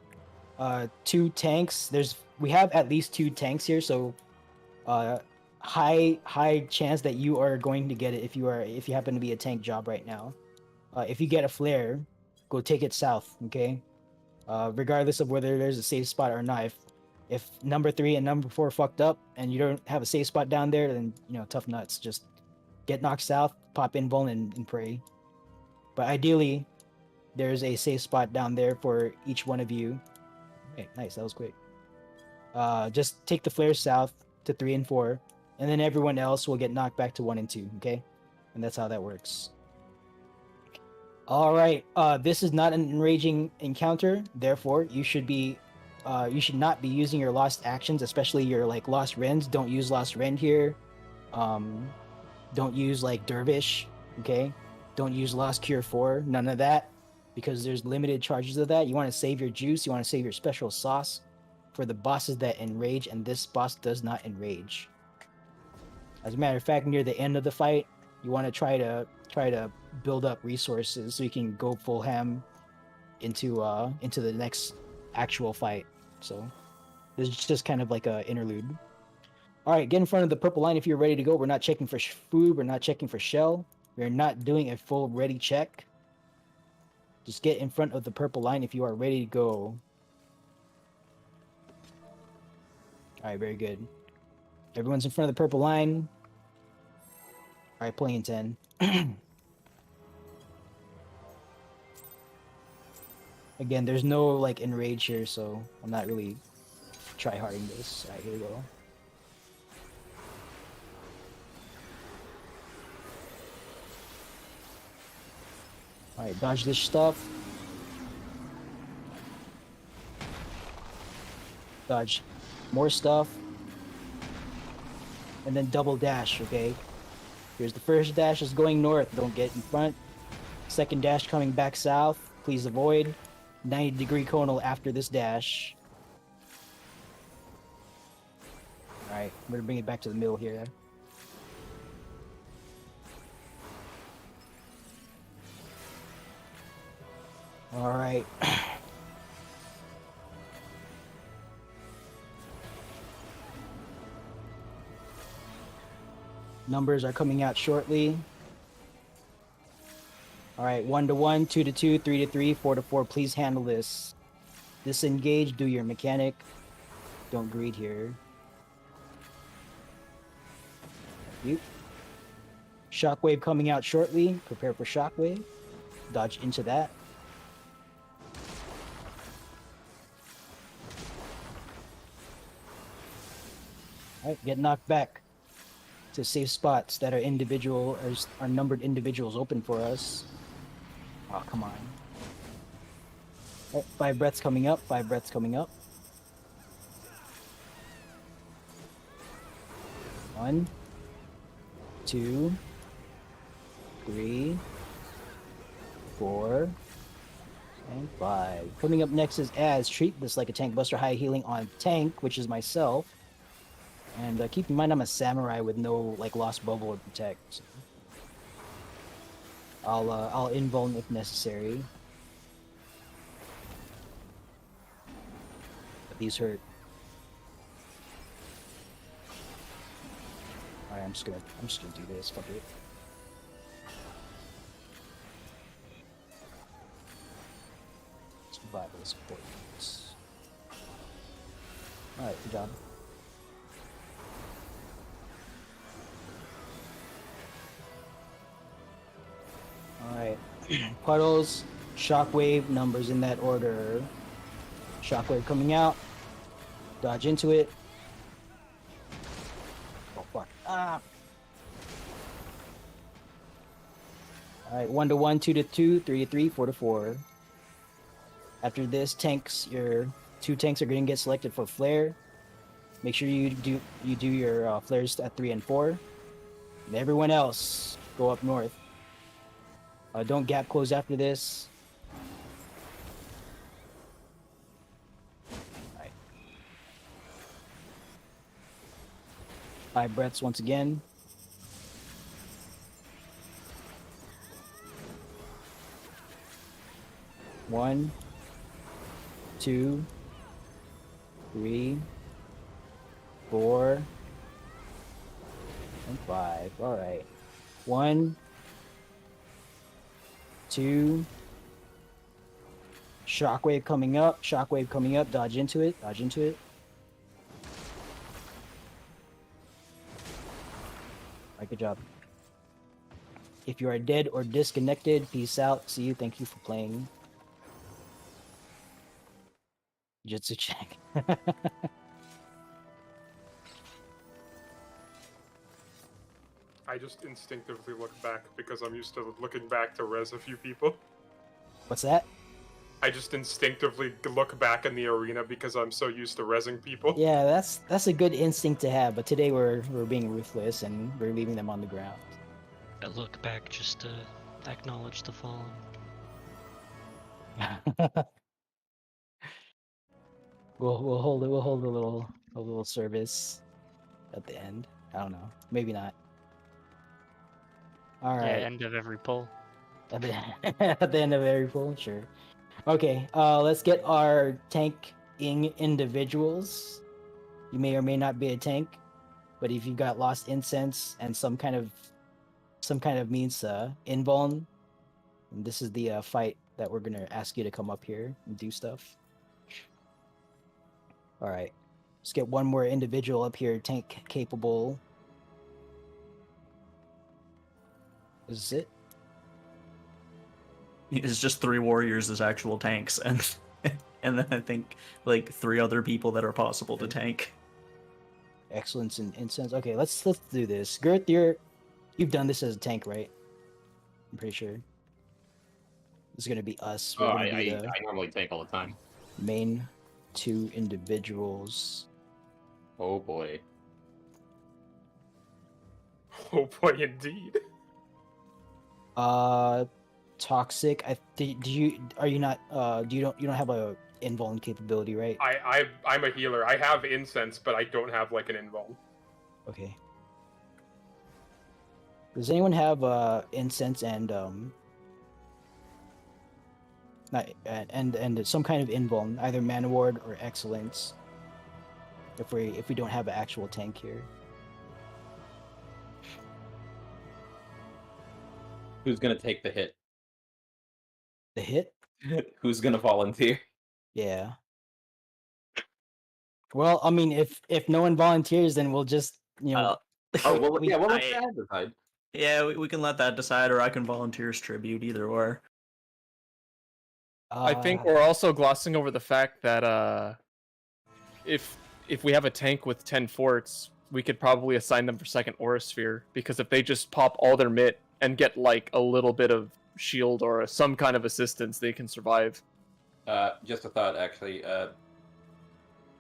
2 tanks. We have at least 2 tanks here, so high chance that you are going to get it if you happen to be a tank job right now. If you get a flare, go take it south, okay? Regardless of whether there's a safe spot or not. If number 3 and number 4 fucked up and you don't have a safe spot down there, then tough nuts. Just get knocked south, pop invuln, and pray. But ideally, there's a safe spot down there for each one of you. Okay, nice, that was quick. Just take the flares south to 3 and 4, and then everyone else will get knocked back to 1 and 2, okay? And that's how that works. All right, this is not an enraging encounter, therefore you should not be using your lost actions, especially your like lost rends. Don't use lost rend here. Don't use like dervish, okay? Don't use lost cure 4, none of that, because there's limited charges of that. You want to save your juice, you want to save your special sauce for the bosses that enrage, and this boss does not enrage. As a matter of fact, near the end of the fight, you want to try to build up resources so you can go full ham into the next actual fight. So this is just kind of like a interlude. All right, get in front of the purple line if you're ready to go. We're not checking for food. We're not checking for shell. We're not doing a full ready check. Just get in front of the purple line if you are ready to go. All right, very good. Everyone's in front of the purple line. All right, playing in 10. Again, there's no like enrage here, so I'm not really try-harding this. All right, here we go. All right, dodge this stuff. Dodge more stuff. And then double dash, okay? Here's the first dash is going north. Don't get in front. Second dash coming back south. Please avoid. 90-degree conal after this dash. Alright, I'm gonna bring it back to the middle here. Alright. Numbers are coming out shortly. All right, 1 to 1, 2 to 2, 3 to 3, 4 to 4. Please handle this. Disengage, do your mechanic. Don't greed here. You. Shockwave coming out shortly. Prepare for shockwave. Dodge into that. All right, get knocked back to safe spots that are numbered individuals open for us. Oh, come on. Right, 5 breaths coming up, 5 breaths coming up. 1, 2, 3, 4, and 5. Coming up next is Az. Treat this like a tank buster, high healing on tank, which is myself. And keep in mind I'm a samurai with no like lost bubble or protect. So I'll invuln if necessary. But these hurt. Alright, I'm just gonna do this, fuck it. Survival support. Alright, good job. Alright. Puddles, shockwave, numbers in that order. Shockwave coming out. Dodge into it. Oh fuck. Ah! Alright, 1 to 1, 2 to 2, 3 to 3, 4 to 4. After this, your 2 tanks are going to get selected for flare. Make sure you do your flares at 3 and 4. And everyone else, go up north. Don't gap close after this. Alright. 5 breaths once again. 1, 2, 3, 4, and 5. All right. 1, 2. Shockwave coming up. Shockwave coming up. Dodge into it. Dodge into it. All right, good job. If you are dead or disconnected, peace out. See you. Thank you for playing. Jitsu check. I just instinctively look back because I'm used to looking back to res a few people. What's that? I just instinctively look back in the arena because I'm so used to resing people. Yeah, that's a good instinct to have. But today we're being ruthless and we're leaving them on the ground. I look back just to acknowledge the fallen. We'll hold a little service at the end. I don't know. Maybe not. All Yeah, right. end of every poll. At the, at the end of every poll, sure. Okay, let's get our tanking individuals. You may or may not be a tank, but if you've got lost incense and some kind of means invuln, and this is the fight that we're gonna ask you to come up here and do stuff. All right, let's get one more individual up here, tank capable. Is it? It's just 3 warriors as actual tanks, and and then I think like 3 other people that are possible to tank. Excellence in incense. Okay, let's do this. Girth, you've done this as a tank, right? I'm pretty sure. It's gonna be us. We're Oh, gonna be the I normally tank all the time. main 2 individuals. Oh boy. Oh boy, indeed. Toxic. Do you don't have a invuln capability, right? I'm a healer. I have incense, but I don't have like an invuln. Okay. Does anyone have incense and and some kind of invuln, either mana ward or excellence? If we don't have an actual tank here. Who's gonna take the hit? The hit? Who's gonna volunteer? Yeah. Well, I mean, if no one volunteers, then we'll just Oh well, we- yeah. Well, let I- that decide. Yeah, we can let that decide, or I can volunteer as tribute, either or. I think we're also glossing over the fact that if we have a tank with 10 forts, we could probably assign them for second aura sphere, because if they just pop all their mitt and get like a little bit of shield or some kind of assistance, they can survive. Just a thought, actually.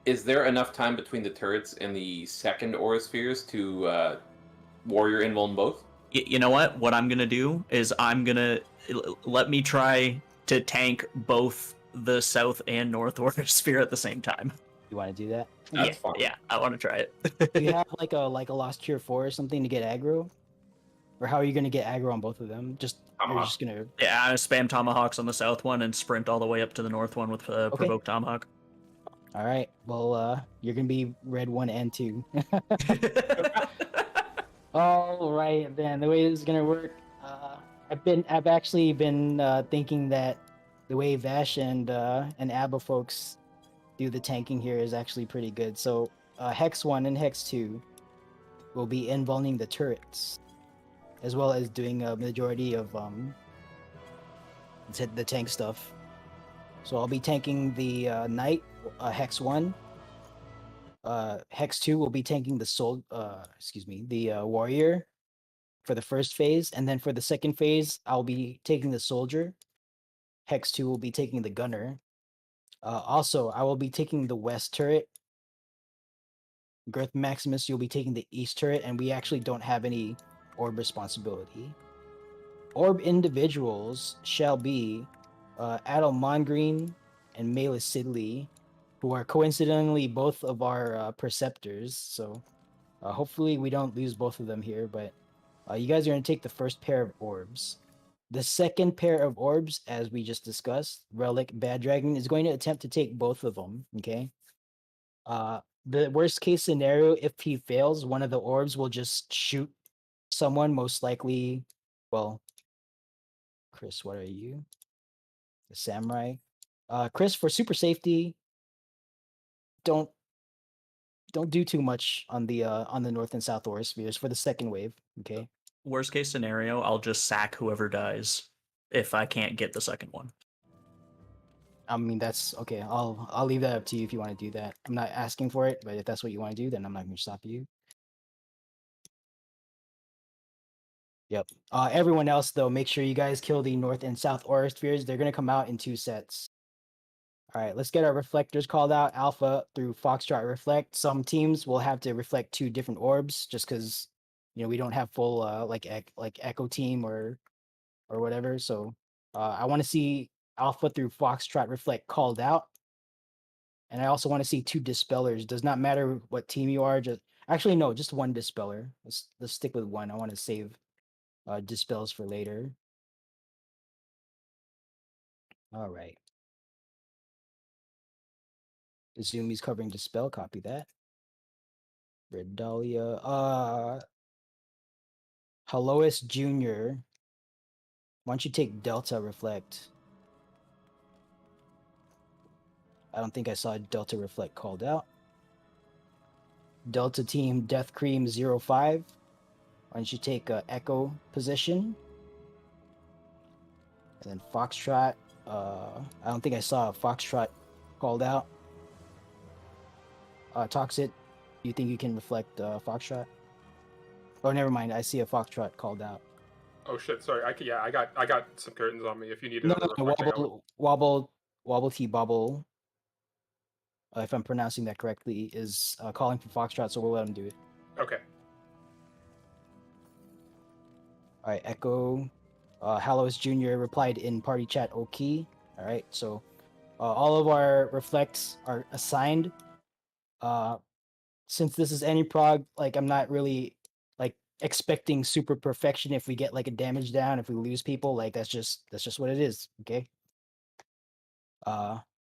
Is there enough time between the turrets and the second aura spheres to warrior invuln both? You know what? What I'm gonna do is let me try to tank both the south and north aura sphere at the same time. You want to do that? That's fine. Yeah, I want to try it. Do you have like a lost tier 4 or something to get aggro? Or how are you gonna get aggro on both of them? You're just gonna Yeah, I spam tomahawks on the south one and sprint all the way up to the north one with provoke tomahawk. All right. Well, you're gonna be red 1 and 2. All right then. The way this is gonna work, I've actually been thinking that the way Vash and Abba folks do the tanking here is actually pretty good. So Hex 1 and Hex 2 will be invulning the turrets, as well as doing a majority of the tank stuff. So I'll be tanking the Knight, Hex 1. Hex 2 will be tanking the Warrior for the first phase, and then for the second phase, I'll be taking the Soldier. Hex 2 will be taking the Gunner. Also, I will be taking the West turret. Girth Maximus, you'll be taking the East turret, and we actually don't have any orb responsibility. Orb individuals shall be Adel Mongreen and Melis Sidley, who are coincidentally both of our preceptors. So hopefully we don't lose both of them here, but you guys are going to take the first pair of orbs. The second pair of orbs, as we just discussed, Relic, Bad Dragon, is going to attempt to take both of them. Okay. The worst case scenario, if he fails, one of the orbs will just shoot someone, most likely. Well, Chris, what are you? The samurai. Chris, for super safety, don't do too much on the north and south aura spheres for the second wave. Okay. Worst case scenario, I'll just sack whoever dies if I can't get the second one. I mean, that's okay. I'll leave that up to you if you want to do that. I'm not asking for it, but if that's what you want to do, then I'm not going to stop you. Yep. Everyone else though, make sure you guys kill the north and south aura spheres. They're going to come out in 2 sets. All right, let's get our reflectors called out. Alpha through Foxtrot reflect. Some teams will have to reflect 2 different orbs just because we don't have full like Echo team or whatever. So I want to see Alpha through Foxtrot reflect called out. And I also want to see 2 dispellers. Does not matter what team you are. Just actually no, just 1 dispeller. Let's stick with 1. I want to save dispels for later. All right. Izumi's covering dispel. Copy that. Red Dahlia. Hellois Jr. Why don't you take Delta Reflect? I don't think I saw Delta Reflect called out. Delta Team Death Cream 05. Why don't you take Echo position? And then Foxtrot. I don't think I saw a Foxtrot called out. Toxic, you think you can reflect Foxtrot? Oh, never mind. I see a Foxtrot called out. Oh shit! Sorry. I got some curtains on me. If you need No, another no, reflecting, wobble T bubble. If I'm pronouncing that correctly, is calling for Foxtrot, so we'll let him do it. Okay. All right, Echo. Hallows Jr. replied in party chat. Okay. All right, so all of our reflects are assigned. Since this is any prog, like I'm not really like expecting super perfection. If we get like a damage down, if we lose people, like that's just what it is. Okay.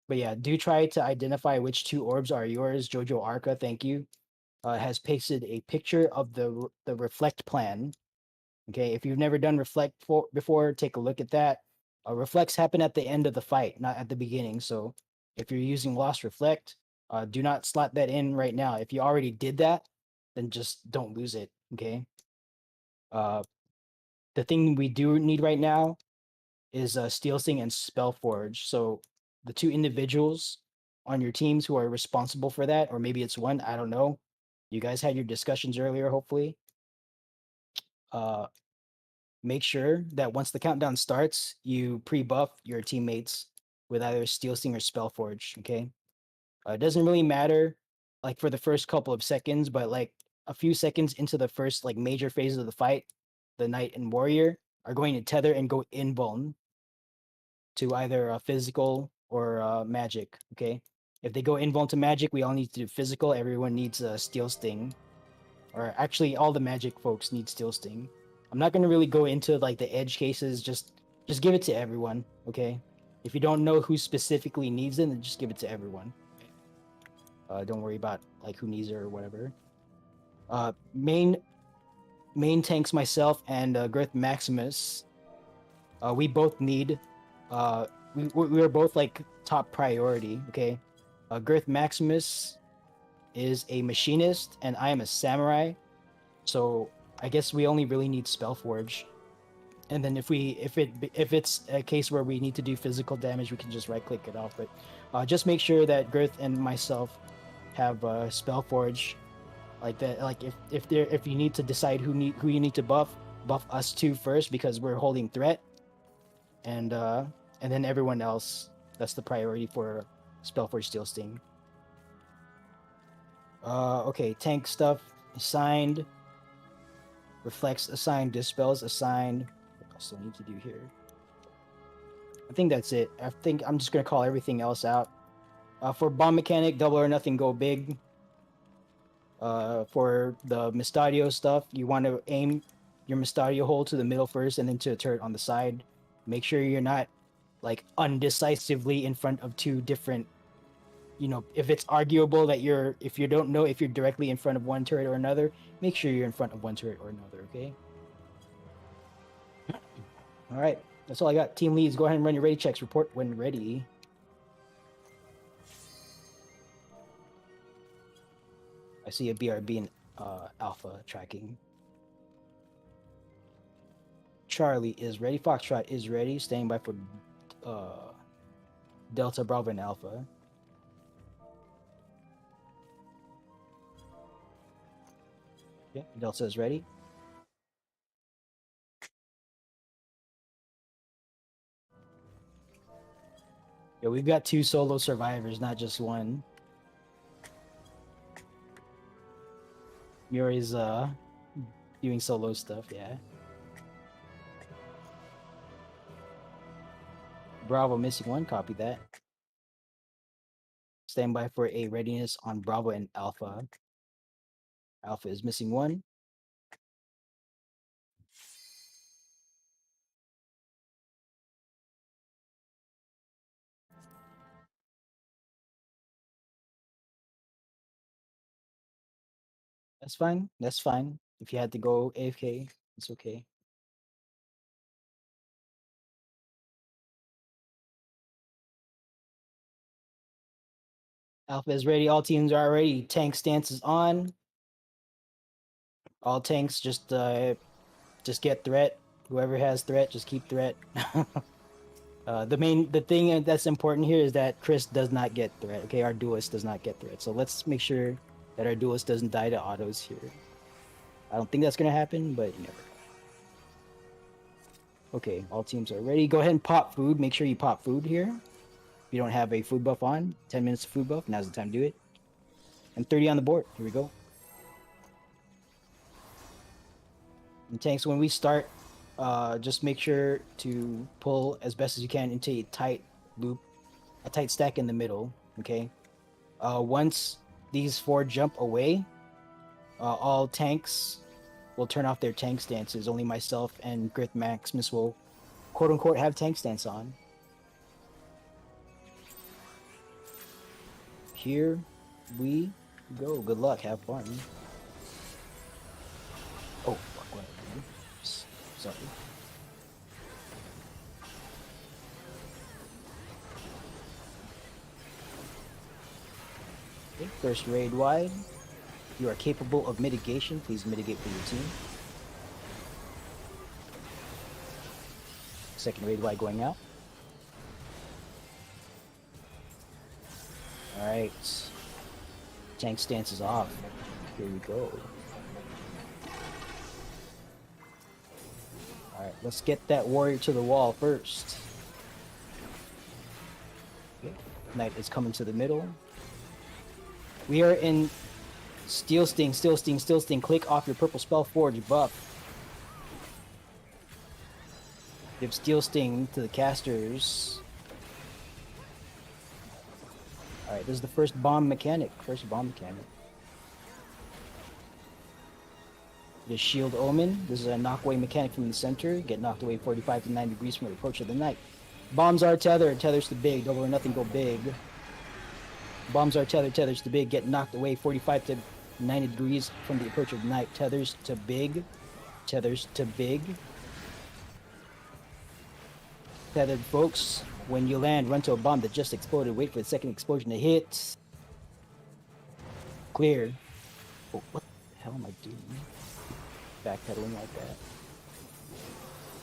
But yeah, do try to identify which 2 orbs are yours. Jojo Arca, thank you. Has pasted a picture of the reflect plan. Okay, if you've never done reflect before, take a look at that. Reflects happen at the end of the fight, not at the beginning. So if you're using lost reflect, do not slot that in right now. If you already did that, then just don't lose it. Okay. The thing we do need right now is Steel Sting and Spellforge. So the 2 individuals on your teams who are responsible for that, or maybe it's 1, I don't know. You guys had your discussions earlier, hopefully. Make sure that once the countdown starts, you pre-buff your teammates with either Steel Sting or Spellforge, okay? It doesn't really matter, like, for the first couple of seconds, but, like, a few seconds into the first, like, major phase of the fight, the Knight and Warrior are going to tether and go invuln to either physical or magic, okay? If they go invuln to magic, we all need to do physical. Everyone needs a Steel Sting. Or actually, all the magic folks need Steel Sting. I'm not going to really go into like the edge cases. Just give it to everyone, okay? If you don't know who specifically needs it, then just give it to everyone. Don't worry about like who needs it or whatever. Main tanks myself and Girth Maximus. We both need. We are both like top priority, okay? Girth Maximus is a machinist and I am a samurai. So I guess we only really need Spellforge. And then if it's a case where we need to do physical damage, we can just right click it off. But just make sure that Girth and myself have Spellforge. Like that, like if you need to decide who you need to buff us 2 first because we're holding threat. And then everyone else, that's the priority for Spellforge Steel Sting. Okay, tank stuff assigned. Reflects assigned, dispels assigned. What else do I need to do here? I think that's it. I think I'm just gonna call everything else out. For bomb mechanic, double or nothing, go big. For the Mystadio stuff, you want to aim your Mystario hole to the middle first, and then to a turret on the side. Make sure you're not like undecisively in front of two different. You know, if it's arguable that if you don't know if you're directly in front of one turret or another, make sure you're in front of one turret or another. Okay. All right, that's all I got. Team leads, go ahead and run your ready checks. Report when ready. I see a BRB and Alpha tracking. Charlie is ready. Foxtrot is ready. Staying by for Delta, Bravo, and Alpha. Yeah, Delta is ready. Yeah, we've got 2 solo survivors, not just one. Muri's doing solo stuff, yeah. Bravo missing 1, copy that. Stand by for a readiness on Bravo and Alpha. Alpha is missing 1. That's fine. That's fine. If you had to go AFK, it's okay. Alpha is ready. All teams are ready. Tank stance is on. All tanks just get threat. Whoever has threat, just keep threat. The thing that's important here is that Chris does not get threat. Okay, our duelist does not get threat. So let's make sure that our duelist doesn't die to autos here. I don't think that's gonna happen, but you never know. Okay, all teams are ready. Go ahead and pop food. Make sure you pop food here. If you don't have a food buff on, 10 minutes of food buff. Now's the time to do it. And 30 on the board. Here we go. And tanks, when we start, just make sure to pull as best as you can into a tight loop, a tight stack in the middle. Okay. Once these 4 jump away, all tanks will turn off their tank stances. Only myself and Grith Maximus will, quote unquote, have tank stance on. Here we go. Good luck. Have fun. Oh, fuck. What? Sorry. Okay, first raid wide. You are capable of mitigation. Please mitigate for your team. Second raid wide going out. Alright. Tank stance is off. Here we go. Alright, let's get that warrior to the wall first. Okay. Knight is coming to the middle. We are in Steel Sting, Steel Sting, Steel Sting. Click off your purple spell forge buff. Give Steel Sting to the casters. Alright, this is the first bomb mechanic. The Shield Omen. This is a knockaway mechanic from the center. Get knocked away 45 to 90 degrees from the approach of the knight. Bombs are tethered. Tethers to big. Double or nothing, go big. Bombs are tethered. Tethers to big. Get knocked away 45 to 90 degrees from the approach of the knight. Tethers to big. Tethers to big. Tethered folks. When you land, run to a bomb that just exploded. Wait for the second explosion to hit. Clear. Oh, what the hell am I doing? Backpedaling like that.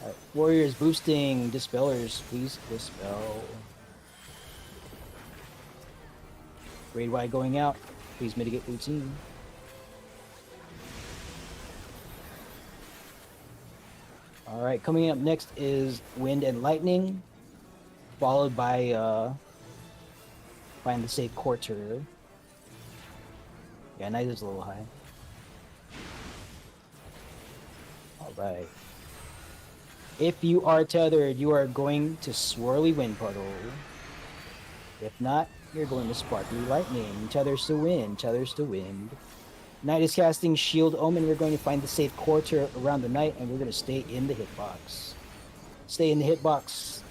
Alright, warriors boosting. Dispellers, please dispel. Raid wide going out. Please mitigate for the team. Alright, coming up next is Wind and Lightning, followed by find the safe quarter. Yeah, Knight is a little high. Alright. If you are tethered, you are going to Swirly Wind Puddle. If not, you're going to Sparkly Lightning. Tethers to wind, tethers to wind. Knight is casting Shield Omen. We're going to find the safe quarter around the Knight, and we're going to stay in the hitbox. Stay in the hitbox,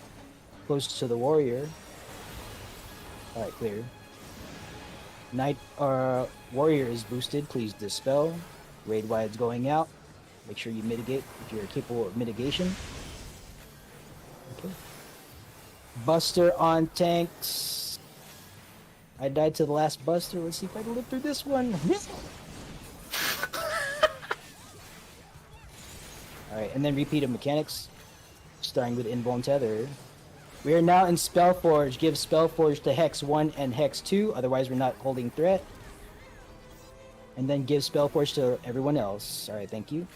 close to the warrior. All right, clear. Knight, warrior is boosted. Please dispel. Raid wide's going out. Make sure you mitigate if you're capable of mitigation. Okay. Buster on tanks. I died to the last Buster. Let's see if I can live through this one. Alright, and then repeat of mechanics. Starting with Invuln Tether. We are now in Spellforge. Give Spellforge to Hex 1 and Hex 2, otherwise we're not holding threat. And then give Spellforge to everyone else. Alright, thank you.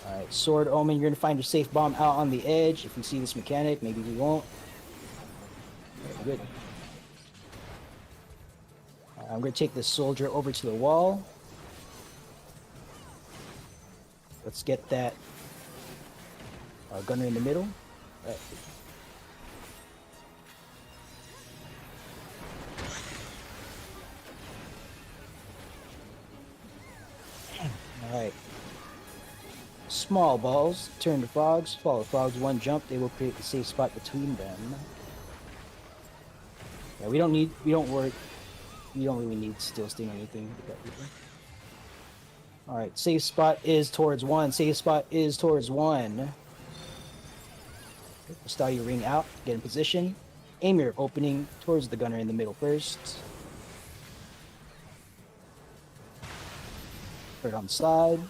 Alright, Sword Omen, you're gonna find your safe bomb out on the edge. If we see this mechanic, maybe we won't. Alright, good. I'm gonna take this soldier over to the wall. Let's get that gunner in the middle. Alright. Alright. Small balls, turn to frogs, follow frogs one jump, they will create a safe spot between them. Yeah, we don't really need steel sting or anything. Alright, safe spot is towards 1. Safe spot is towards 1. Start your ring out, get in position. Aim your opening towards the gunner in the middle first. Put it on the side.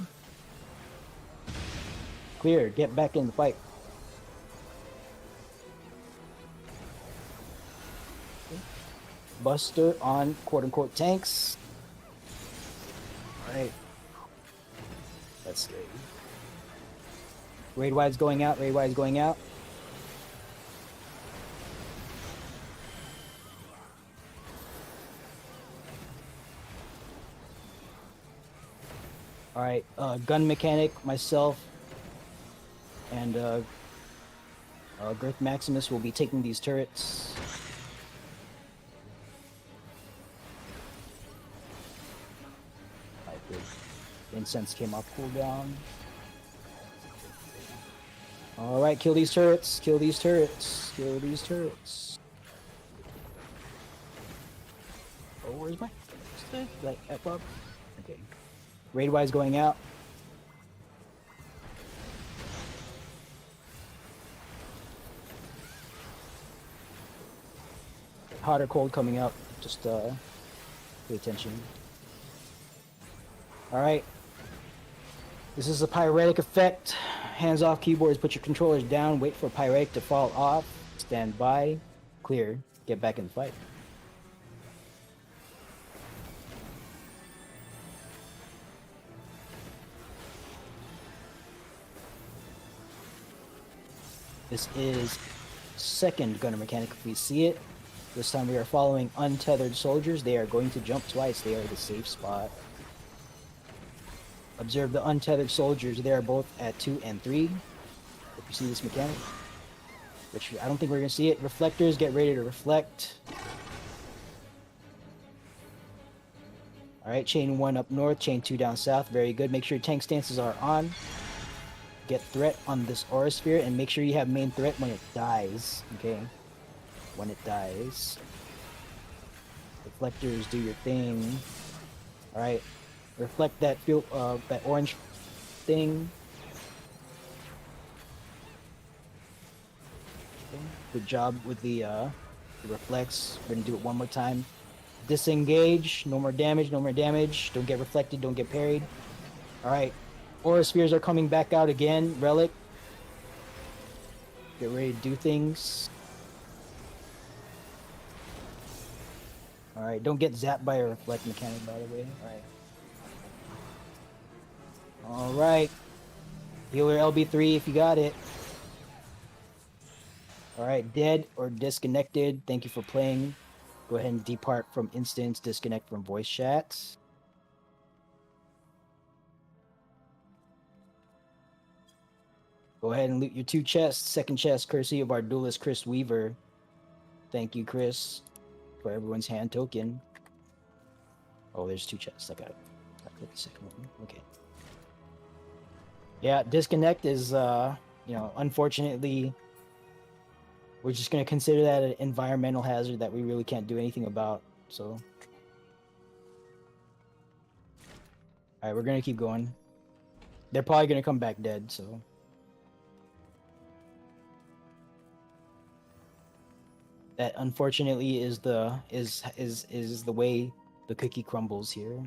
Clear, get back in the fight. Buster on quote-unquote tanks. Alright. That's scary. Raid wide's going out, raid wide's going out. Alright, gun mechanic, myself, and Girth Maximus will be taking these turrets. Alright, good. Incense came off cooldown. Alright, kill these turrets, kill these turrets, kill these turrets. Oh, where's my... Like, F up? Okay. Raid wise going out. Hot or cold coming up. Just pay attention. Alright. This is a pyretic effect. Hands off keyboards, put your controllers down, wait for pyretic to fall off. Stand by. Clear. Get back in the fight. This is second gunner mechanic if we see it. This time we are following untethered soldiers. They are going to jump twice. They are the safe spot. Observe the untethered soldiers. They are both at 2 and 3. If you see this mechanic. Which I don't think we're going to see it. Reflectors, get ready to reflect. Alright, chain 1 up north, chain 2 down south. Very good. Make sure your tank stances are on. Get threat on this aura sphere and make sure you have main threat when it dies. Okay, when it dies. Reflectors, do your thing. All right, reflect that that orange thing. Okay. Good job with the reflex. We're gonna do it one more time. Disengage. No more damage. No more damage. Don't get reflected. Don't get parried. All right. Aura spheres are coming back out again. Relic. Get ready to do things. Alright, don't get zapped by a reflect mechanic, by the way. Alright. Alright. Healer LB3 if you got it. Alright, dead or disconnected. Thank you for playing. Go ahead and depart from instance, disconnect from voice chats. Go ahead and loot your 2 chests. Second chest, courtesy of our duelist Chris Weaver. Thank you, Chris, for everyone's hand token. Oh, there's 2 chests. I got it. I clicked the second one. Okay. Yeah, disconnect is, unfortunately, we're just going to consider that an environmental hazard that we really can't do anything about. So, all right, we're going to keep going. They're probably going to come back dead, so. That unfortunately is the way the cookie crumbles here.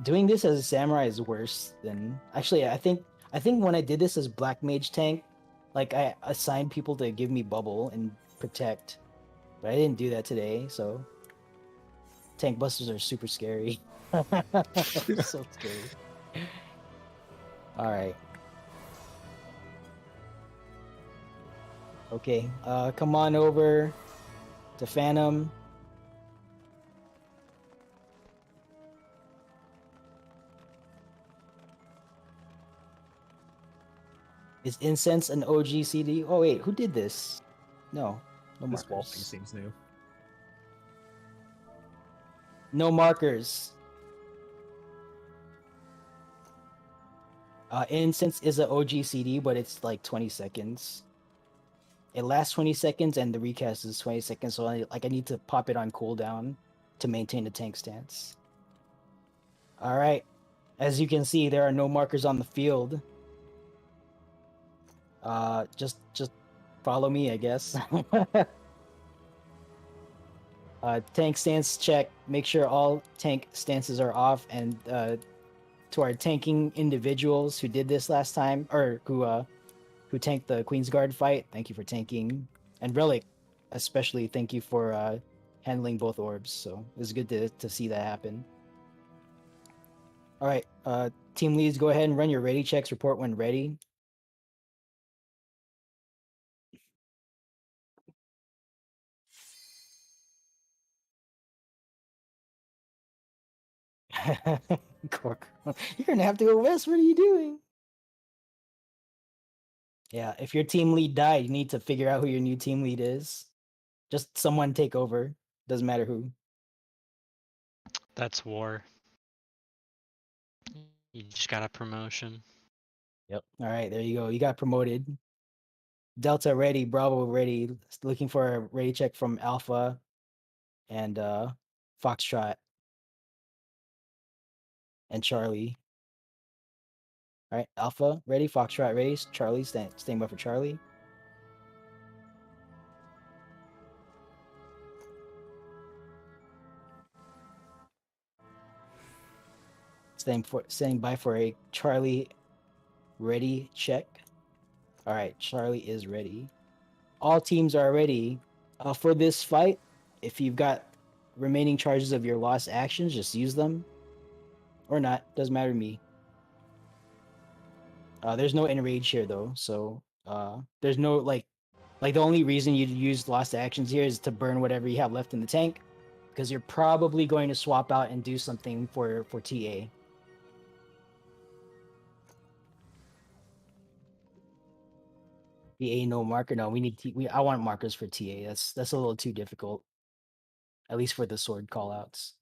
Doing this as a samurai is worse than actually. I think when I did this as black mage tank, like I assigned people to give me bubble and protect, but I didn't do that today. So tank busters are super scary. So scary. All right. Okay, come on over to Phantom. Is incense an OG CD? Oh wait, who did this? No This wall thing markers. seems new. No markers. Incense is an OG CD, but it's like 20 seconds. It lasts 20 seconds, and the recast is 20 seconds. So I need to pop it on cooldown to maintain the tank stance. All right, as you can see, there are no markers on the field. Just follow me, I guess. Tank stance check. Make sure all tank stances are off, and to our tanking individuals who did this last time, or who tanked the Queen's Guard fight, thank you for tanking. And Relic, especially, thank you for handling both orbs. So it was good to see that happen. All right, team leads, go ahead and run your ready checks. Report when ready. Cork, you're gonna have to go west. What are you doing? Yeah, if your team lead died, you need to figure out who your new team lead is. Just someone take over. Doesn't matter who. That's war. You just got a promotion. Yep. All right, there you go. You got promoted. Delta ready, Bravo ready. Looking for a ready check from Alpha and Foxtrot and Charlie. All right, Alpha ready, Foxtrot ready, Charlie staying by for Charlie. Staying by for a Charlie ready check. All right, Charlie is ready. All teams are ready for this fight. If you've got remaining charges of your lost actions, just use them. Or not, doesn't matter to me. There's no enrage here though, so there's no like the only reason you'd use lost actions here is to burn whatever you have left in the tank, because you're probably going to swap out and do something for TA. TA no marker. No, we need I want markers for TA. That's a little too difficult. At least for the sword callouts.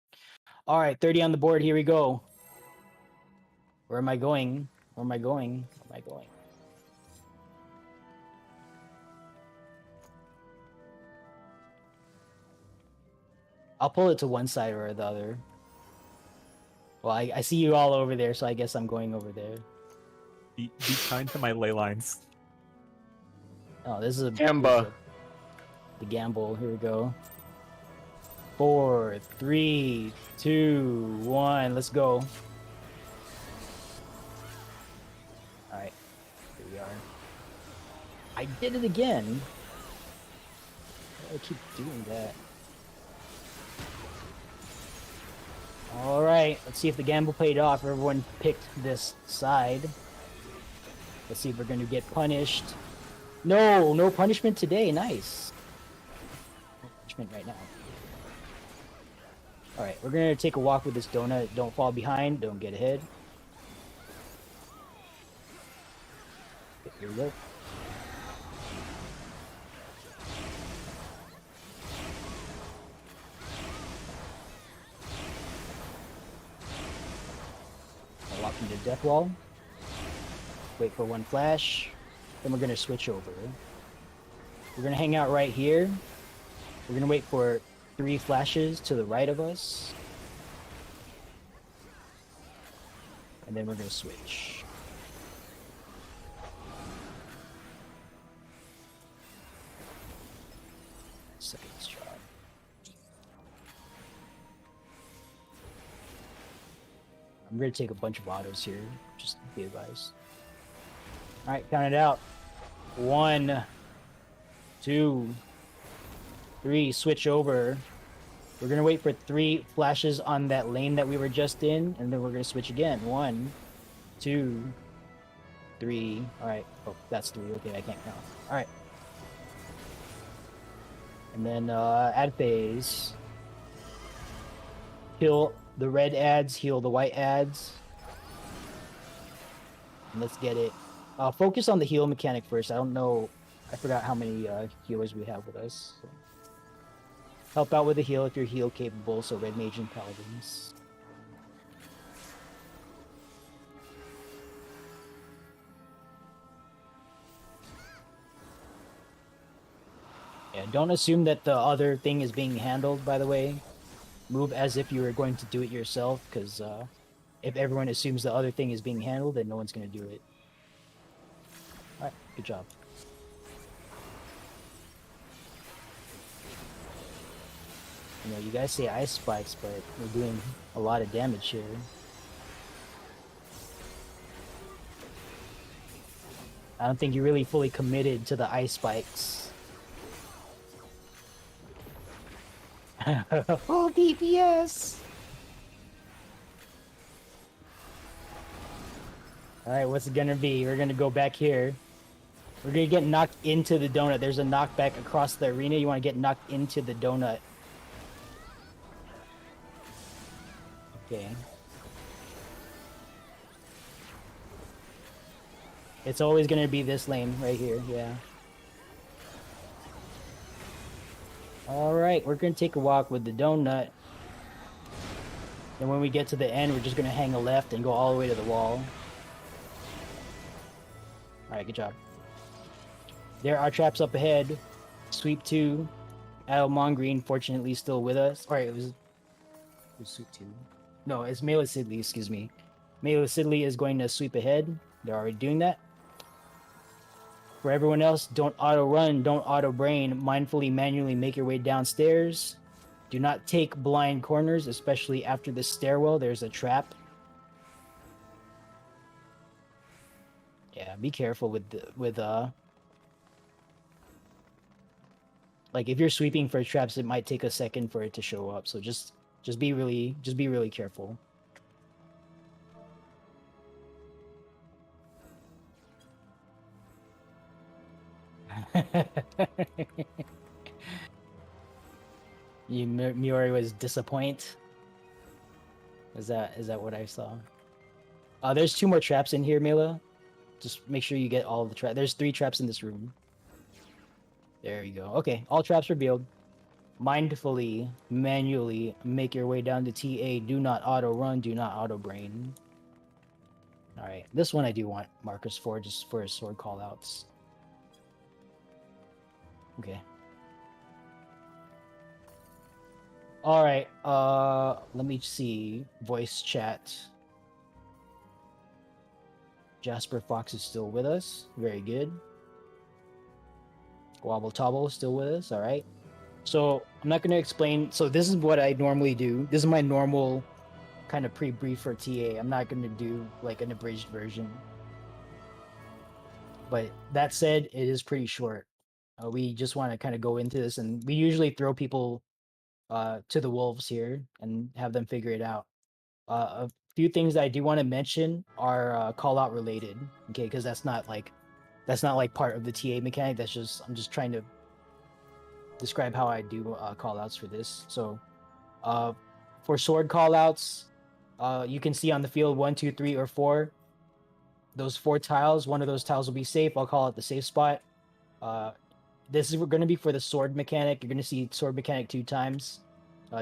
All right, 30 on the board. Here we go. Where am I going? Where am I going? Where am I going? I'll pull it to one side or the other. Well, I see you all over there, so I guess I'm going over there. Be kind to my ley lines. Oh, this is a Gamba. The gamble. Here we go. 4, 3, 2, 1. Let's go. All right, here we are. I did it again. I keep doing that. All right, let's see if the gamble paid off. Everyone picked this side. Let's see if we're going to get punished. No punishment today. Nice. No punishment right now. All right, we're going to take a walk with this donut. Don't fall behind. Don't get ahead. Here we go. I'll lock into death wall. Wait for one flash. Then we're gonna switch over. We're gonna hang out right here. We're gonna wait for 3 flashes to the right of us. And then we're gonna switch. Second try. I'm gonna take a bunch of autos here, just to be advised. Alright, count it out. 1, 2, 3, switch over. We're gonna wait for 3 flashes on that lane that we were just in, and then we're gonna switch again. 1, 2, 3. Alright. Oh, that's 3. Okay, I can't count. Alright. And then add phase. Heal the red ads, heal the white ads. And let's get it. Focus on the heal mechanic first. I don't know. I forgot how many healers we have with us. So. Help out with the heal if you're heal capable, so red mage and paladins. Yeah, don't assume that the other thing is being handled, by the way. Move as if you were going to do it yourself, because if everyone assumes the other thing is being handled, then no one's going to do it. Alright, good job. You know, you guys say ice spikes, but we're doing a lot of damage here. I don't think you're really fully committed to the ice spikes. Full DPS! Alright, what's it gonna be? We're gonna go back here. We're gonna get knocked into the donut. There's a knockback across the arena. You wanna get knocked into the donut. Okay. It's always gonna be this lane right here, yeah. Alright, we're gonna take a walk with the donut. And when we get to the end, we're just gonna hang a left and go all the way to the wall. Alright, good job. There are traps up ahead. Sweep 2. Adamon Green, fortunately, still with us. Alright, it was Sweep 2. No, it's Mela Sidley, excuse me. Mela Sidley is going to sweep ahead. They're already doing that. For everyone else, don't auto-run, don't auto-brain. Mindfully, manually make your way downstairs. Do not take blind corners, especially after the stairwell. There's a trap. Yeah, be careful with like if you're sweeping for traps, it might take a second for it to show up. So just be really careful. Miori was disappointed. Is that what I saw? There's 2 more traps in here, Mela. Just make sure you get all of the traps. There's 3 traps in this room. There you go. Okay, all traps revealed. Mindfully, manually make your way down to TA. Do not auto run. Do not auto brain. All right, this one I do want Marcus for, just for his sword callouts. Okay. All right. Let me see. Voice chat. Jasper Fox is still with us. Very good. Wobble Tobble is still with us. All right. So I'm not going to explain. So this is what I normally do. This is my normal kind of pre-brief for TA. I'm not going to do like an abridged version. But that said, it is pretty short. We just want to kind of go into this, and we usually throw people to the wolves here and have them figure it out. A few things that I do want to mention are call out related, okay? Because that's not like part of the TA mechanic. That's just I'm just trying to describe how I do call outs for this. So for sword call outs, you can see on the field 1, 2, 3, or 4. those 4 tiles. One of those tiles will be safe. I'll call it the safe spot. This is going to be for the sword mechanic. You're going to see sword mechanic 2 times,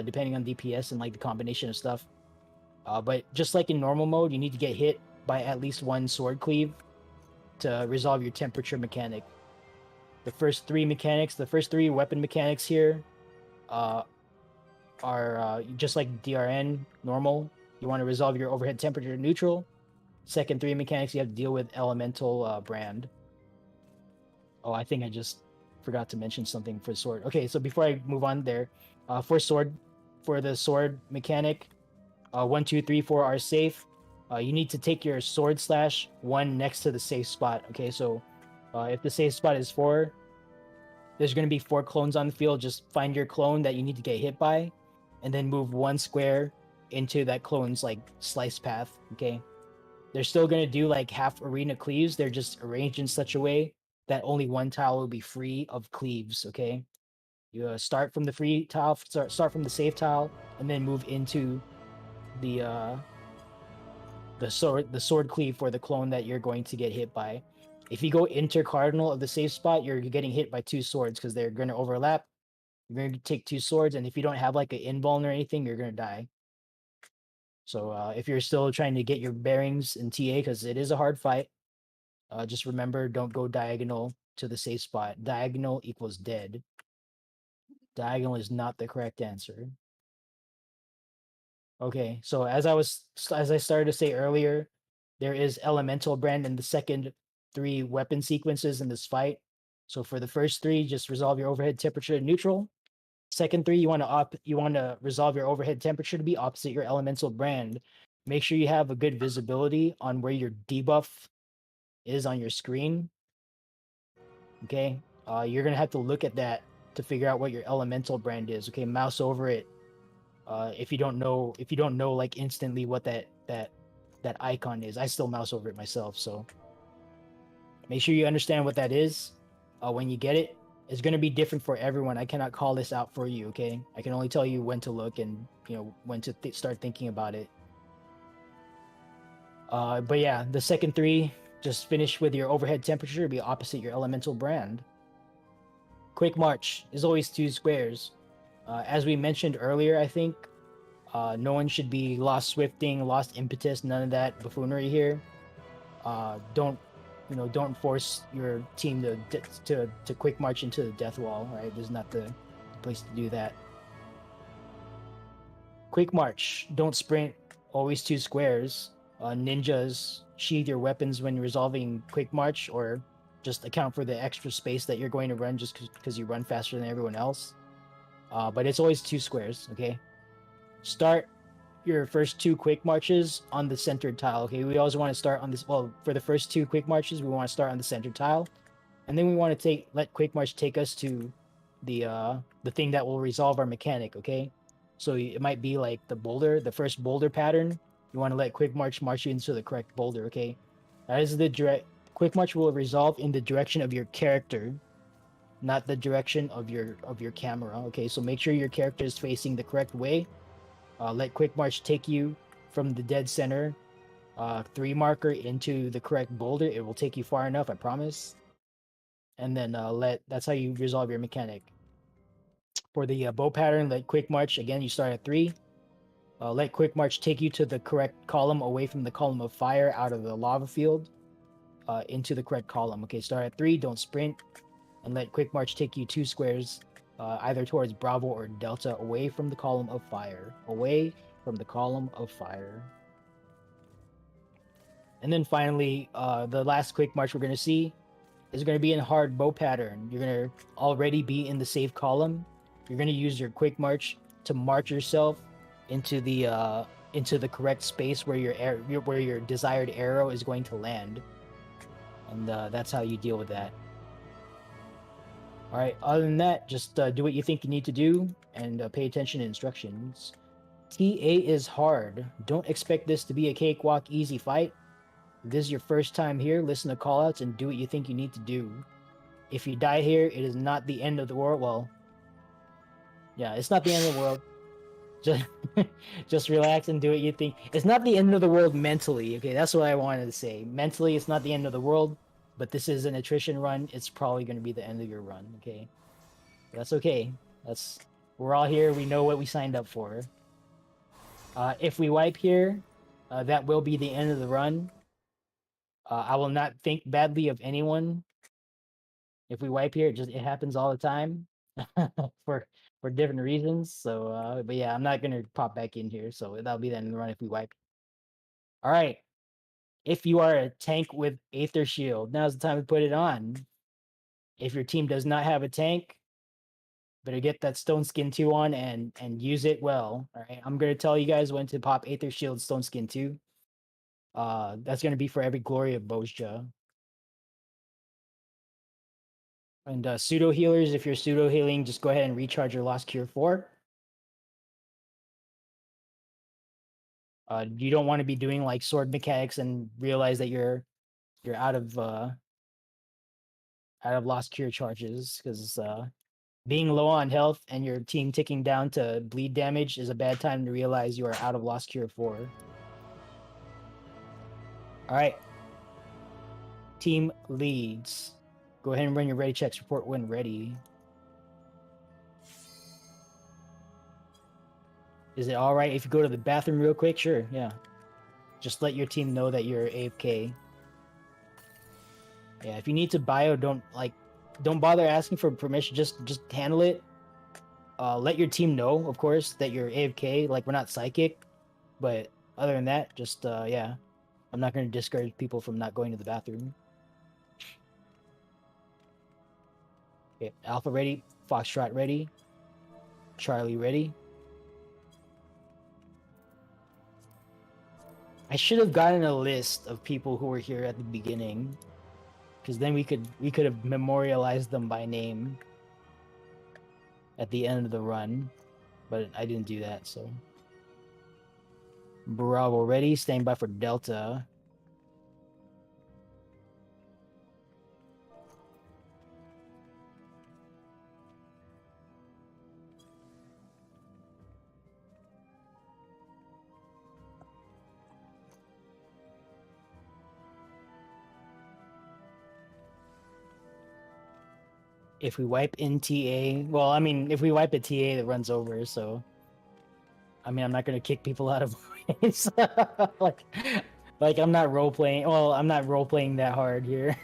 depending on DPS and like the combination of stuff. But just like in normal mode, you need to get hit by at least 1 sword cleave to resolve your temperature mechanic. The first 3 weapon mechanics here are just like DRN normal. You want to resolve your overhead temperature neutral. Second 3 mechanics, you have to deal with elemental brand. Oh, I think I just forgot to mention something for sword. Okay, so before I move on there, for the sword mechanic, 1, 2, 3, 4 are safe. You need to take your sword slash 1 next to the safe spot. Okay, so if the safe spot is 4, there's going to be 4 clones on the field. Just find your clone that you need to get hit by, and then move 1 square into that clone's like slice path. Okay, they're still going to do like half arena cleaves. They're just arranged in such a way that only 1 tile will be free of cleaves. Okay, you start from the free tile, start from the safe tile, and then move into the sword cleave for the clone that you're going to get hit by. If you go intercardinal of the safe spot, you're getting hit by 2 swords because they're going to overlap. You're going to take 2 swords, and if you don't have like an invuln or anything, you're going to die. So if you're still trying to get your bearings in TA, because it is a hard fight, just remember, don't go diagonal to the safe spot. Diagonal equals dead. Diagonal is not the correct answer. Okay, so as I started to say earlier, there is elemental brand in the second 3 weapon sequences in this fight. So for the first 3, just resolve your overhead temperature to neutral. Second 3, you want to resolve your overhead temperature to be opposite your elemental brand. Make sure you have a good visibility on where your debuff is on your screen. Okay, you're gonna have to look at that to figure out what your elemental brand is. Okay, mouse over it. If you don't know like instantly what that icon is. I still mouse over it myself, so make sure you understand what that is when you get it. It's going to be different for everyone. I cannot call this out for you, okay? I can only tell you when to look and when to start thinking about it. But yeah, the second 3, just finish with your overhead temperature, be opposite your elemental brand. Quick march is always 2 squares. As we mentioned earlier, I think no one should be lost swifting, lost impetus, none of that buffoonery here. Don't force your team to quick march into the death wall, right? This is not the place to do that. Quick march, don't sprint, always 2 squares. Ninjas, sheathe your weapons when resolving quick march, or just account for the extra space that you're going to run just because you run faster than everyone else. But it's always 2 squares, okay? Start your first 2 quick marches on the centered tile, okay? We always want to start on this, well, for the first 2 quick marches, we want to start on the centered tile. And then we want to let quick march take us to the thing that will resolve our mechanic, okay? So it might be like the first boulder pattern. You want to let quick march you into the correct boulder, okay? That is quick march will resolve in the direction of your character, not the direction of your camera. Okay, so make sure your character is facing the correct way. Let quick march take you from the dead center 3 marker into the correct boulder. It will take you far enough, I promise. And then that's how you resolve your mechanic. For the bow pattern, let quick march, again, you start at 3. Let quick march take you to the correct column, away from the column of fire, out of the lava field, into the correct column. Okay, start at 3, don't sprint, and let quick march take you 2 squares, either towards Bravo or Delta, away from the column of fire. Away from the column of fire. And then finally, the last quick march we're going to see is going to be in hard bow pattern. You're going to already be in the safe column. You're going to use your quick march to march yourself into the correct space where your desired arrow is going to land. And that's how you deal with that. All right, other than that, just do what you think you need to do and pay attention to instructions. TA is hard. Don't expect this to be a cakewalk, easy fight. If this is your first time here, listen to callouts and do what you think you need to do. If you die here, it is not the end of the world. Well, yeah, it's not the end of the world. just just relax and do what you think. It's not the end of the world mentally. Okay, that's what I wanted to say. Mentally, it's not the end of the world, but this is an attrition run. It's probably going to be the end of your run. Okay, that's okay. We're all here. We know what we signed up for. If we wipe here, that will be the end of the run. I will not think badly of anyone. If we wipe here, it happens all the time for different reasons. So, but yeah, I'm not gonna pop back in here. So that'll be the end of the run if we wipe. All right. If you are a tank with Aether Shield, now's the time to put it on. If your team does not have a tank, better get that Stone Skin 2 on and use it well. All right. I'm gonna tell you guys when to pop Aether Shield Stone Skin 2. That's gonna be for every glory of Bozja. And pseudo healers, if you're pseudo healing, just go ahead and recharge your Lost Cure 4. You don't want to be doing like sword mechanics and realize that you're out of Lost Cure charges, because being low on health and your team ticking down to bleed damage is a bad time to realize you are out of Lost Cure 4. All right. Team leads. Go ahead and run your ready checks report when ready. Is it all right if you go to the bathroom real quick? Sure, yeah. Just let your team know that you're AFK. Yeah, if you need to bio, don't bother asking for permission. Just handle it. Let your team know, of course, that you're AFK. Like, we're not psychic, but other than that, just yeah. I'm not going to discourage people from not going to the bathroom. Okay, Alpha ready, Foxtrot ready, Charlie ready. I should have gotten a list of people who were here at the beginning, because then we could have memorialized them by name at the end of the run, but I didn't do that. So Bravo ready, stand by for Delta. If we wipe in TA, well, I mean, if we wipe a TA, it runs over, so... I mean, I'm not gonna kick people out of ways. like, I'm not role-playing... Well, I'm not role-playing that hard here.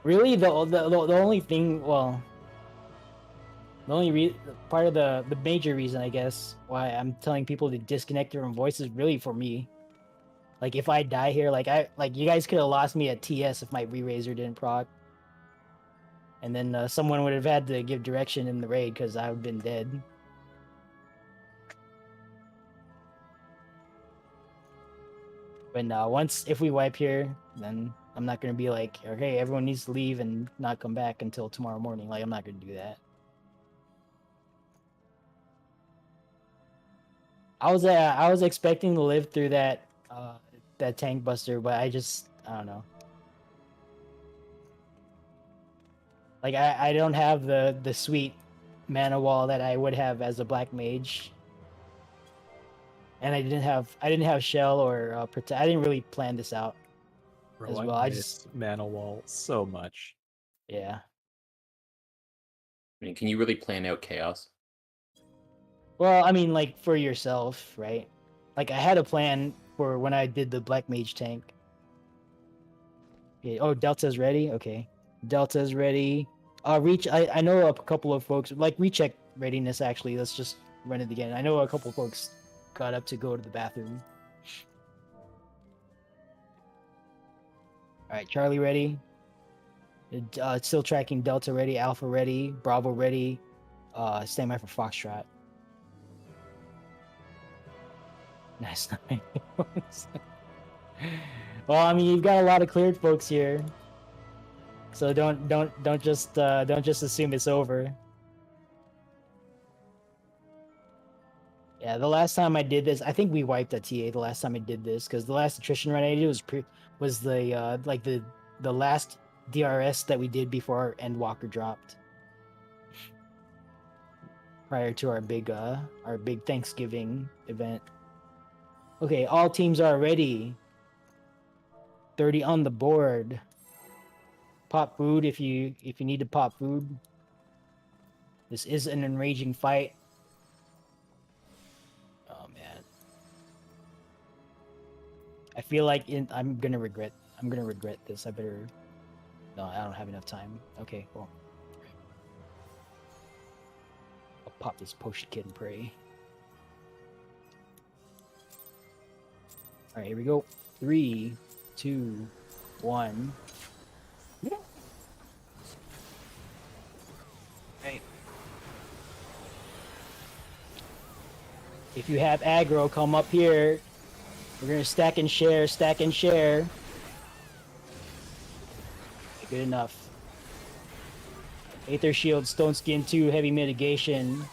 Really, the only thing... Well... The only part of the major reason, I guess, why I'm telling people to disconnect their own voice is really for me. Like, if I die here, like you guys could have lost me at TS if my re-raiser didn't proc. And then someone would have had to give direction in the raid because I would have been dead. But if we wipe here, then I'm not going to be like, okay, everyone needs to leave and not come back until tomorrow morning. Like, I'm not going to do that. I was expecting to live through that tank buster, but I don't know. Like, I don't have the sweet mana wall that I would have as a black mage, and I didn't have shell or protect. I didn't really plan this out as well. I just mana wall so much. Yeah. I mean, can you really plan out chaos? Well, I mean, like, for yourself, right? Like, I had a plan for when I did the black mage tank. Okay. Oh, Delta's ready. Okay. Delta's ready. I know a couple of folks, like, recheck readiness, actually. Let's just run it again. I know a couple of folks got up to go to the bathroom. All right, Charlie ready. Still tracking Delta ready, Alpha ready, Bravo ready. Stand by for Foxtrot. Nice. Well, I mean, you've got a lot of cleared folks here, so don't just assume it's over. Yeah, the last time I did this, I think we wiped a TA. The last time I did this, because the last attrition run I did was the last DRS that we did before our Endwalker dropped. prior to our big Thanksgiving event. Okay, all teams are ready. 30 on the board. Pop food if you need to pop food. This is an enraging fight. Oh man. I feel like I'm gonna regret this. I better. No, I don't have enough time. Okay, well. I'll pop this potion kid and pray. Alright, here we go. 3, 2, 1. Hey. If you have aggro, come up here. We're gonna stack and share, stack and share. Good enough. Aether Shield, Stone Skin 2, Heavy Mitigation.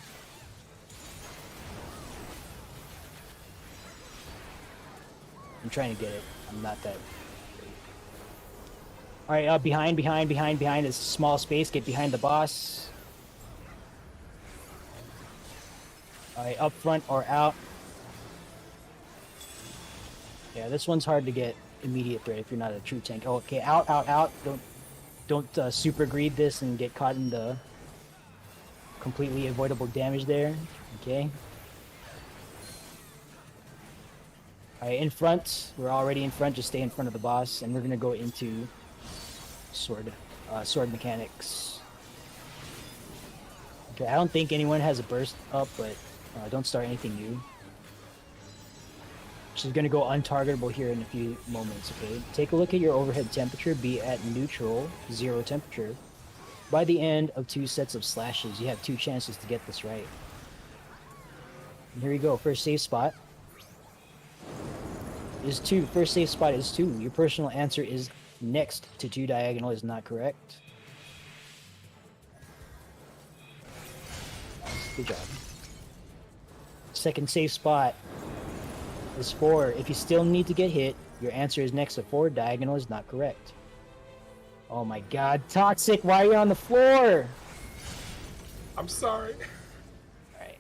I'm trying to get it. I'm not that. Alright, behind is small space. Get behind the boss. Alright, up front or out. Yeah, this one's hard to get immediate threat if you're not a true tank. Oh, okay, out. Don't super greed this and get caught in the completely avoidable damage there. Okay. Alright, in front. We're already in front. Just stay in front of the boss, and we're gonna go into sword mechanics. Okay, I don't think anyone has a burst up, but don't start anything new. She's gonna go untargetable here in a few moments, okay? Take a look at your overhead temperature, be at neutral, 0 temperature. By the end of 2 sets of slashes, you have 2 chances to get this right. And here we go, first save spot is 2. First save spot is 2. Your personal answer is next to 2 diagonal is not correct. Good job. Second save spot is 4. If you still need to get hit, your answer is next to 4. Diagonal is not correct. Oh my god, Toxic, why are you on the floor? I'm sorry. Alright.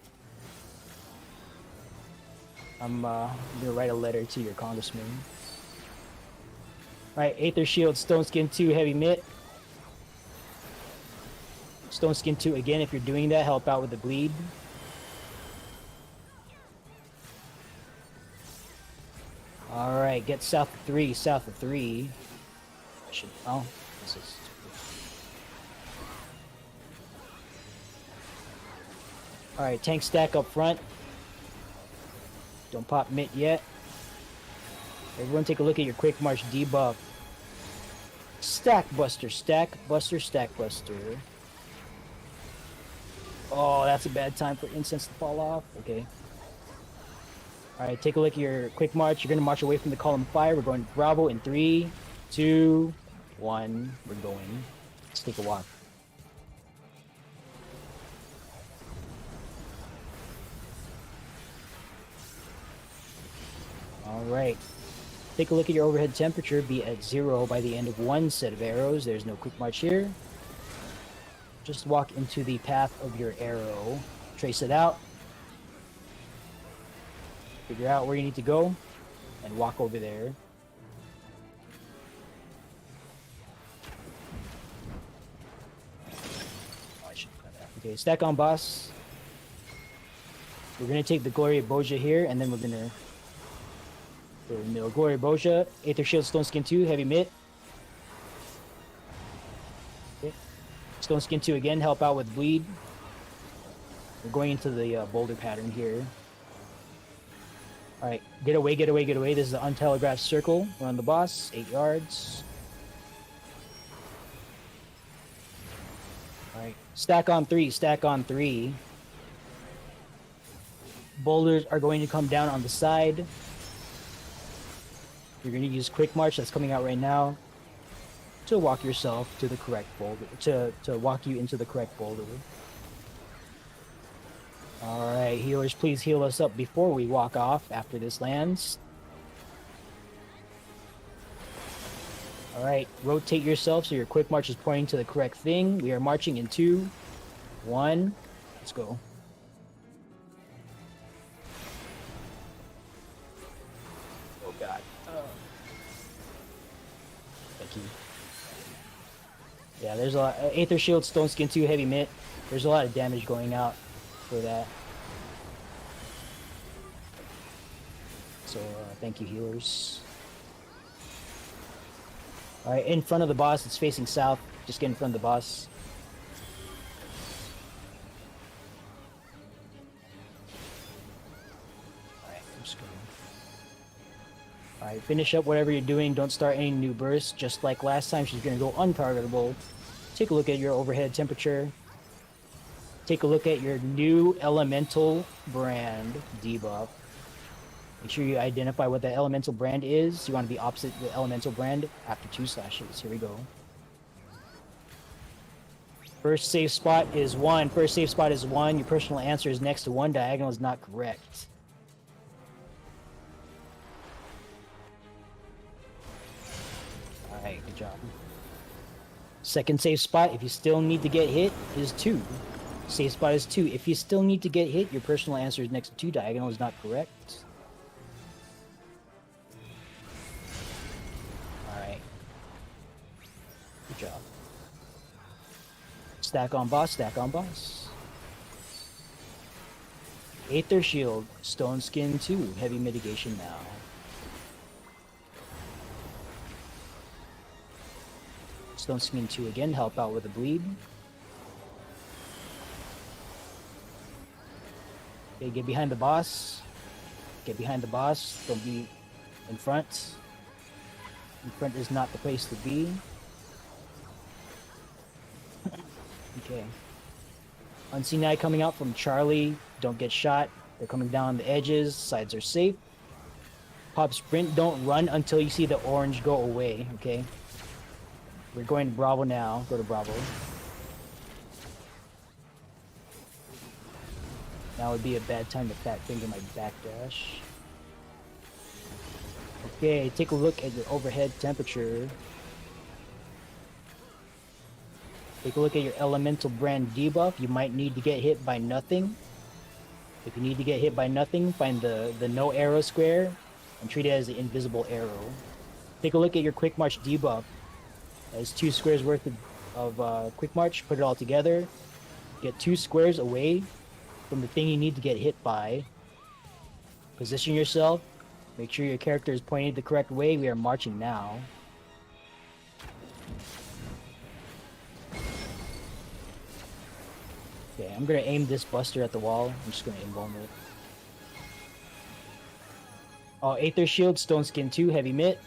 I'm gonna write a letter to your congressman. Alright, Aether Shield, Stone Skin 2, Heavy Mitt. Stone Skin 2 again, if you're doing that, help out with the bleed. Alright, get south of 3, south of 3. I should, oh, this is... Alright, tank stack up front. Don't pop mitt yet. Everyone take a look at your quick march debuff. Stack buster, stack buster, stack buster. Oh, that's a bad time for incense to fall off. Okay. Alright, take a look at your quick march. You're going to march away from the column of fire. We're going to Bravo in 3, 2, 1. We're going. Let's take a walk. Alright. Take a look at your overhead temperature. Be at 0 by the end of 1 set of arrows. There's no quick march here. Just walk into the path of your arrow. Trace it out. Figure out where you need to go, and walk over there. Oh, I should cut that. Okay, stack on boss. We're gonna take the Glory of Boja here, and then we're gonna go in the middle. Glory of Boja, Aether Shield, Stone Skin 2, Heavy Mitt. Okay. Stone Skin 2 again, help out with bleed. We're going into the boulder pattern here. Alright, get away, get away, get away. This is an untelegraphed circle. We're on the boss, 8 yards. Alright, stack on 3, stack on 3. Boulders are going to come down on the side. You're going to use quick march that's coming out right now to walk yourself to the correct boulder, to walk you into the correct boulder. Alright, healers, please heal us up before we walk off after this lands. Alright, rotate yourself so your quick march is pointing to the correct thing. We are marching in 2, 1. Let's go. you. Yeah, there's a lot. Aether Shield, Stone Skin 2, Heavy Mitt. There's a lot of damage going out for that. So, thank you, healers. Alright, in front of the boss, it's facing south. Just get in front of the boss. Alright, I'm just gonna... Alright, finish up whatever you're doing. Don't start any new bursts. Just like last time, she's gonna go untargetable. Take a look at your overhead temperature. Take a look at your new elemental brand debuff. Make sure you identify what the elemental brand is. You want to be opposite the elemental brand after 2 slashes. Here we go. First safe spot is 1. First safe spot is 1. Your personal answer is next to 1. Diagonal is not correct. Alright, good job. Second safe spot, if you still need to get hit, is 2. Safe spot is 2. If you still need to get hit, your personal answer is next to 2. Diagonal is not correct. Alright. Good job. Stack on boss, stack on boss. Aether Shield, Stone Skin 2, Heavy Mitigation now. Stone Skin 2 again, help out with the bleed. Okay, get behind the boss. Get behind the boss, don't be in front. In front is not the place to be. Okay. Unseen Eye coming out from Charlie. Don't get shot. They're coming down the edges. Sides are safe. Pop sprint. Don't run until you see the orange go away. Okay. We're going to Bravo now. Go to Bravo. Now would be a bad time to fat finger my backdash. Okay, take a look at your overhead temperature. Take a look at your elemental brand debuff. You might need to get hit by nothing. If you need to get hit by nothing, find the no arrow square and treat it as the invisible arrow. Take a look at your quick march debuff. There's 2 squares worth of quick march. Put it all together. Get 2 squares away from the thing you need to get hit by. Position yourself. Make sure your character is pointed the correct way. We are marching now. Okay, I'm gonna aim this buster at the wall. I'm just gonna embalm it. Oh, Aether Shield, Stone Skin 2, Heavy Mitt.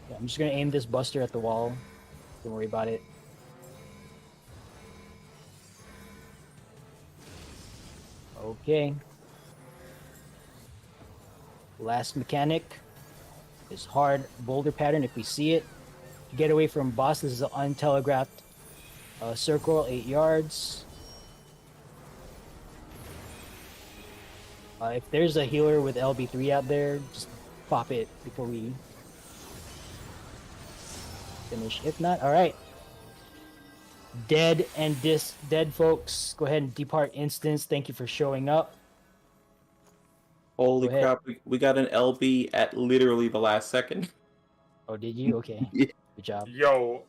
Yeah, I'm just gonna aim this buster at the wall. Don't worry about it. Okay. Last mechanic is hard boulder pattern. If we see it, get away from boss. This is an untelegraphed circle, 8 yards. If there's a healer with LB3 out there, just pop it before we finish. If not, alright. Dead folks, go ahead and depart instance. Thank you for showing up. Holy Go ahead. crap, we got an LB at literally the last second. Oh, did you? Okay. Yeah. Good job. Yo,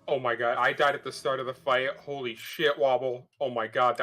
oh my god, I died at the start of the fight. Holy shit, Wobble. Oh my god.